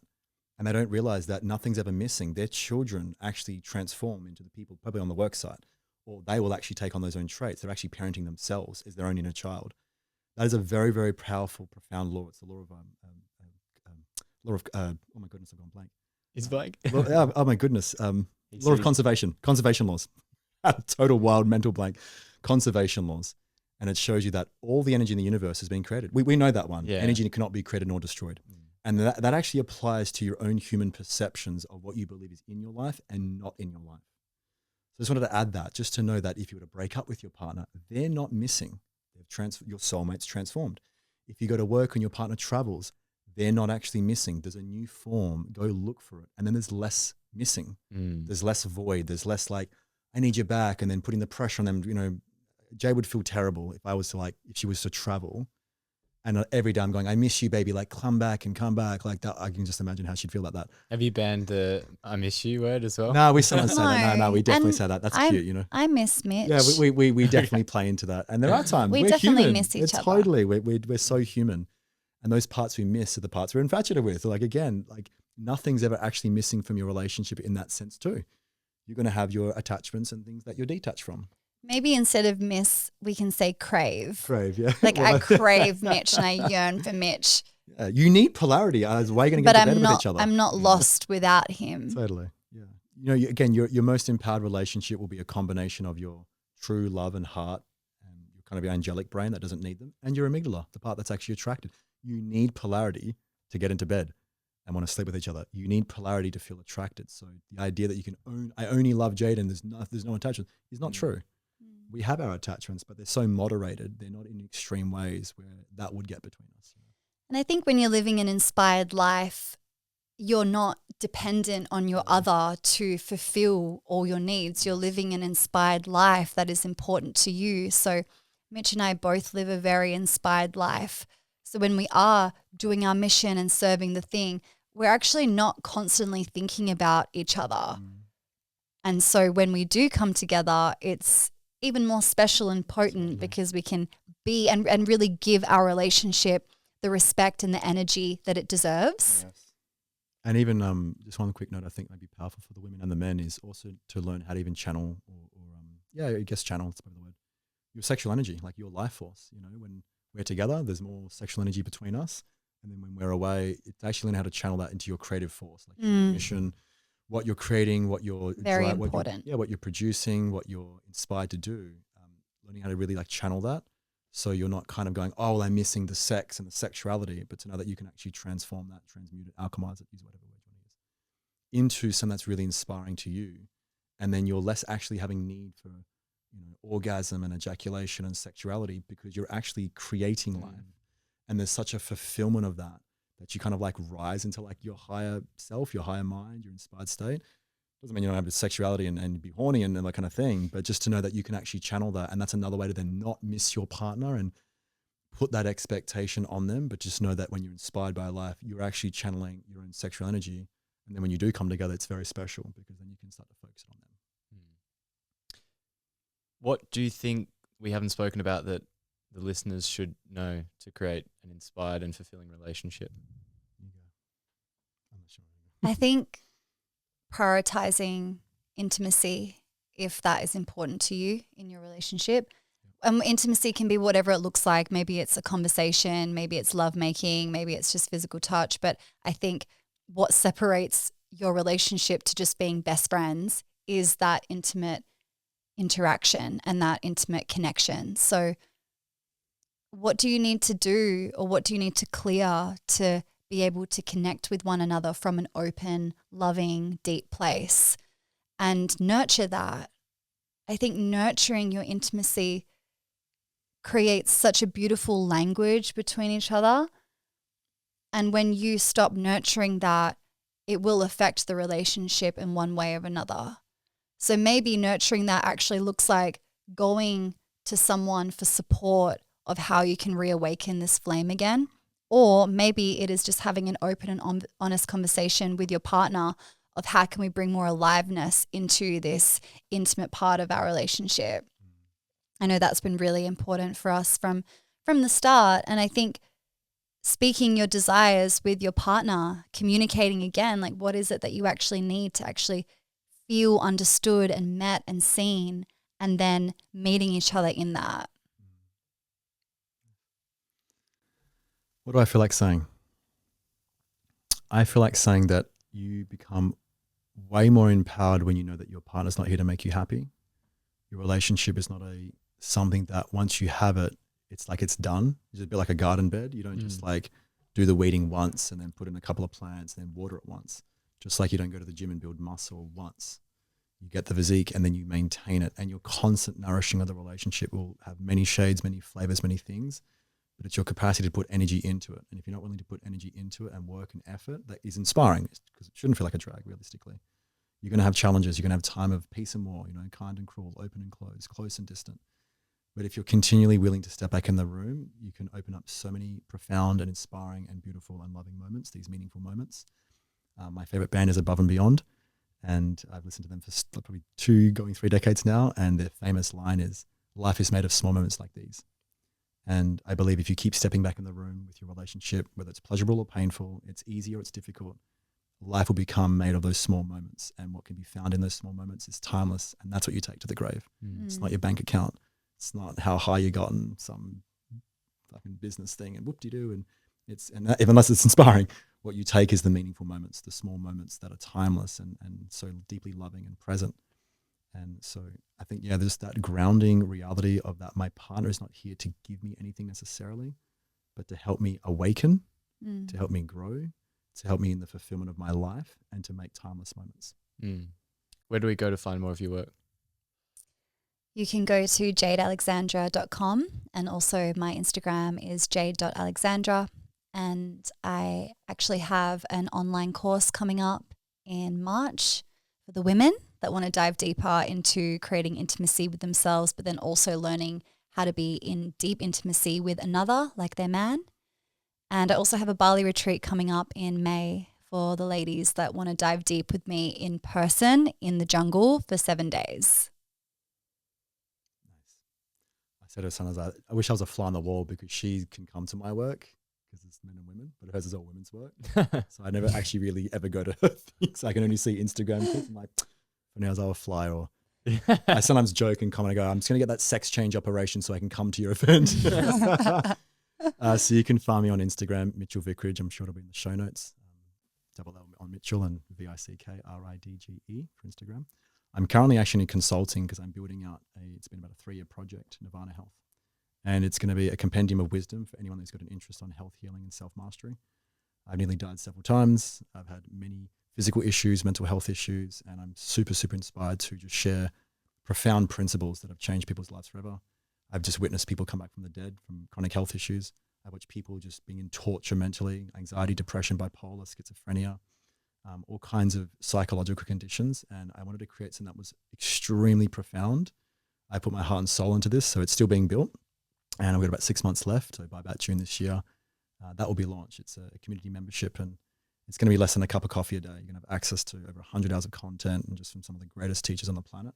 Speaker 3: And they don't realize that nothing's ever missing. Their children actually transform into the people probably on the work site, or they will actually take on those own traits. They're actually parenting themselves as their own inner child. That is a very, very powerful, profound law. It's the law of, oh my goodness, I've gone blank.
Speaker 1: It's blank.
Speaker 3: Oh my goodness. Law of conservation laws. Total wild mental blank. Conservation laws. And it shows you that all the energy in the universe has been created. We know that one.
Speaker 1: Yeah.
Speaker 3: Energy cannot be created nor destroyed. And that actually applies to your own human perceptions of what you believe is in your life and not in your life. So I just wanted to add that, just to know that if you were to break up with your partner, they're not missing. Your soulmate's transformed. If you go to work and your partner travels, they're not actually missing. There's a new form. Go look for it. And then there's less missing. There's less void. There's less like, I need you back, and then putting the pressure on them. Jay would feel terrible if she was to travel and every day I'm going, I miss you, baby, like come back like that. I can just imagine how she'd feel like that.
Speaker 1: Have you banned the I miss you word as well?
Speaker 3: No, we sometimes say that. No, we definitely say that. That's cute,
Speaker 2: I miss Mitch.
Speaker 3: Yeah, we definitely play into that. And there are times
Speaker 2: we
Speaker 3: we're
Speaker 2: definitely
Speaker 3: human.
Speaker 2: miss each other.
Speaker 3: Totally. We're so human. And those parts we miss are the parts we're infatuated with. Like, again, like nothing's ever actually missing from your relationship in that sense too. You're going to have your attachments and things that you're detached from.
Speaker 2: Maybe instead of miss, we can say crave.
Speaker 3: Crave, yeah.
Speaker 2: Like I crave Mitch and I yearn for Mitch.
Speaker 3: You need polarity. Otherwise, why are you going to get to bed with each other?
Speaker 2: I'm not lost without him.
Speaker 3: Totally, yeah. Again, your most empowered relationship will be a combination of your true love and heart and your kind of your angelic brain that doesn't need them, and your amygdala, the part that's actually attracted. You need polarity to get into bed. and want to sleep with each other. You need polarity to feel attracted. So the idea that you can I only love Jayde and there's no attachment is not true. We have our attachments, but they're so moderated. They're not in extreme ways where that would get between us.
Speaker 2: And I think when you're living an inspired life, you're not dependent on your other to fulfill all your needs. You're living an inspired life that is important to you. So Mitch and I both live a very inspired life. So when we are doing our mission and serving the thing, we're actually not constantly thinking about each other. And so when we do come together, it's even more special and potent because we can be and really give our relationship the respect and the energy that it deserves.
Speaker 3: Yes. And even just one quick note I think might be powerful for the women and the men is also to learn how to even channel I guess channel, that's probably the word, your sexual energy, like your life force. You know, when we're together, there's more sexual energy between us. And then when we're away, it's actually learn how to channel that into your creative force, like your mission, what you're creating, what you're
Speaker 2: very important.
Speaker 3: what you're producing, what you're inspired to do. Learning how to really like channel that, so you're not kind of going, oh, well, I'm missing the sex and the sexuality, but to know that you can actually transform that, transmute it, alchemize it, use whatever word you want to use, into something that's really inspiring to you, and then you're less actually having need for, you know, orgasm and ejaculation and sexuality because you're actually creating life, and there's such a fulfillment of that you kind of like rise into like your higher self, your higher mind, your inspired state. Doesn't mean you don't have the sexuality and be horny and that kind of thing, but just to know that you can actually channel that. And that's another way to then not miss your partner and put that expectation on them, but just know that when you're inspired by life, you're actually channeling your own sexual energy. And then when you do come together, it's very special because then you can start to focus on them.
Speaker 1: What do you think we haven't spoken about that the listeners should know to create an inspired and fulfilling relationship?
Speaker 3: I'm not sure.
Speaker 2: I think prioritizing intimacy, if that is important to you in your relationship. Intimacy can be whatever it looks like. Maybe it's a conversation, maybe it's lovemaking, maybe it's just physical touch. But I think what separates your relationship to just being best friends is that intimate interaction and that intimate connection. So what do you need to do, or what do you need to clear to be able to connect with one another from an open, loving, deep place and nurture that? I think nurturing your intimacy creates such a beautiful language between each other. And when you stop nurturing that, it will affect the relationship in one way or another. So maybe nurturing that actually looks like going to someone for support of how you can reawaken this flame again. Or maybe it is just having an open and honest conversation with your partner of how can we bring more aliveness into this intimate part of our relationship. I know that's been really important for us from the start. And I think speaking your desires with your partner, communicating again, like what is it that you actually need to actually feel understood and met and seen, and then meeting each other in that.
Speaker 3: What do I feel like saying? I feel like saying that you become way more empowered when you know that your partner's not here to make you happy. Your relationship is not something that once you have it, it's like it's done. It's a bit like a garden bed. You don't just like do the weeding once and then put in a couple of plants and then water it once. Just like you don't go to the gym and build muscle once. You get the physique and then you maintain it, and your constant nourishing of the relationship will have many shades, many flavors, many things, but it's your capacity to put energy into it. And if you're not willing to put energy into it and work and effort, that is inspiring, because it shouldn't feel like a drag realistically. You're going to have challenges. You're going to have time of peace and war, kind and cruel, open and closed, close and distant. But if you're continually willing to step back in the room, you can open up so many profound and inspiring and beautiful and loving moments, these meaningful moments. My favorite band is Above and Beyond, and I've listened to them for probably 2 going 3 decades now, and their famous line is, life is made of small moments like these. And I believe if you keep stepping back in the room with your relationship, whether it's pleasurable or painful, it's easy or it's difficult, life will become made of those small moments, and what can be found in those small moments is timeless, and that's what you take to the grave. It's not your bank account. It's not how high you got in some fucking business thing and whoop-de-doo, unless it's inspiring. What you take is the meaningful moments, the small moments that are timeless and so deeply loving and present. And so I think, there's that grounding reality of that my partner is not here to give me anything necessarily, but to help me awaken, to help me grow, to help me in the fulfillment of my life and to make timeless moments.
Speaker 1: Where do we go to find more of your work?
Speaker 2: You can go to jadealexandra.com, and also my Instagram is jade.alexandra. And I actually have an online course coming up in March for the women that want to dive deeper into creating intimacy with themselves, but then also learning how to be in deep intimacy with another, like their man. And I also have a Bali retreat coming up in May for the ladies that want to dive deep with me in person in the jungle for 7 days.
Speaker 3: I said to her son, I wish I was a fly on the wall because she can come to my work because it's men and women, but hers is all women's work. So I never actually really ever go to her things. I can only see Instagram clips. I'm like, for now, I'll fly. Or I sometimes joke and comment, I go, I'm just going to get that sex change operation so I can come to your event. So you can find me on Instagram, Mitchell Vickridge. I'm sure it'll be in the show notes. Double L on Mitchell and Vickridge for Instagram. I'm currently actually consulting because I'm building out it's been about a 3-year project, Nirvana Health. And it's going to be a compendium of wisdom for anyone who's got an interest on health, healing, and self-mastery. I've nearly died several times. I've had many physical issues, mental health issues, and I'm super, super inspired to just share profound principles that have changed people's lives forever. I've just witnessed people come back from the dead from chronic health issues. I've watched people just being in torture mentally, anxiety, depression, bipolar, schizophrenia, all kinds of psychological conditions. And I wanted to create something that was extremely profound. I put my heart and soul into this, so it's still being built. And I've got about 6 months left. So by about June this year, that will be launched. It's a community membership, and it's going to be less than a cup of coffee a day. You're going to have access to over 100 hours of content and just from some of the greatest teachers on the planet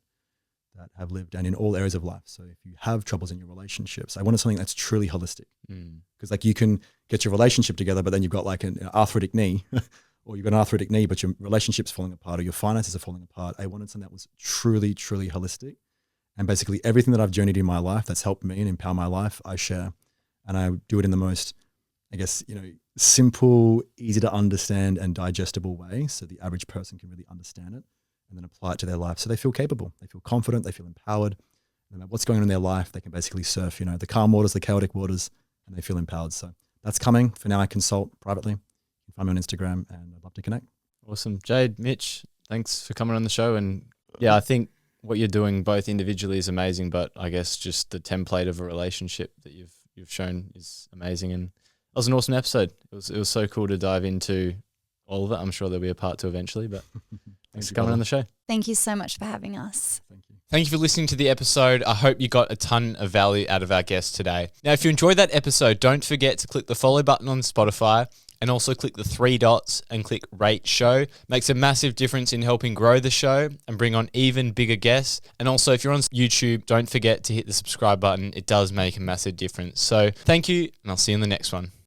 Speaker 3: that have lived and in all areas of life. So if you have troubles in your relationships, I wanted something that's truly holistic. Because like you can get your relationship together, but then you've got like an arthritic knee or you've got an arthritic knee, but your relationship's falling apart or your finances are falling apart. I wanted something that was truly, truly holistic. And basically everything that I've journeyed in my life that's helped me and empower my life, I share. And I do it in the most, I guess, simple, easy to understand and digestible way. So the average person can really understand it and then apply it to their life. So they feel capable, they feel confident, they feel empowered. No matter what's going on in their life, they can basically surf, the calm waters, the chaotic waters, and they feel empowered. So that's coming. For now, I consult privately. You can find me on Instagram and I'd love to connect.
Speaker 1: Awesome. Jayde, Mitch, thanks for coming on the show. And yeah, I think what you're doing both individually is amazing, but I guess just the template of a relationship that you've shown is amazing. And it was an awesome episode. It was so cool to dive into all of it. I'm sure there'll be a part 2 eventually, but thanks for coming on the show.
Speaker 2: Thank you so much for having us.
Speaker 3: Thank you.
Speaker 1: Thank you for listening to the episode. I hope you got a ton of value out of our guest today. Now, if you enjoyed that episode, don't forget to click the follow button on Spotify and also click the 3 dots and click rate show. Makes a massive difference in helping grow the show and bring on even bigger guests. And also, if you're on YouTube, don't forget to hit the subscribe button. It does make a massive difference. So thank you, and I'll see you in the next one.